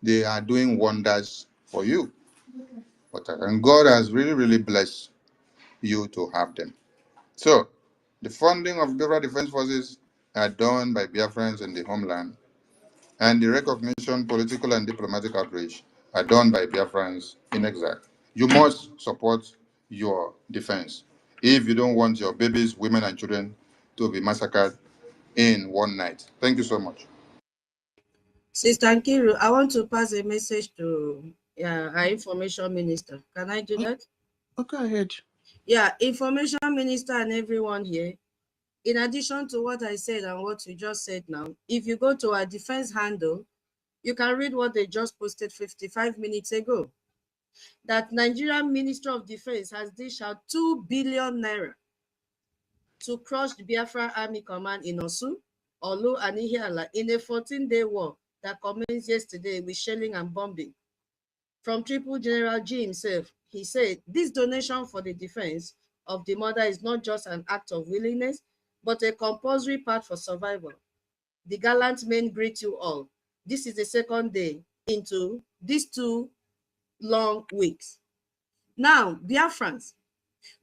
they are doing wonders for you. And God has really, really blessed you to have them. So, the funding of Biafra Defense Forces are done by Biafrans in the homeland, and the recognition, political and diplomatic outreach are done by Biafrans in exile. You must support your defense if you don't want your babies, women, and children to be massacred in one night. Thank you so much. Sister Nkiru, I want to pass a message to our information minister. Can I do that? Oh, go ahead. Yeah, information minister and everyone here. In addition to what I said and what you just said now, if you go to our defense handle, you can read what they just posted 55 minutes ago. That Nigerian Minister of Defense has dished out 2 billion naira to crush the Biafra Army Command in Osu, Olu, and Ihiala in a 14-day war that commenced yesterday with shelling and bombing. From Triple General G himself, he said, this donation for the defense of the mother is not just an act of willingness, but a compulsory part for survival. The gallant men greet you all. This is the second day into these 2 long weeks. Now, Biafrans,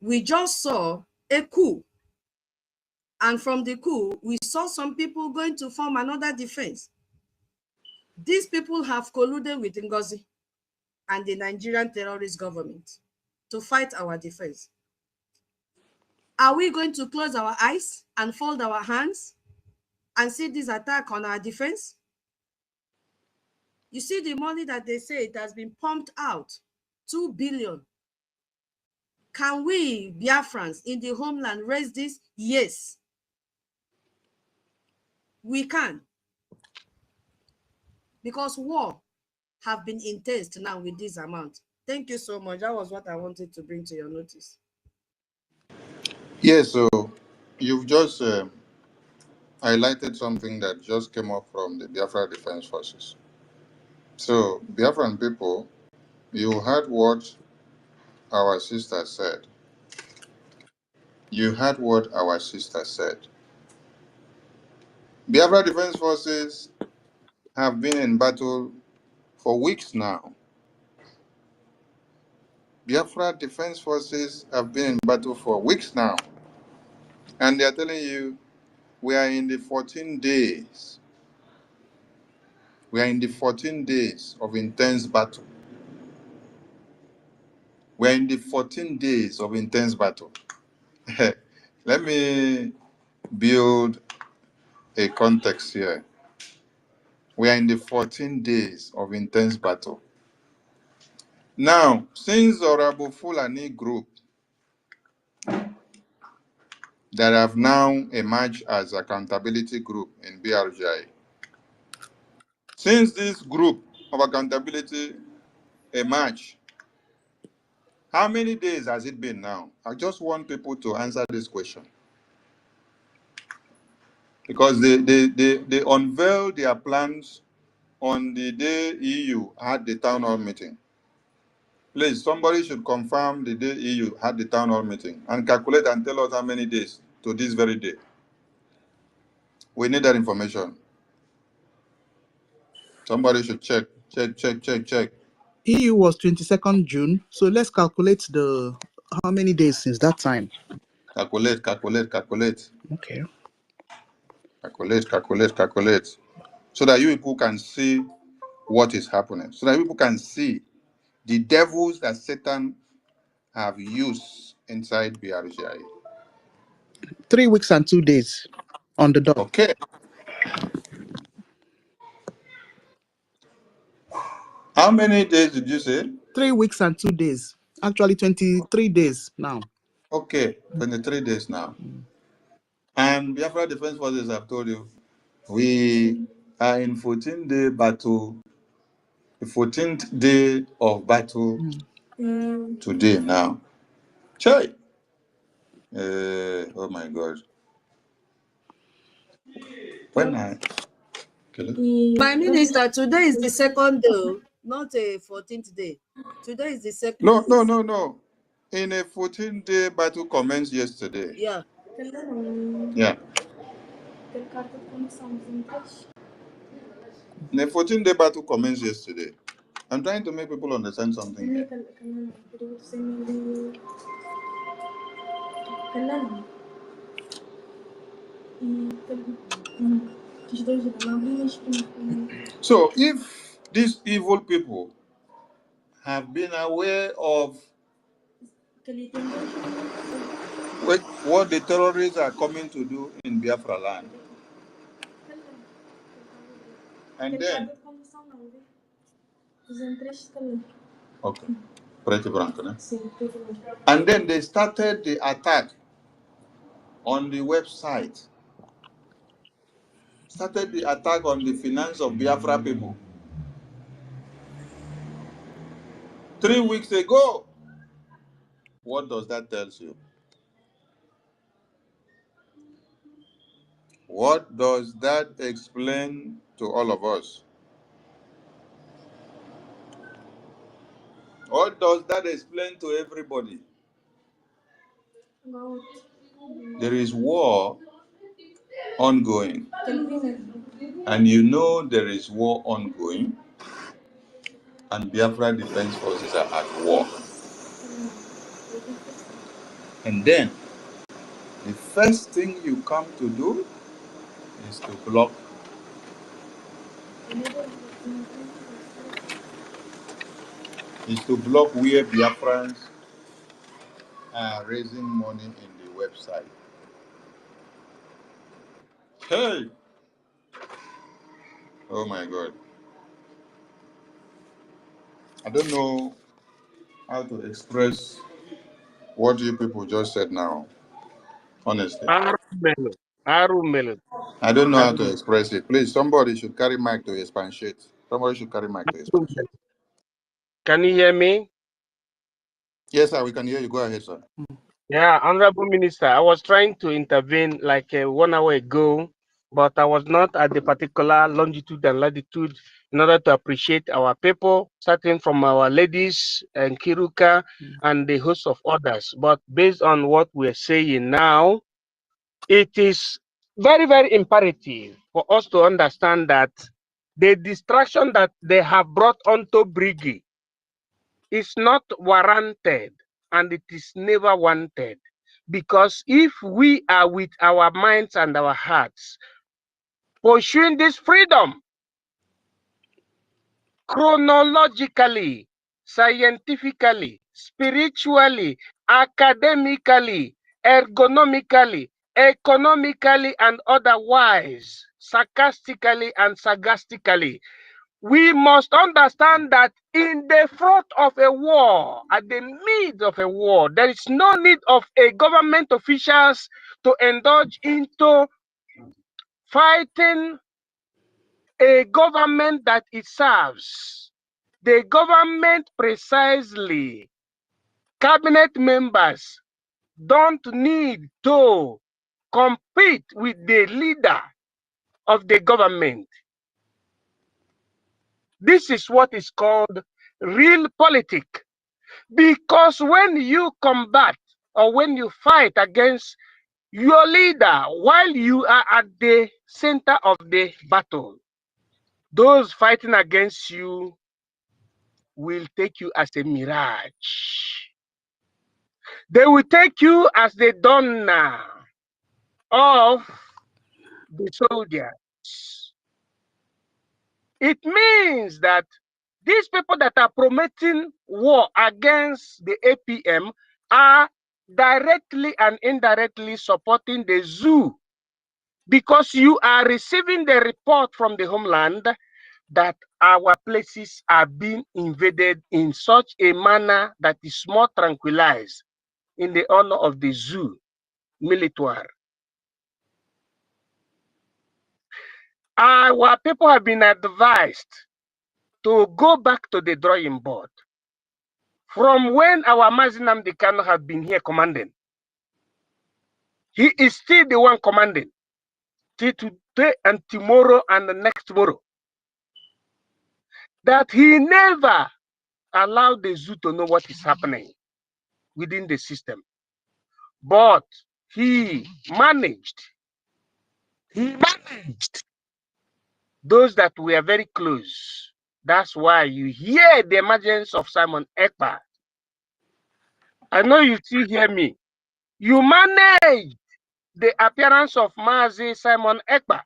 we just saw a coup. And from the coup, we saw some people going to form another defense. These people have colluded with NGOZI and the Nigerian terrorist government to fight our defense. Are we going to close our eyes and fold our hands and see this attack on our defense? You see the money that they say it has been pumped out, 2 billion. Can we, Biafrans, in the homeland raise this? Yes, we can. Because war have been intense now with this amount. Thank you so much. That was what I wanted to bring to your notice. Yes, so you've just highlighted something that just came up from the Biafra Defense Forces. So, Biafran people, you heard what our sister said. You heard what our sister said. Biafra Defense Forces have been in battle for weeks now. Biafra Defense Forces have been in battle for weeks now. And they are telling you, we are in the 14 days. We are in the 14 days of intense battle. We are in the 14 days of intense battle. Let me build a context here. We are in the 14 days of intense battle. Now, since Orabufulani group that have now emerged as accountability group in BRGIE, since this group of accountability emerged, how many days has it been now? I just want people to answer this question. Because they unveiled their plans on the day EU had the town hall meeting. Please, somebody should confirm the day EU had the town hall meeting and calculate and tell us how many days to this very day. We need that information. Somebody should check. EU was 22nd June, so let's calculate the how many days since that time. Calculate. Okay. Calculate. So that you people can see what is happening. So that people can see the devils that Satan have used inside BRGIE. 3 weeks and 2 days on the dot. Okay. How many days did you say? 3 weeks and 2 days. Actually, 23 days now. Okay, 23 days now. And Biafra Defense Forces have told you, we are in 14-day battle, the 14th day of battle today now. Chai! Oh my God. My minister, today is the second day, not a 14th day. Today is the second. No. In a 14-day battle commenced yesterday. Yeah. Yeah. In a 14-day battle commenced yesterday. I'm trying to make people understand something here. So if these evil people have been aware of what the terrorists are coming to do in Biafra land, and then and then they started the attack on the website, started the attack on the finance of Biafra people 3 weeks ago. What does that tell you? What does that explain to all of us? What does that explain to everybody? There is war ongoing. And you know there is war ongoing, and Biafra Defense Forces are at war. And then, the first thing you come to do is to block where Biafrans are raising money in the website. Hey! Oh my God. I don't know how to express what you people just said now. Honestly. Arumelu. I don't know how to express it. Please, somebody should carry mic to expatiate. Somebody should carry mic to expatiate. Can you hear me? Yes, sir, we can hear you. Go ahead, sir. Yeah, Honorable Minister, I was trying to intervene like 1 hour ago, but I was not at the particular longitude and latitude in order to appreciate our people, starting from our ladies and Kiruka and the host of others. But based on what we're saying now, it is very, very imperative for us to understand that the distraction that they have brought onto BRGIE is not warranted and it is never wanted. Because if we are with our minds and our hearts pursuing this freedom chronologically, scientifically, spiritually, academically, ergonomically, economically and otherwise, sarcastically and sarcastically. We must understand that in the front of a war, at the midst of a war, there is no need of a government officials to indulge into fighting a government that it serves. The government precisely, cabinet members don't need to compete with the leader of the government. This is what is called real politics. Because when you combat or when you fight against your leader while you are at the center of the battle, those fighting against you will take you as a mirage. They will take you as the donor of the soldiers. It means that these people that are promoting war against the APM are directly and indirectly supporting the zoo, because you are receiving the report from the homeland that our places are being invaded in such a manner that is more tranquilized in the honor of the zoo military. Our people have been advised to go back to the drawing board. From when our Mazi Nnamdi Kanu have been here commanding, he is still the one commanding till today and tomorrow and the next tomorrow. That he never allowed the zoo to know what is happening within the system. But he managed those that were very close. That's why you hear the emergence of Simon Ekpa. I know you still hear me. You managed the appearance of Mazi Simon Ekpa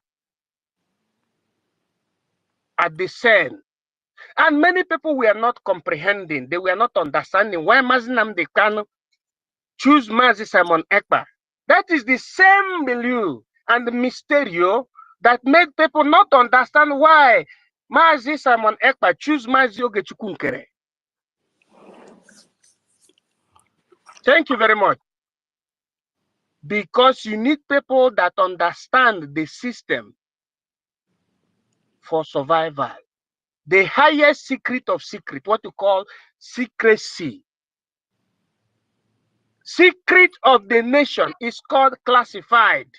at the scene. And many people were not comprehending, they were not understanding why Mazi Nnamdi Kanu choose Mazi Simon Ekpa. That is the same milieu and the mysterio that made people not understand why Mazi Simon Ekpa choose Mazi Ogechukwu Nkere. Thank you very much. Because you need people that understand the system for survival. The highest secret of secret, what you call secrecy. Secret of the nation is called classified,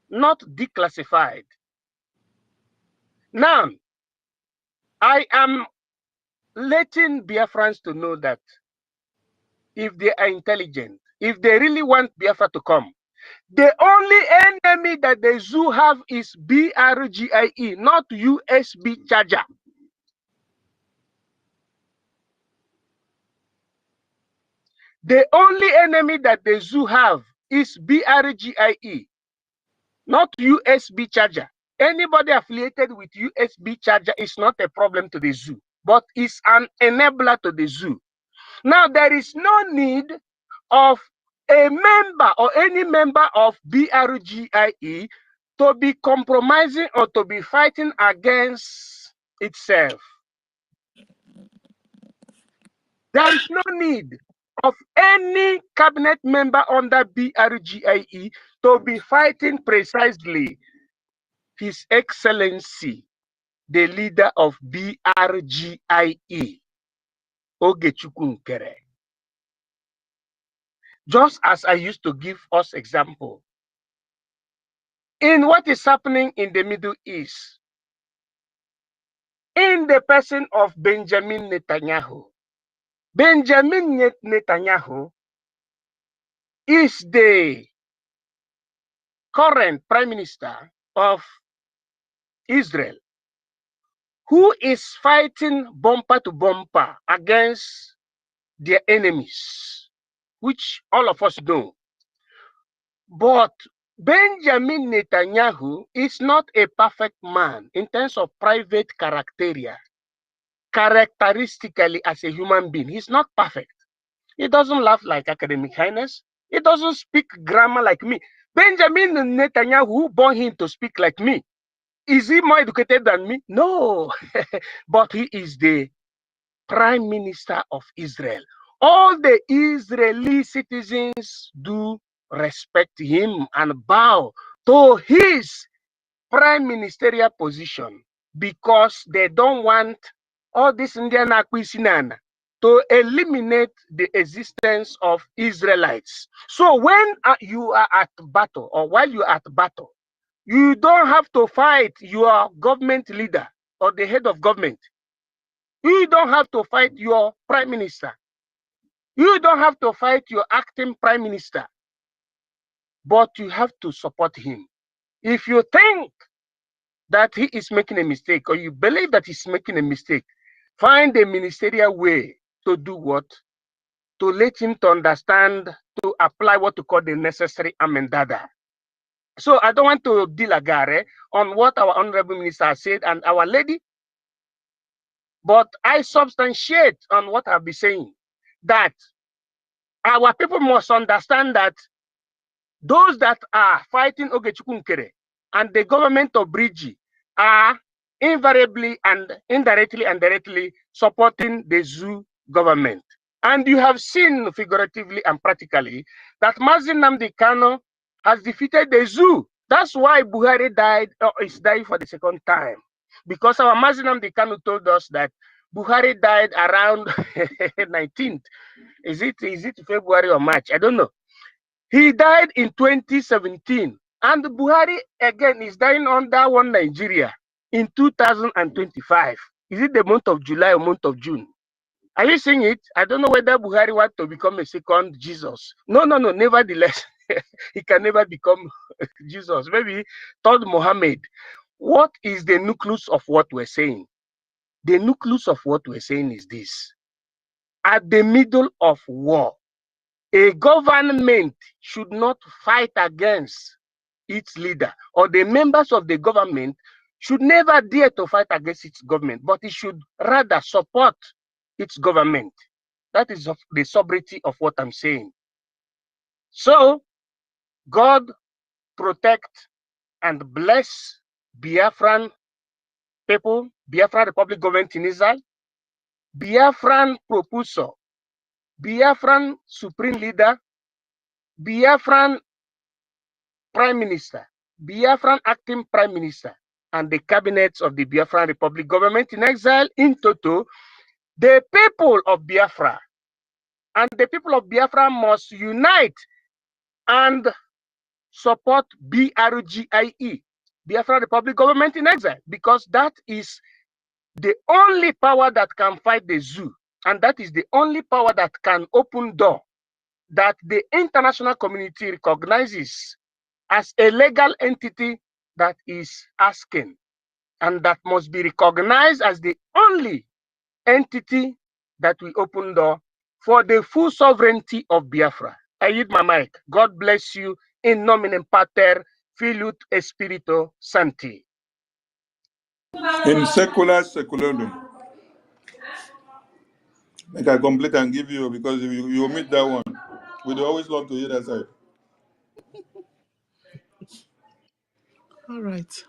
not declassified. Now, I am letting Biafrans to know that if they are intelligent, if they really want Biafra to come, the only enemy that the zoo have is BRGIE, not USB charger. The only enemy that the zoo have is BRGIE, not USB charger. Anybody affiliated with USB charger is not a problem to the zoo, but it's an enabler to the zoo. Now, there is no need of a member or any member of BRGIE to be compromising or to be fighting against itself. There is no need of any cabinet member under BRGIE to be fighting precisely His Excellency, the leader of BRGIE, Ogechukwu Nkere. Just as I used to give us example, in what is happening in the Middle East, in the person of Benjamin Netanyahu. Benjamin Netanyahu is the current Prime Minister of Israel, who is fighting bumper to bumper against their enemies, which all of us know. But Benjamin Netanyahu is not a perfect man in terms of private characteristically as a human being. He's not perfect. He doesn't laugh like Academic Highness. He doesn't speak grammar like me. Benjamin Netanyahu, who born him to speak like me, is he more educated than me? No. But he is the Prime Minister of Israel. All the Israeli citizens do respect him and bow to his prime ministerial position because they don't want all this Indian Akwisinana to eliminate the existence of Israelites. So when you are at battle, or while you are at battle, you don't have to fight your government leader or the head of government. You don't have to fight your prime minister. You don't have to fight your acting prime minister. But you have to support him. If you think that he is making a mistake, or you believe that he's making a mistake, find a ministerial way to do what? To let him to understand, to apply what to call the necessary amendada. So I don't want to dilagare on what our honorable minister said and our lady, but I substantiate on what I've been saying, that our people must understand that those that are fighting Ogechukwu and the government of BRGIE are invariably and indirectly and directly supporting the zoo government. And you have seen figuratively and practically that Mazi Nnamdi Kanu has defeated the zoo. That's why Buhari died, or is dying for the second time. Because our Mazi Nnamdi Kanu told us that Buhari died around 19th. Is it February or March? I don't know. He died in 2017. And Buhari again is dying under one Nigeria in 2025. Is it the month of July or month of June? Are you seeing it? I don't know whether Buhari wants to become a second Jesus. No, nevertheless, he can never become Jesus. Maybe third Muhammad. What is the nucleus of what we're saying? The nucleus of what we're saying is this. At the middle of war, a government should not fight against its leader, or the members of the government should never dare to fight against its government, but it should rather support its government. That is the sobriety of what I'm saying. So, God protect and bless Biafran people, Biafran Republic government in Israel, Biafran proposal, Biafran supreme leader, Biafran prime minister, Biafran acting prime minister, and the cabinets of the Biafran Republic government in exile in toto, the people of Biafra and the people of Biafra must unite and support BRGIE, Biafra Republic government in exile, because that is the only power that can fight the zoo, and that is the only power that can open door that the international community recognizes as a legal entity that is asking, and that must be recognized as the only entity that will open door for the full sovereignty of Biafra. I yield my mic. God bless you in nomine pater, filut espirito sancti. In secularum. Make I complete and give you, because if you omit that one, we'd always love to hear that side. All right.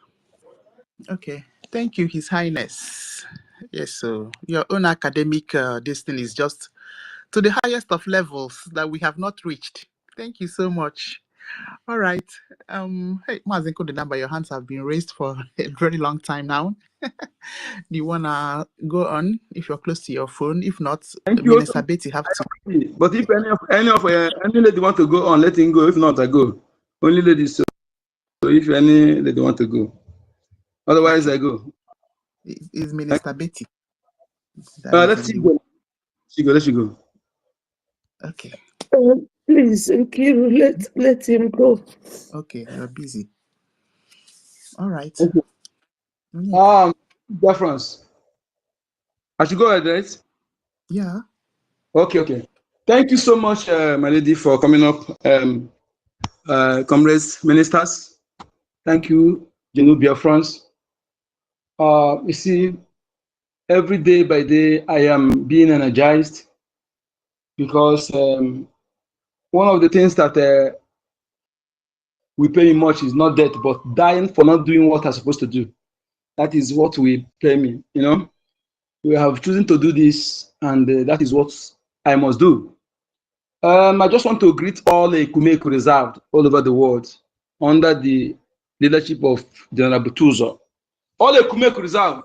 Okay. Thank you, His Highness. Yes, so your own academic this thing is just to the highest of levels that we have not reached. Thank you so much. All right. Hey, Mazenko, the number, your hands have been raised for a very long time now. Do you wanna go on if you're close to your phone? If not, Thank you. Minister Betty have to. But if any lady want to go on, let him go. If not, I go. Only ladies. So if any lady want to go, otherwise I go. Is Minister Betty? Let's see. Let you go. Okay. Please, Nkiru, let him go. Okay, you're busy. All right. Okay. BIAFRANS. I should go ahead, right? Yeah. Okay. Thank you so much, my lady, for coming up. Comrades, ministers. Thank you, BIAFRANS. You see, every day by day, I am being energized because one of the things that we pay me much is not death, but dying for not doing what I'm supposed to do. That is what we pay me, you know. We have chosen to do this, and that is what I must do. I just want to greet all the Kumeku reserved all over the world under the leadership of General Butuzo. All the Kumeku reserved.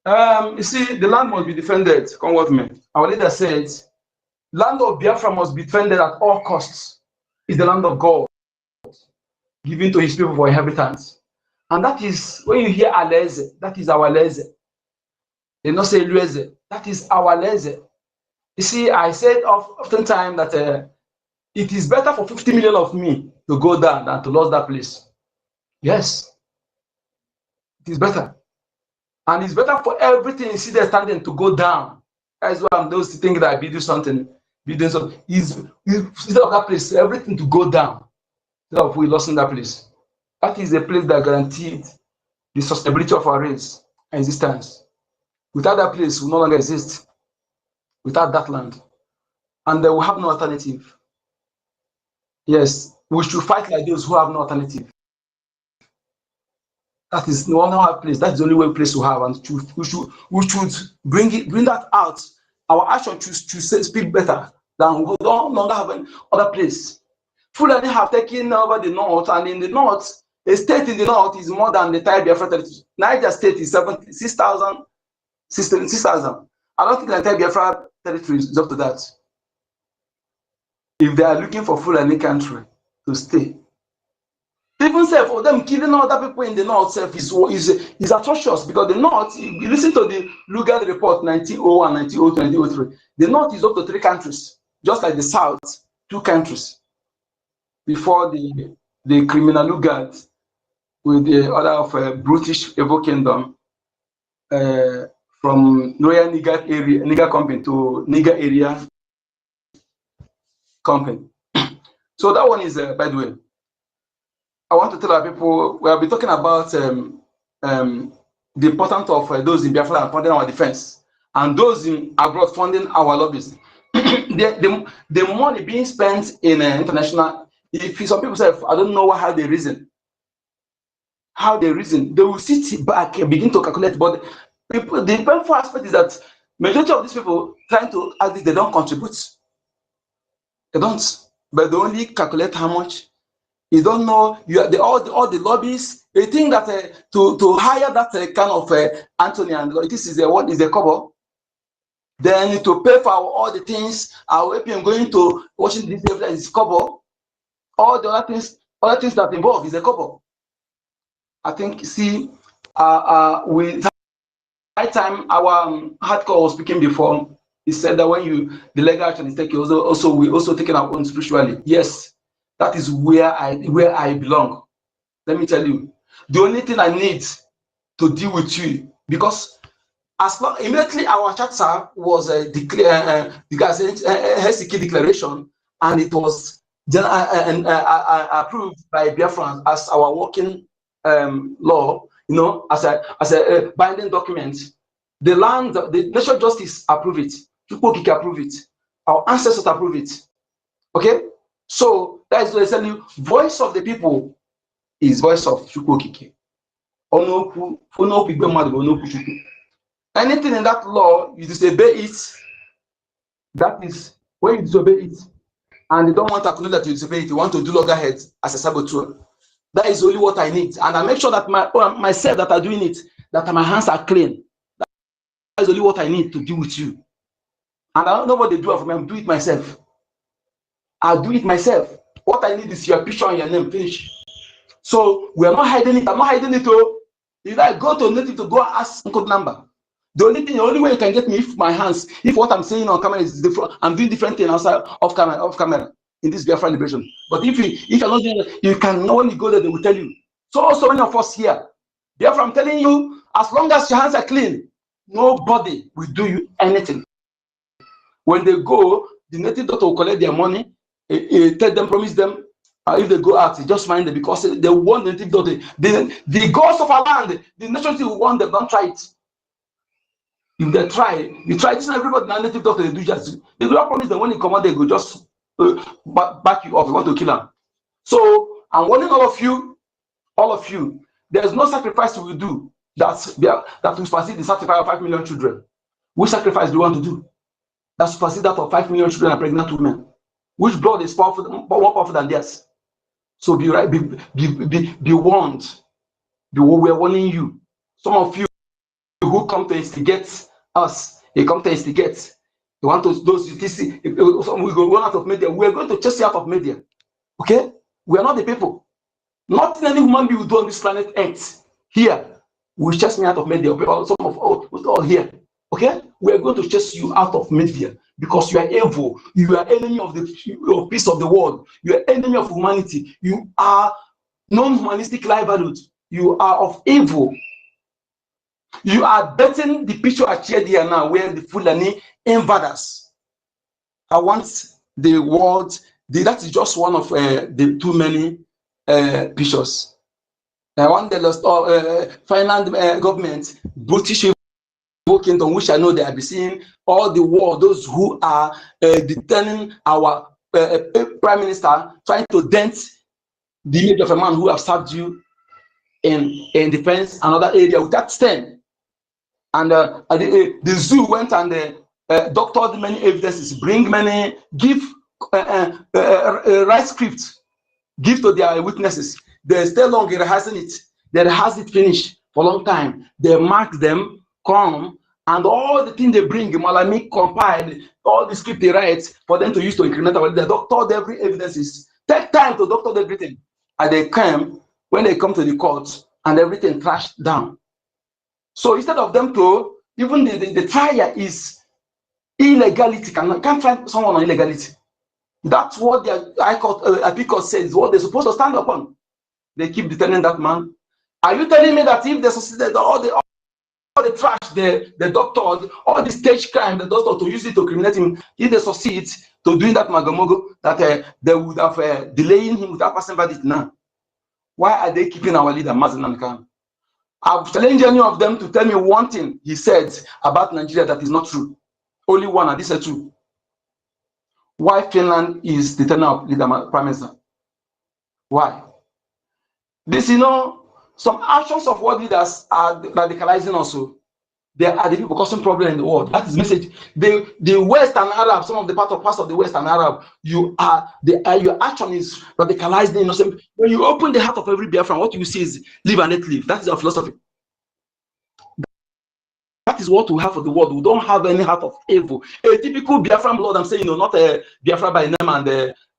You see, the land must be defended. Come with me. Our leader says, land of Biafra must be defended at all costs. It's the land of God, given to his people for inheritance. And that is, when you hear Aleze, that is our Leze. They not say Lueze, that is our Leze. You see, I said oftentimes that it is better for 50 million of me to go down than to lose that place. Yes, it is better. And it's better for everything you see there standing to go down. That's why I'm those thinking that I be doing something. Instead of that place, everything to go down. Instead of we lost in that place. That is a place that guaranteed the sustainability of our race and existence. Without that place, we no longer exist. Without that land. And we have no alternative. Yes, we should fight like those who have no alternative. That is no other place. That's the only way place we have, and we should bring that out. Our action should speak better than we don't longer have any other place. Fulani have taken over the north, and in the north, a state in the north is more than the entire Biafra territory. Niger state is 6,000. I don't think the entire Biafra territory is up to that. If they are looking for Fulani country to stay. Even say for them killing other people in the north is atrocious, because the north, you listen to the Lugard report 1901, 1902, 1903, the north is up to 3 countries, just like the south, 2 countries. Before the criminal Lugard with the order of British Evo Kingdom from Royal Niger Company to Niger Area Company. So that one is, by the way, I want to tell our people, we have been talking about the importance of those in Biafra funding our defense, and those in abroad funding our lobbies. the money being spent in international, if some people say, I don't know how they reason. They will sit back and begin to calculate, but people, the painful aspect is that majority of these people trying to add this, they don't contribute. They don't, but they only calculate how much. You don't know, all the lobbies, they think that to hire that kind of Anthony and this is what is a cover. Then to pay for all the things, our APM going to watching this is cover. All the other things that involve is a cover. I think, see, with that time, our hardcore was speaking before. He said that when the legal action is taken, we also taking our own spiritually. Yes. That is where I belong. Let me tell you, the only thing I need to deal with you, because as long immediately our charter was declared, EKID declaration, and it was approved by BIAFRANS as our working law, you know, as a binding document. The National Justice approve it, Chukwokike approve it, our ancestors approve it. Okay. So that is what I tell you. Voice of the people is voice of Chukwokike. Anything in that law, you disobey it. That is when you disobey it, and they don't want to acknowledge that you disobey it. You want to do loggerhead as a saboteur. That is only what I need, and I make sure that myself that are doing it, that my hands are clean. That is only what I need to deal with you. And I don't know what they do for me. I'm doing it myself. I'll do it myself. What I need is your picture and your name, finish. So we are not hiding it. I'm not hiding it. If I go to native to go ask code number, the only way you can get me if what I'm saying on camera is different, I'm doing different things outside off camera in this Biafra liberation. But if you're not doing it, you can only go there, they will tell you. So many of us here, Biafra, I'm telling you, as long as your hands are clean, nobody will do you anything. When they go, the native doctor will collect their money. Tell them, promise them, if they go out, just mind them, because they want the native doctor. The gods of our land, the nation will want them, don't try it. If they try, you try this, everybody, native doctor, they do just, they do not promise them when they come out, they go just back you up. You want to kill them. So I'm warning all of you. There's no sacrifice we will do that will supersede the sacrifice of 5 million children. Which sacrifice do you want to do? That supersedes that of 5 million children and pregnant women. Which blood is more powerful than theirs? So be right, be warned. We're warning you. Some of you who come to instigate us, they come to instigate. You want to those you see, we go run out of media. We're going to chase you out of media. Okay? We are not the people. Nothing any human being will do on this planet Earth here will chase me out of media. Some of all here. Okay? We are going to chase you out of media because you are evil. You are enemy of the peace of the world. You are enemy of humanity. You are non-humanistic life values. You are of evil. You are betting the picture I shared here now, where the Fulani invaders. I want the world. That is just one of the too many pictures. I want the finance government, British kingdom, which I know they have been seeing all the war. Those who are detaining our prime minister, trying to dent the image of a man who have served you in defense another area without stand. And the zoo went and doctored many evidences, bring many, give right scripts, give to their witnesses. They stay long in rehearsing it. They rehearse it finish for a long time. They mark them, come, and all the things they bring, Malami compiled, all the script they write for them to use to incriminate our leader. They doctored every evidences. Take time to doctor everything. And they came, when they come to the court, and everything trashed down. So instead of them to, even the trial is illegality. Can't find someone on illegality. That's what the IKOM says, what they're supposed to stand upon. They keep detaining that man. Are you telling me that if they succeeded, all the trash, the doctors, all the stage crime, the doctor to use it to criminate him, if they succeed to doing that magamogo, that they would have delaying him without passing verdict now? Why are they keeping our leader, Mazen Namdekan? I've challenged any of them to tell me one thing he said about Nigeria that is not true. Only one, and this is true. Why Finland is the turn of leader, prime minister? Why? This, some actions of world leaders are radicalizing also. They are the people causing problem in the world. That is the message. The West and Arab, some of the parts of the West and Arab, your action is radicalizing innocent. When you open the heart of every Biafran, what you see is live and let live. That is our philosophy. That is what we have for the world. We don't have any heart of evil. A typical Biafran blood, I'm saying, not a Biafra by name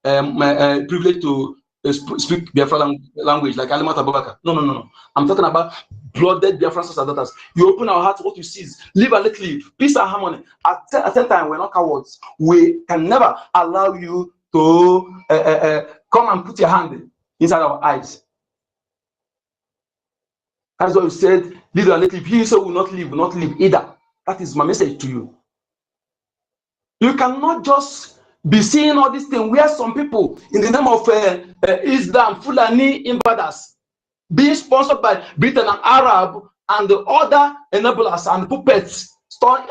and privilege to speak Biafra language like Alimat Abubakar. No. I'm talking about blooded Biafran sons and daughters. You open our hearts, what you see is live and let live. Peace and harmony. At the same time, we're not cowards. We can never allow you to come and put your hand inside our eyes. That's why you said, live and let live. He said, will not live either. That is my message to you. You cannot just be seeing all these things where some people, in the name of Islam, Fulani invaders, being sponsored by Britain and Arab and the other enablers and puppets,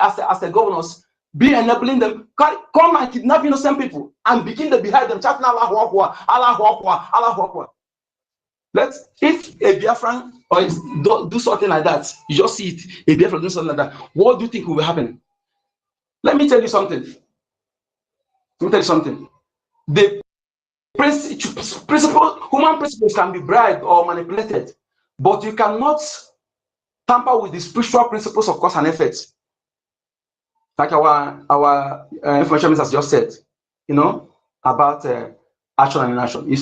as the governors, be enabling them, come and kidnap innocent people and begin to behead them, chatting Allahu Akbar, Allahu Akbar, Allahu Akbar. If a Biafran or do something like that, you just see it, a Biafran do something like that, what do you think will happen? Let me tell you something. The human principles can be bribed or manipulated, but you cannot tamper with the spiritual principles of cause and effect. Like our information minister just said, about action and inaction.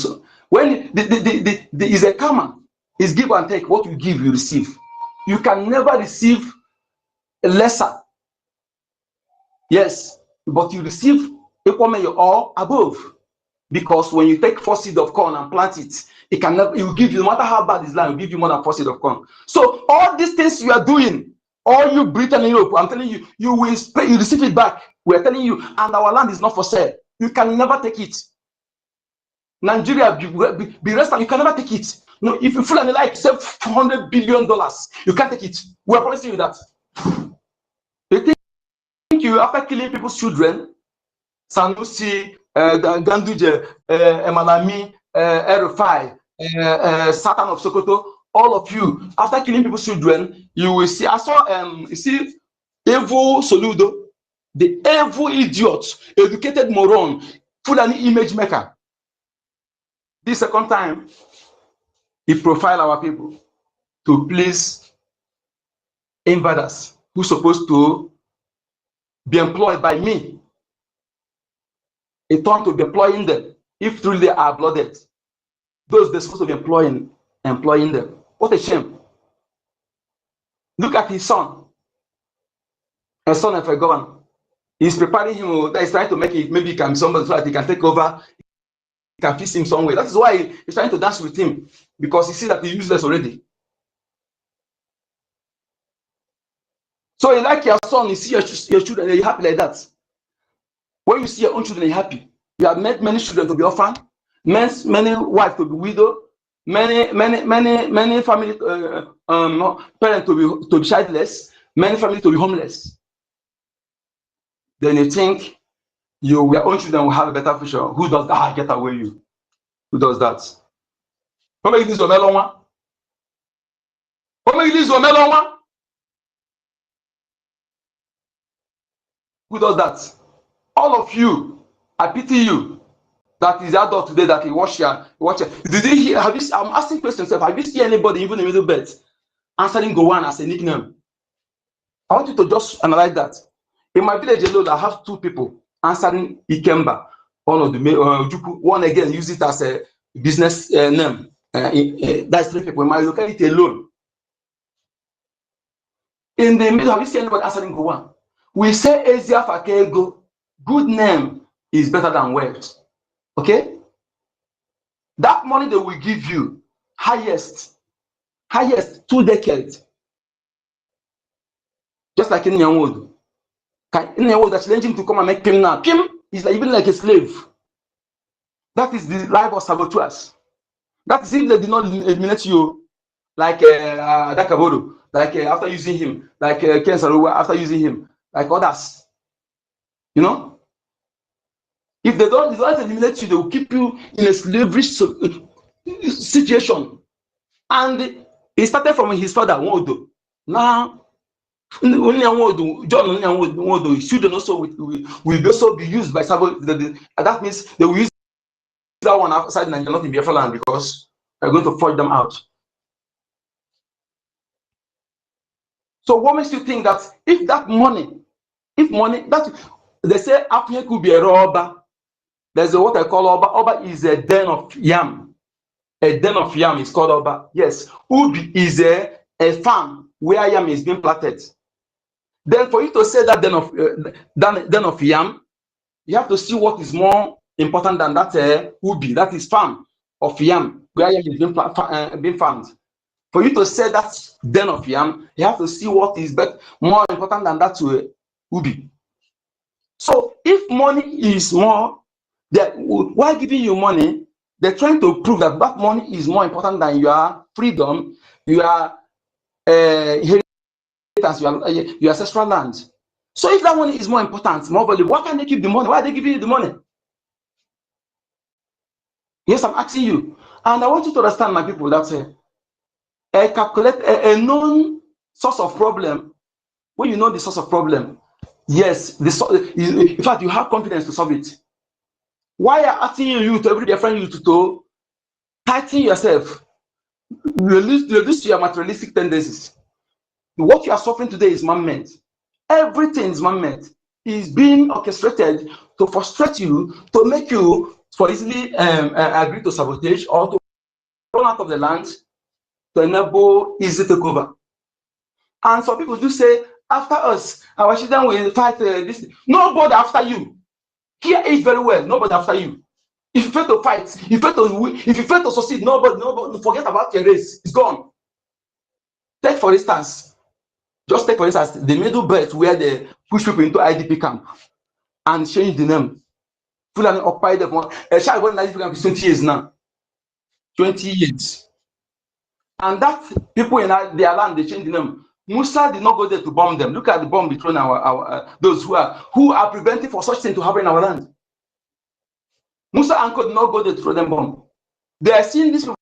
When is a karma, is give and take. What you give, you receive. You can never receive a lesser. Yes, but you receive equal or above. Because when you take 4 seeds of corn and plant it, it will give you, no matter how bad this land, it will give you more than 4 seeds of corn. So all these things you are doing, all you Britain and Europe, I'm telling you, you will you receive it back. We are telling you, and our land is not for sale. You can never take it. Nigeria, be rest, you can never take it. No, if you feel like save $400 billion, you can't take it. We are promising you that. You think you, after killing people's children, Sanusi, Ganduje, Emalami, Erufai, Satan of Sokoto, all of you, after killing people's children, you will see, I saw, you see, evil Soludo, the evil idiot, educated moron, Fulani image maker. This second time, he profiled our people to please invaders who's supposed to be employed by me. He turned to be employing them. If truly they are blooded, those they're supposed to be employing them. What a shame. Look at his son, a son of a gun. He's preparing him, he's trying to make it, maybe he can be somebody so that he can take over, he can fix him some way. That is why he's trying to dance with him, because he sees that he's useless already. So you like your son, you see your children, you're happy like that. When you see your own children, you're happy. You have made many children to be orphan, many wives to be widow, many family parents to be childless, many families to be homeless. Then you think your own children will have a better future. Who does that? Get away you. Who does that? Who makes this one? Who makes this one? Who does that? All of you, I pity you. That is adult today that you watch here. Did you hear? Have you? I'm asking questions. Have you seen anybody, even in the middle bed, answering Gowan as a nickname? I want you to just analyze that. In my village alone, I have 2 people answering Ikemba. One of the one again use it as a business name. That's 3 people in my locality alone. In the middle, have you seen anybody answering Gowan? We say Asia Fakego. Good name is better than wealth. Okay? That money they will give you, highest 2 decades. Just like in Nyanwood. In Nyanwood, that's challenging him to come and make Pim now. Pim is like, even like a slave. That is the life of saboteurs. That is if they did not eliminate you, like Dakabodo, like after using him, like Ken Saruwa after using him, like others. You know? If they don't eliminate you, they will keep you in a slavery situation. And he started from his father, Wodo. Now, only John Wodo, children also will also be used by saboteurs. That means they will use that one outside Nigeria, not in Biafra land, because they're going to forge them out. So what makes you think that if money, that they say Africa could be a robber. There's what I call Oba. Oba is a den of yam. A den of yam is called Oba. Yes. Ubi is a farm where yam is being planted. Then for you to say that den of yam, you have to see what is more important than that ubi, that is farm of yam, where yam is being farmed. For you to say that den of yam, you have to see what is more important than that ubi. So if money is more, while giving you money, they're trying to prove that money is more important than your freedom, your inheritance, your ancestral land. So if that money is more important, more valuable, why can't they keep the money? Why are they giving you the money? Yes, I'm asking you. And I want you to understand, my people, that calculate a known source of problem. When you know the source of problem, yes, in fact, you have confidence to solve it. Why are asking you to every different you to tighten yourself, reduce your materialistic tendencies? What you are suffering today is man-made. Everything is man-made. Is being orchestrated to frustrate you, to make you for easily agree to sabotage or to run out of the land to enable easy takeover. And some people do say, after us, our children will fight this. Nobody after you. Hear it very well. Nobody after you. If you fail to fight, if you fail to win, if you fail to succeed, nobody, forget about your race. It's gone. Take for instance, the middle belt where they push people into IDP camp and change the name. Fulani occupied the one. A child going to IDP camp is 20 years now. 20 years. And that people in their land, they change the name. Musa did not go there to bomb them. Look at the bomb between those who are preventing for such thing to happen in our land. Musa and Co did not go there to throw them bomb. They are seeing these people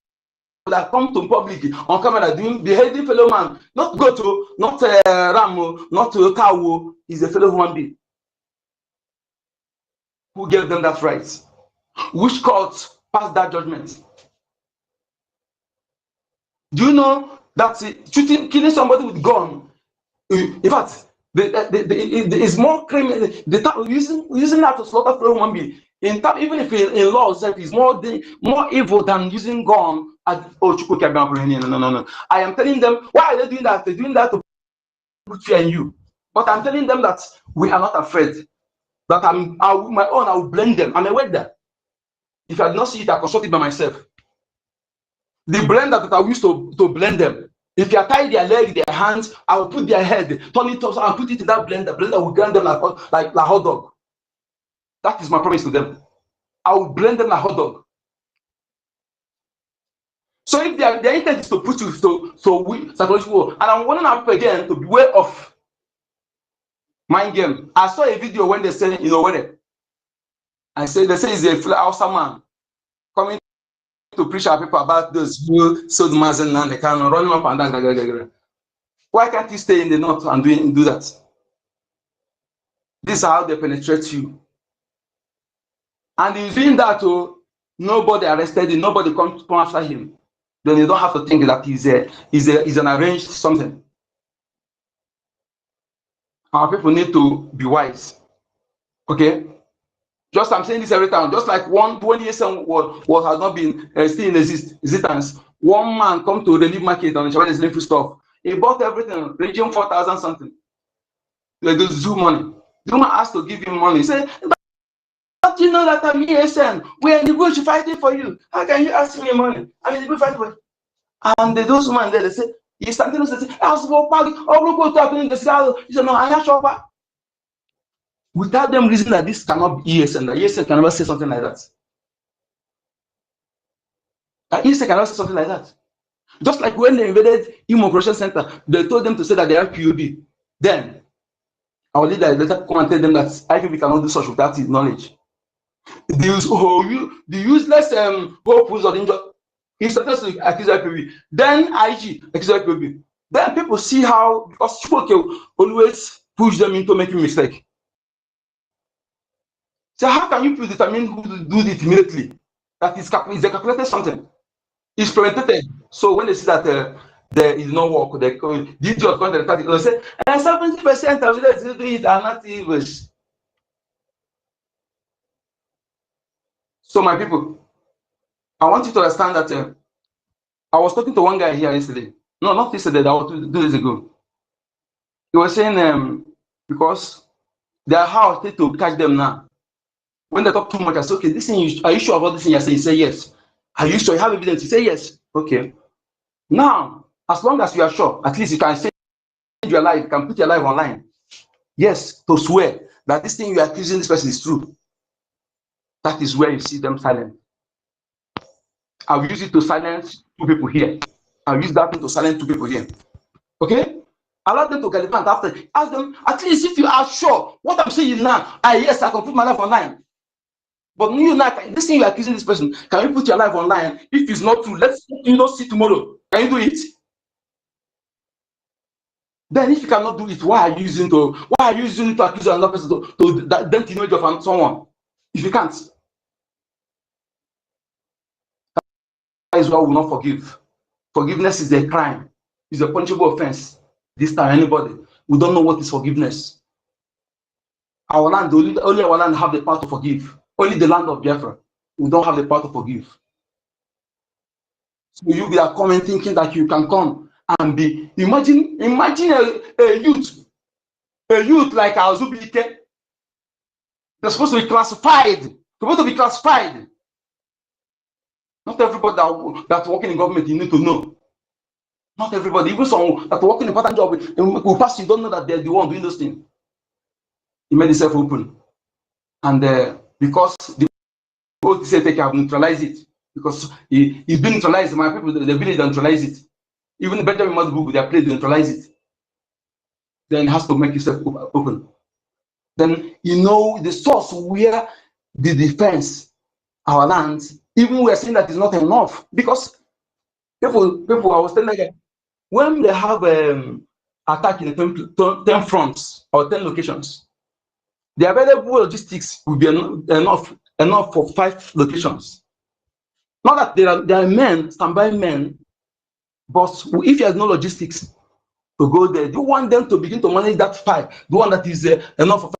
that come to public on camera doing behaving fellow man, not Goto, not Ramo, not Kawo, is a fellow human being. Who gave them that right? Which court passed that judgment? Do you know that shooting, killing somebody with gun, in fact, it's more criminal. Using that to slaughter fellow human being. In fact, even if in law itself is more evil than using gun. No. I am telling them, why are they doing that? They're doing that to put fear in you. But I'm telling them that we are not afraid. That I will blend them. I'm aware that. If I did not see it, I consulted by myself. The blender that I used to blend them. If you tie their leg, their hands, I will put their head, turn it up, and put it in that blender. Blender will grind them like hot dog. That is my promise to them. I will blend them like hot dog. So if their intent is to put you to psychological, and I'm warning up again to beware of mind game. I saw a video when they say, where they say it's a Hausa man coming to preach our people about those who sold Mazen and they can run up and down. Why can't you stay in the north and do that? This is how they penetrate you. And in doing that, nobody arrested him, nobody come after him. Then you don't have to think that he's an arranged something. Our people need to be wise. Okay? Just I'm saying this every time. Just like 20 years what has not been still in existence. One man come to the relief market on the Chinese food stuff. He bought everything, ranging 4,000 something. They do Zoo money. Zuma asked to give him money. He said, "Don't you know that I'm ESN? We're in the bush fighting for you. How can you ask me money? I'm in the bush fighting for you." And those man there, they say, he's standing there, say, "I was talking to the he said, "No, I am sure." Without them reason that this cannot be ESN, that ESN can never say something like that. That ESN cannot say something like that. Just like when they invaded Imo Operation Center, they told them to say that they are PUB. Then our leader later come and tell them that IPB cannot do such without his knowledge. The useless hope of the he started to accuse IPB. Then IG accuse IPB. Then people see how, because people always push them into making mistake. So how can you determine who to do it immediately? That is they calculated something. It's premeditated. So when they see that there is no work, they idiot going to the party, they say, 70% of those do it are not evil. So my people, I want you to understand that I was talking to one guy here yesterday. No, not yesterday, that was 2 days ago. He was saying because their house need to catch them now. When they talk too much, I say, okay, this thing, are you sure about this thing? I say, you say yes. Are you sure you have evidence? You say yes. Okay. Now, as long as you are sure, at least you can say your life, you can put your life online. Yes, to swear that this thing you are accusing this person is true. That is where you see them silent. I'll use it to silence 2 people here. I'll use that thing to silence 2 people here. Okay? Allow them to get it after. Ask them, at least if you are sure what I'm saying now, yes, I can put my life online. But you now, this thing you're accusing this person, can you put your life online? If it's not true, let's see tomorrow. Can you do it? Then if you cannot do it, why are you using it to accuse another person to dent the image of someone? If you can't. That is why we will not forgive. Forgiveness is a crime. It's a punishable offense. This time, anybody. We don't know what is forgiveness. Our land, only our land have the power to forgive. Only the land of Biafra. We don't have the power to forgive. So you be coming thinking that you can come and be. Imagine a youth like Azubike. They're supposed to be classified. Not everybody that working in government you need to know. Not everybody, even some that working in part-time job will pass, you don't know that they're the one doing those things. He made himself open. And because the OTC take have neutralized it, because he's been neutralized, my people, the village neutralize it. Even the Benjamin Madu, they are played to neutralize it. Then he has to make himself open. Then you know the source where the defense our lands, even we are saying that it's not enough, because people I was telling them, when they have attack in 10 fronts or 10 locations, the available logistics will be enough for 5 locations. Not that there are men, standby men, but if there's no logistics to go there, you want them to begin to manage that 5, the one that is enough for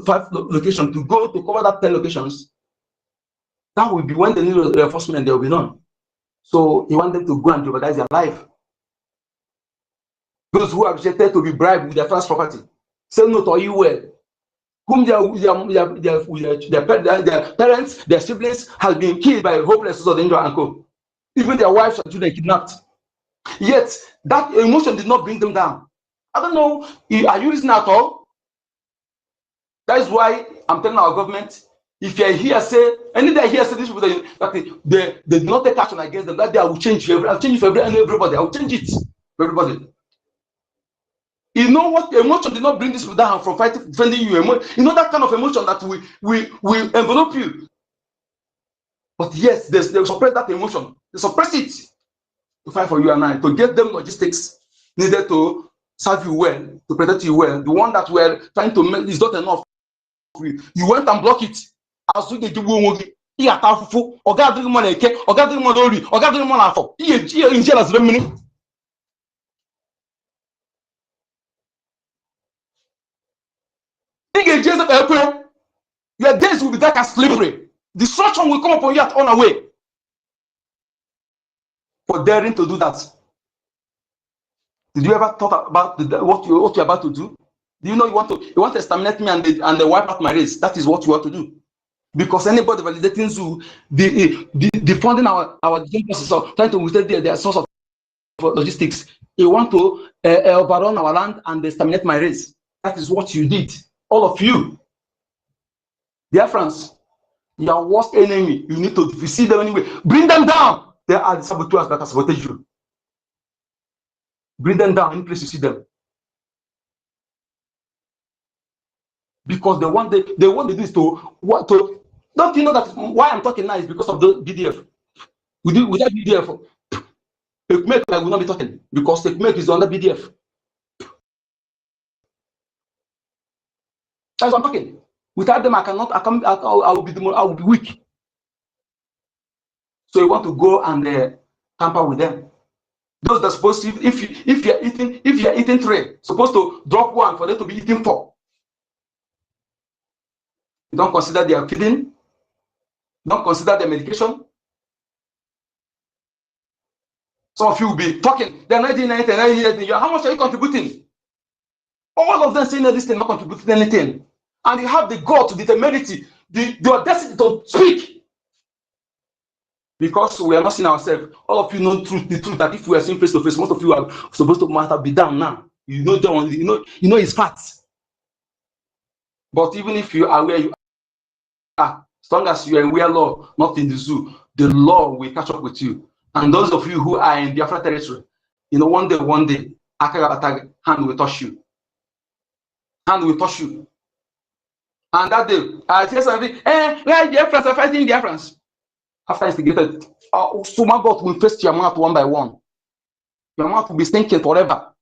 5 locations to go to cover that 10 locations. That will be when they need reinforcement, there will be none. So you want them to go and jeopardize their life. Those who are rejected to be bribed with their first property, say no to you well, whom their parents, their siblings have been killed by hopeless or danger and co. Even their wives and children kidnapped. Yet that emotion did not bring them down. I don't know, are you listening at all? That is why I'm telling our government, if you are here, say, any day here, say these people that they do not take action against them, that day I will change you. I'll change it for everybody. I will change it for everybody. You know what emotion did not bring this people down from defending you? You know that kind of emotion that will envelop you. But yes, they suppress that emotion. They suppress it to fight for you and I, to get them logistics needed to serve you well, to protect you well. The one that we're trying to make is not enough. You went and block it. As you get you got money, or gathering money, or gathering money, or gathering money for in jail as many. Your days will be dark and slippery. Destruction will come upon you at on away for daring to do that. Did you ever thought about what you're about to do? Do you know you want to exterminate me and they wipe out my race? That is what you want to do. Because anybody validating Zoo, defunding our defense forces, trying to withstand their source of logistics, you want to overrun our land and exterminate my race. That is what you did, all of you. BIAFRANS, your worst enemy, you need to, if you see them anyway, bring them down. They are the saboteurs that are sabotage you. Bring them down any place you see them. Because they want to do is to don't you know that why I'm talking now is because of the BDF. Without BDF, EKID will not be talking, because EKID is under BDF. That's what I'm talking. Without them, I will be weak. So you want to go and tamper with them. Those that are supposed to, if you're eating 3, supposed to drop 1 for them to be eating 4. You don't consider their feeding, don't consider their medication. Some of you will be talking, they're not doing anything. How much are you contributing? All of them saying that this thing not contributing anything. And you have the God to the temerity, the audacity to speak. Because we are not seeing ourselves. All of you know the truth that if we are seeing face to face, most of you are supposed to be down now. You know it's facts. But even if you are where you are, as long as you are in real law, not in the zoo, the law will catch up with you. And those of you who are in Biafra territory, one day, hand will touch you. Hand will touch you. And that day, I say something, where Biafrans are fighting Biafrans. After instigated, so my God will face your mouth one by one. Your mouth will be stinking forever.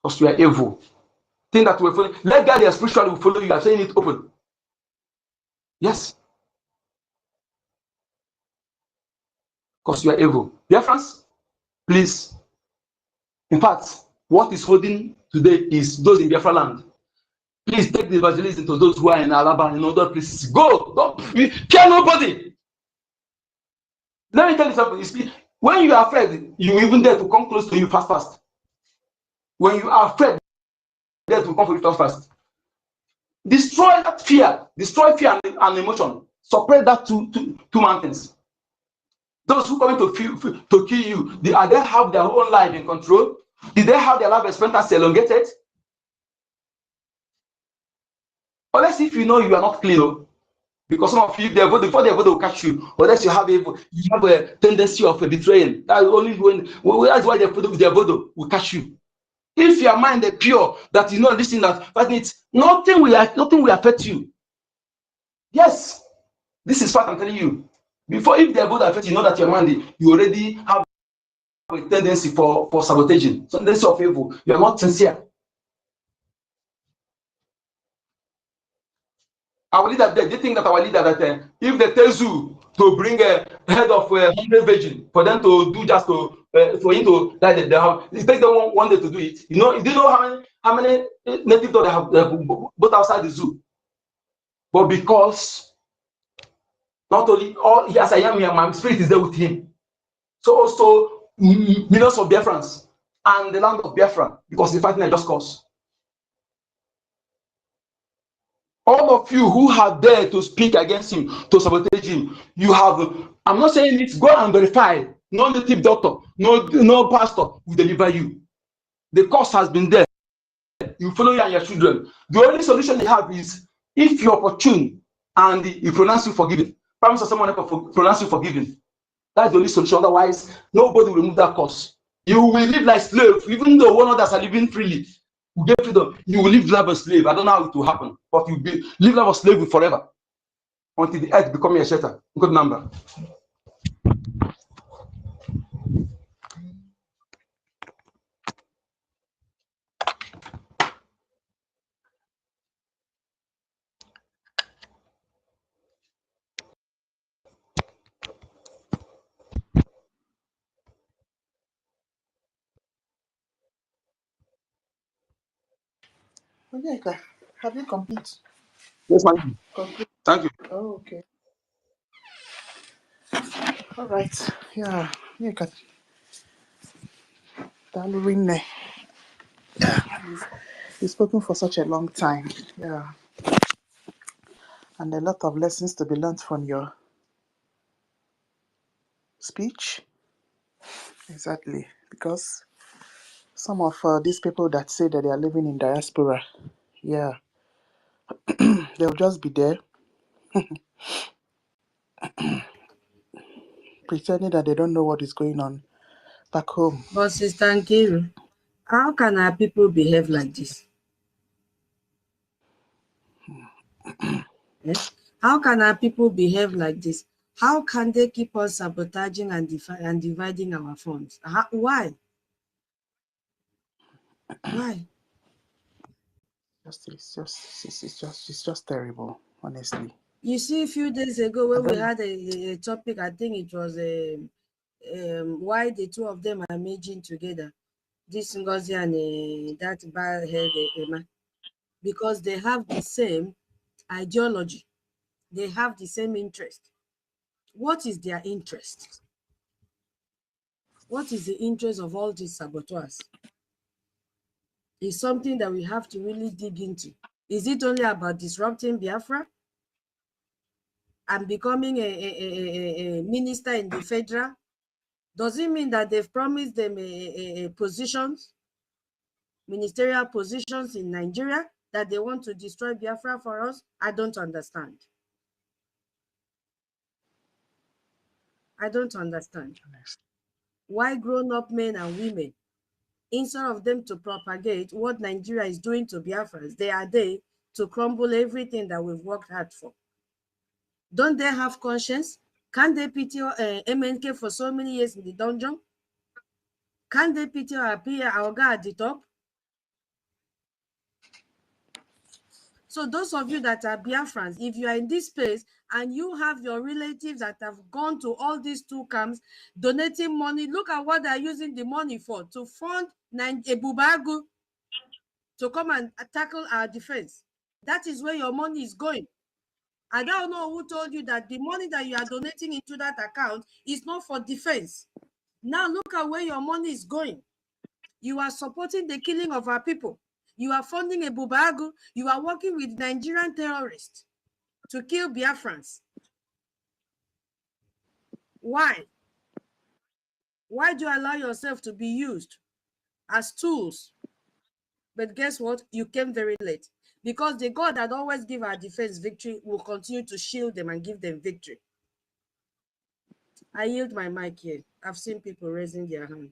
Because you are evil. Think that we're following. Let God spiritually will follow you. You are saying it open. Yes. Because you are evil. Biafrans, please. In fact, what is holding today is those in Biafra land. Please take the evangelism to those who are in Alabama and other places. Go. Don't care nobody. Let me tell you something. When you are afraid, you even dare to come close to you fast. When you are afraid, dare to come for you fast. Destroy that fear. Destroy fear and emotion. Suppress that two mountains. Those who come to kill you, they have their own life in control? Did they have their life expectancy elongated? Unless if you know you are not clean, because some of you, before they will catch you, unless you have a tendency of betraying. That's only that's why their voodoo will catch you. If your mind is pure, that you know this thing that nothing will affect you. Yes, this is what I'm telling you. Before, if they go that effect, you know that your man, you already have a tendency for sabotaging, tendency of evil. You are not sincere. Our leader, they think that our leader, that if they tell you to bring a head of 100 virgin for them to do just to for you to that they have, it takes them one day to do it. You know, do you know how many native dogs they have both outside the zoo? But because not only all as I am here, my spirit is there with him. So also millions of Biafrans and the land of Biafra, because the fighting a just cause. All of you who have dared to speak against him, to sabotage him, you have, I'm not saying it, go and verify. No native doctor, no pastor will deliver you. The cost has been there. You follow you and your children. The only solution you have is if you're opportune and you pronounce you forgiven. Promise someone pronounce you forgiven. That's the only solution. Otherwise, nobody will remove that cost. You will live like slave, even though one others are living freely. You get freedom. You will live like a slave. I don't know how it will happen, but you will live like a slave forever until the earth becomes a shelter. Good number. Okay, have you complete? Yes, ma'am. Complete. Thank you. Oh, okay. All right. Yeah. You can. You've spoken for such a long time. Yeah. And a lot of lessons to be learned from your speech. Exactly. Because some of these people that say that they are living in diaspora, yeah, they'll just be there pretending that they don't know what is going on back home. But Sister Nkiru, how can our people behave like this? Eh? How can our people behave like this? How can they keep on sabotaging and dividing our funds? Why? Why? It's just terrible, honestly. You see, a few days ago when we had a topic, I think it was why the two of them are merging together, this NGOZI and that bad head Emma, because they have the same ideology, they have the same interest. What is their interest? What is the interest of all these saboteurs? It's something that we have to really dig into. Is it only about disrupting Biafra and becoming a minister in the federal? Does it mean that they've promised them positions, ministerial positions in Nigeria, that they want to destroy Biafra for us? I don't understand. I don't understand. Why grown-up men and women, instead of them to propagate what Nigeria is doing to Biafrans, they are there to crumble everything that we've worked hard for. Don't they have conscience? Can't they pity MNK for so many years in the dungeon? Can't they pity our guy at the top? So those of you that are Biafrans, if you are in this place and you have your relatives that have gone to all these two camps, donating money, look at what they're using the money for, to fund Ebubagu to come and tackle our defense. That is where your money is going. I don't know who told you that the money that you are donating into that account is not for defense. Now look at where your money is going. You are supporting the killing of our people. You are funding Ebubagu. You are working with Nigerian terrorists to kill Biafrans. Why? Why do you allow yourself to be used as tools? But guess what? You came very late. Because the God that always gives our defense victory will continue to shield them and give them victory. I yield my mic here. I've seen people raising their hand.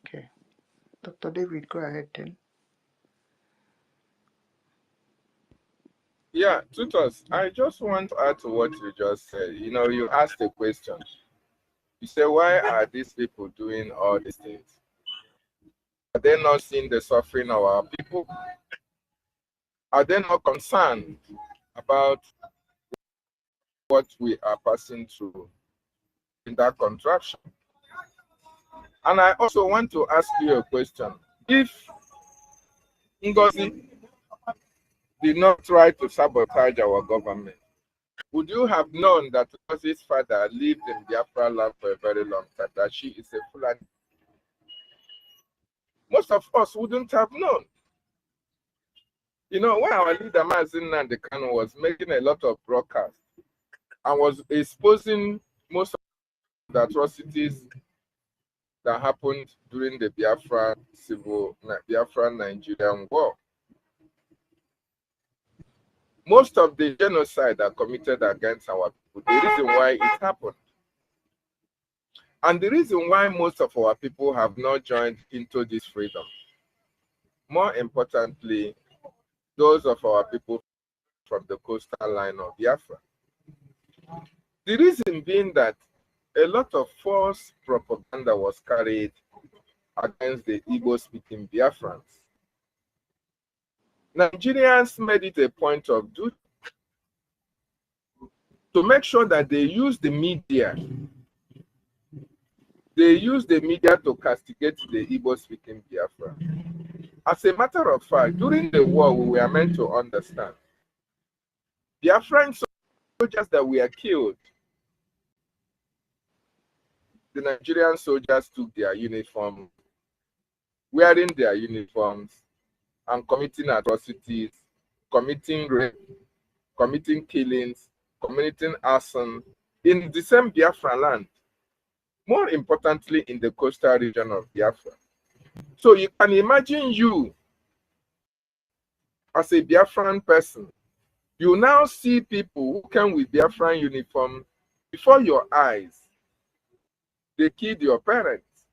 Okay. Dr. David, go ahead then. Yeah, tutors, I just want to add to what you just said. You know, you asked a question. You say, why are these people doing all these things? Are they not seeing the suffering of our people? Are they not concerned about what we are passing through in that contraction? And I also want to ask you a question. If NGOZI did not try to sabotage our government, would you have known that NGOZI's father lived in Biafra land for a very long time, that she is a Fulani? Most of us wouldn't have known. You know, when our leader, Mazin Nandekano, was making a lot of broadcasts and was exposing most of the atrocities that happened during the Biafran Nigerian war, most of the genocide that committed against our people, the reason why it happened, and the reason why most of our people have not joined into this freedom, more importantly, those of our people from the coastal line of Biafra. The reason being that a lot of false propaganda was carried against the Igbo-speaking Biafrans. Nigerians made it a point of duty to make sure that they use the media. They use the media to castigate the Igbo-speaking Biafra. As a matter of fact, during the war, we were meant to understand Biafran soldiers that were killed. The Nigerian soldiers took their uniform, wearing their uniforms, and committing atrocities, committing rape, committing killings, committing arson in the same Biafra land. More importantly, in the coastal region of Biafra. So you can imagine you, as a Biafran person, you now see people who come with Biafran uniform before your eyes. They killed your parents.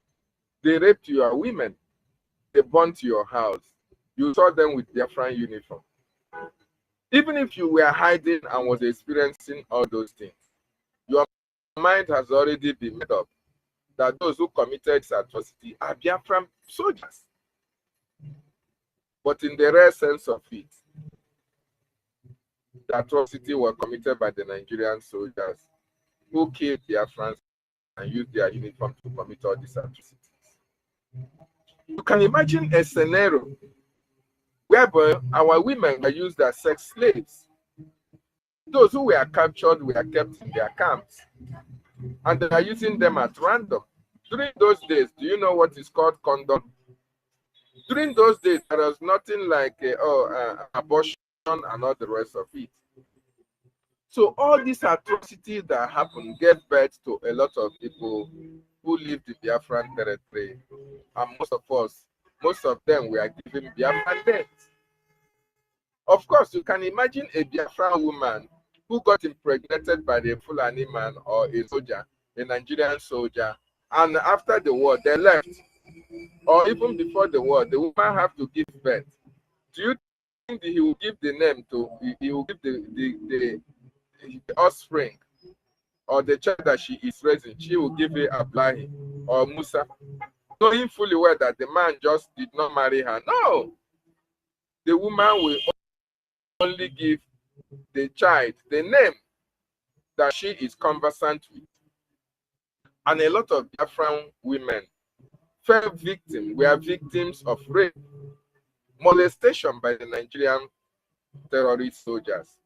They raped your women. They burnt your house. You saw them with Biafran uniform. Even if you were hiding and was experiencing all those things, your mind has already been made up that those who committed this atrocity are Biafran soldiers. But in the rare sense of it, the atrocity was committed by the Nigerian soldiers who killed Biafrans and used their uniform to commit all these atrocities. You can imagine a scenario whereby our women were used as sex slaves. Those who were captured were kept in their camps, and they are using them at random. During those days, do you know what is called condom? During those days, there was nothing like abortion and all the rest of it. So all these atrocities that happened gave birth to a lot of people who lived in Biafran territory, and most of them were given Biafran deaths. Of course, you can imagine a Biafran woman who got impregnated by the Fulani man or a soldier, a Nigerian soldier, and after the war they left, or even before the war, the woman have to give birth. Do you think that he will give the name to? He will give the offspring or the child that she is raising? She will give it Ablahi or Musa, knowing fully well that the man just did not marry her. No, the woman will only give the child the name that she is conversant with. And a lot of Biafran women were victims of rape, molestation by the Nigerian terrorist soldiers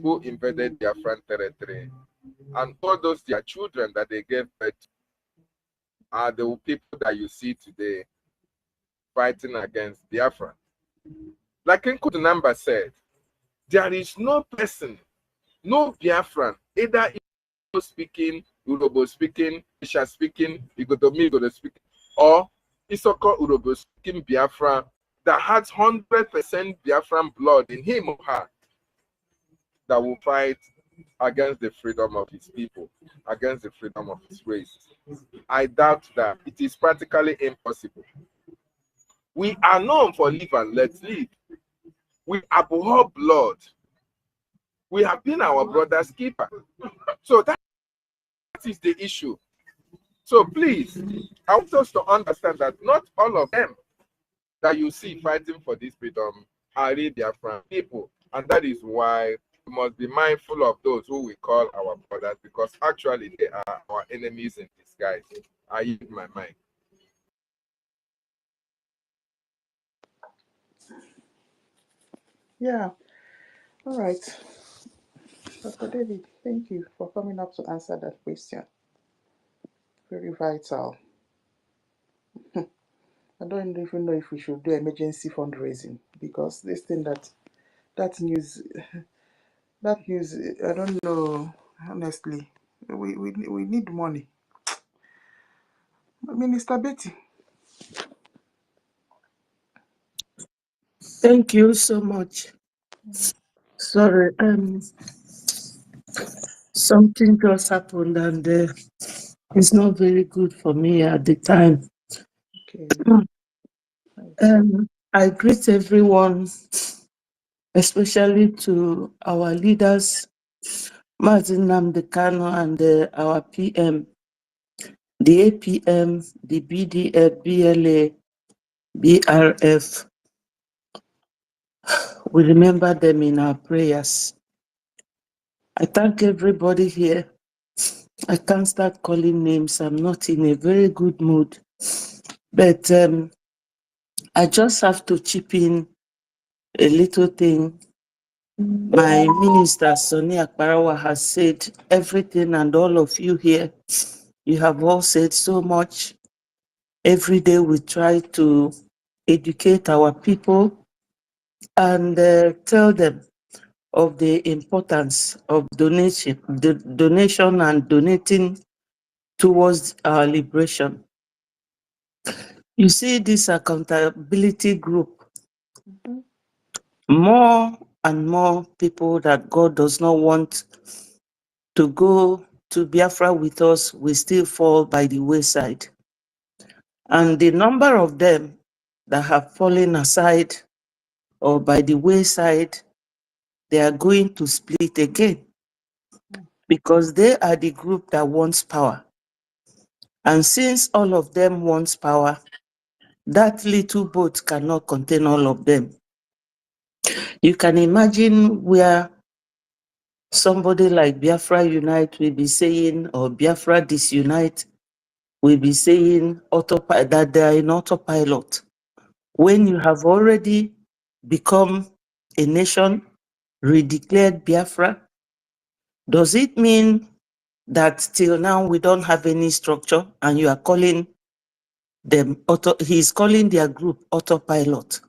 who invaded Biafran territory. And all those their children that they gave birth to are the people that you see today fighting against Biafra. Like Nkutunamba said, there is no person, no Biafran, either Igbo speaking, Urobo speaking, Isha speaking, Igodomi Igodo speaking, or Isoko Urobo speaking Biafra that has 100% Biafran blood in him or her that will fight against the freedom of his people, against the freedom of his race. I doubt that. It is practically impossible. We are known for live and let live. We abhor blood. We have been our brother's keeper. So that is the issue. So please, I want us to understand that not all of them that you see fighting for this freedom are really Biafran people. And that is why we must be mindful of those who we call our brothers, because actually they are our enemies in disguise. I use my mind. Yeah. All right. Dr. David, thank you for coming up to answer that question. Very vital. I don't even know if we should do emergency fundraising, because this thing that news I don't know, honestly. We need money. Minister Betty. Thank you so much. Sorry, something just happened and it's not very good for me at the time. Okay. I greet everyone, especially to our leaders, Martin Namdekano, and our PM, the APM, the BDF, BLA, BRF. We remember them in our prayers. I thank everybody here. I can't start calling names. I'm not in a very good mood. But I just have to chip in a little thing. My minister, Sonny Akbarawa, has said everything, and all of you here, you have all said so much. Every day we try to educate our people and tell them of the importance of donation and donating towards our liberation. You see, this accountability group, more and more people that God does not want to go to Biafra with us will still fall by the wayside. And the number of them that have fallen aside or by the wayside, they are going to split again, because they are the group that wants power. And since all of them wants power, that little boat cannot contain all of them. You can imagine where somebody like Biafra Unite will be saying, or Biafra Disunite will be saying that they are in autopilot, when you have already become a nation, redeclared Biafra. Does it mean that till now we don't have any structure and you are calling them he's calling their group autopilot?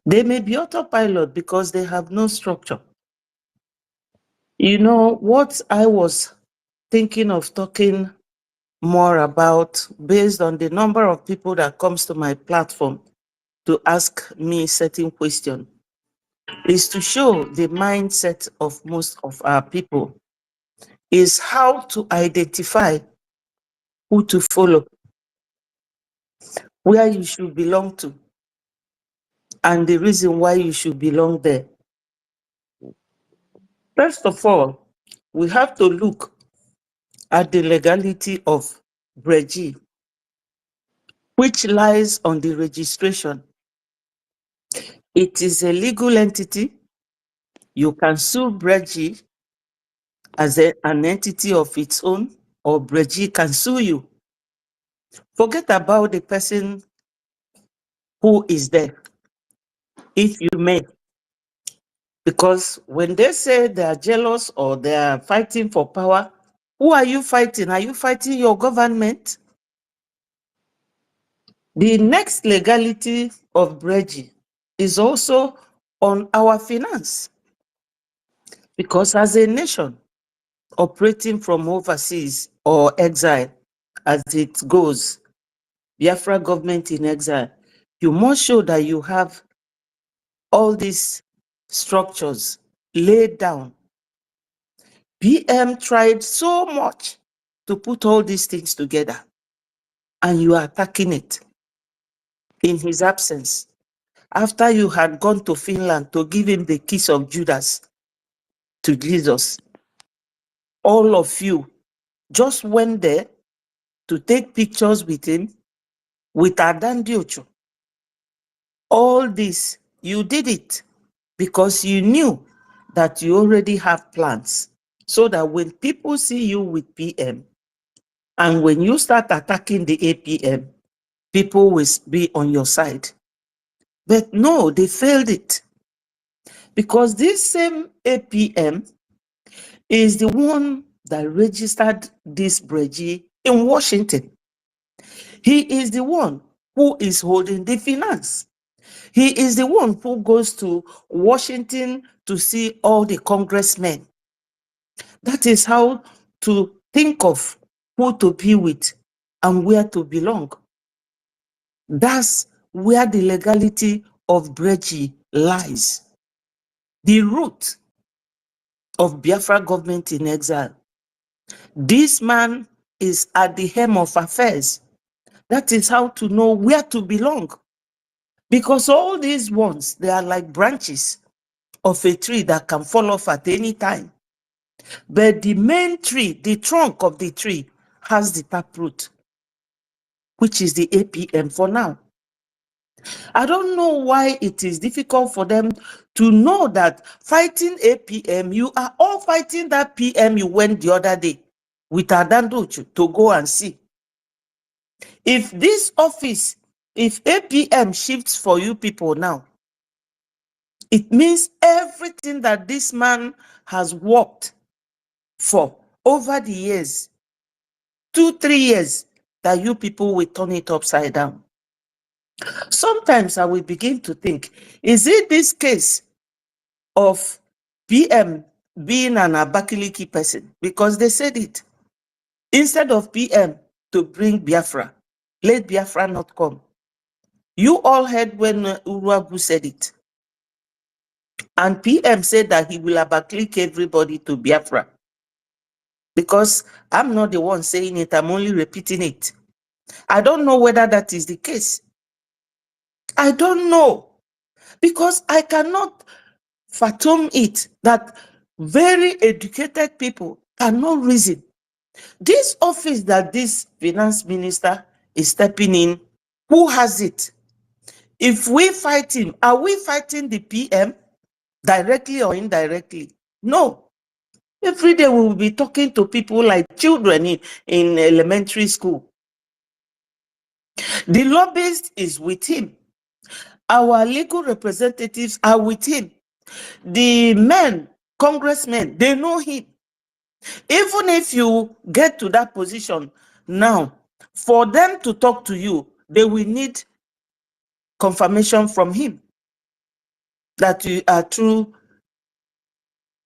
They may be autopilot because they have no structure. You know what I was thinking of talking more about, based on the number of people that comes to my platform to ask me certain questions, is to show the mindset of most of our people, is how to identify who to follow, where you should belong to, and the reason why you should belong there. First of all, we have to look at the legality of BRGIE, which lies on the registration. It is a legal entity. You can sue BRGIE as an entity of its own, or BRGIE can sue you. Forget about the person who is there, if you may. Because when they say they are jealous or they are fighting for power, who are you fighting? Are you fighting your government? The next legality of BRGIE is also on our finance. Because as a nation operating from overseas or exile, as it goes, Biafra government in exile, you must show that you have all these structures laid down. PM tried so much to put all these things together, and you are attacking it in his absence, after you had gone to Finland to give him the kiss of Judas. to Jesus. All of you just went there to take pictures with him, with Adandiocho. All this, you did it because you knew that you already have plans. So that when people see you with PM, and when you start attacking the APM, people will be on your side. But no, they failed it. Because this same APM is the one that registered this BRGIE in Washington. He is the one who is holding the finance. He is the one who goes to Washington to see all the congressmen. That is how to think of who to be with and where to belong. That's where the legality of BRGIE lies. The root of Biafra government in exile. This man is at the helm of affairs. That is how to know where to belong. Because all these ones, they are like branches of a tree that can fall off at any time. But the main tree, the trunk of the tree, has the taproot, which is the APM for now. I don't know why it is difficult for them to know that fighting APM, you are all fighting that PM you went the other day with Adandochu to go and see. If this office, if APM shifts for you people now, it means everything that this man has worked for over the years, 2-3 years, that you people will turn it upside down. Sometimes I will begin to think, is it this case of PM being an Abakaliki person? Because they said it. Instead of PM to bring Biafra, let Biafra not come. You all heard when Onuwu said it. And PM said that he will Abakaliki everybody to Biafra. Because I'm not the one saying it, I'm only repeating it. I don't know whether that is the case. I don't know. Because I cannot fathom it that very educated people cannot reason. This office that this finance minister is stepping in, who has it? If we fight him, are we fighting the PM directly or indirectly? No. Every day we will be talking to people like children in elementary school. The lobbyist is with him. Our legal representatives are with him. The men, congressmen, they know him. Even if you get to that position now, for them to talk to you, they will need confirmation from him that you are a true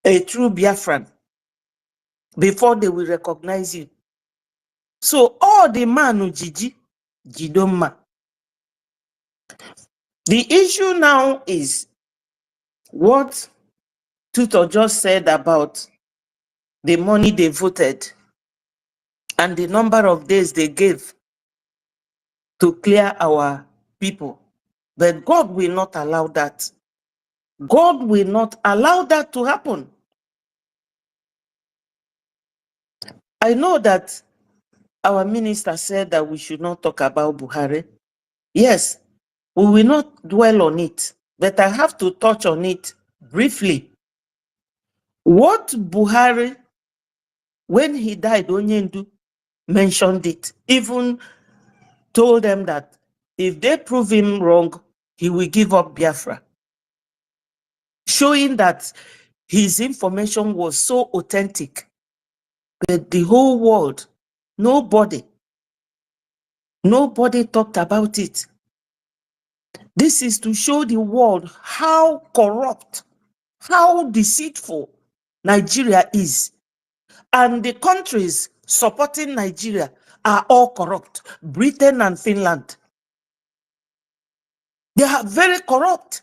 Biafran before they will recognize you. So all the man who Jidoma. The issue now is what Tutor just said about the money they voted and the number of days they gave to clear our people. But God will not allow that. God will not allow that to happen. I know that our minister said that we should not talk about Buhari. Yes, we will not dwell on it, but I have to touch on it briefly. What Buhari, when he died, Onyendu mentioned it, even told them that if they prove him wrong, he will give up Biafra, showing that his information was so authentic. But the whole world, nobody talked about it. This is to show the world how corrupt, how deceitful Nigeria is. And the countries supporting Nigeria are all corrupt. Britain and Finland. They are very corrupt.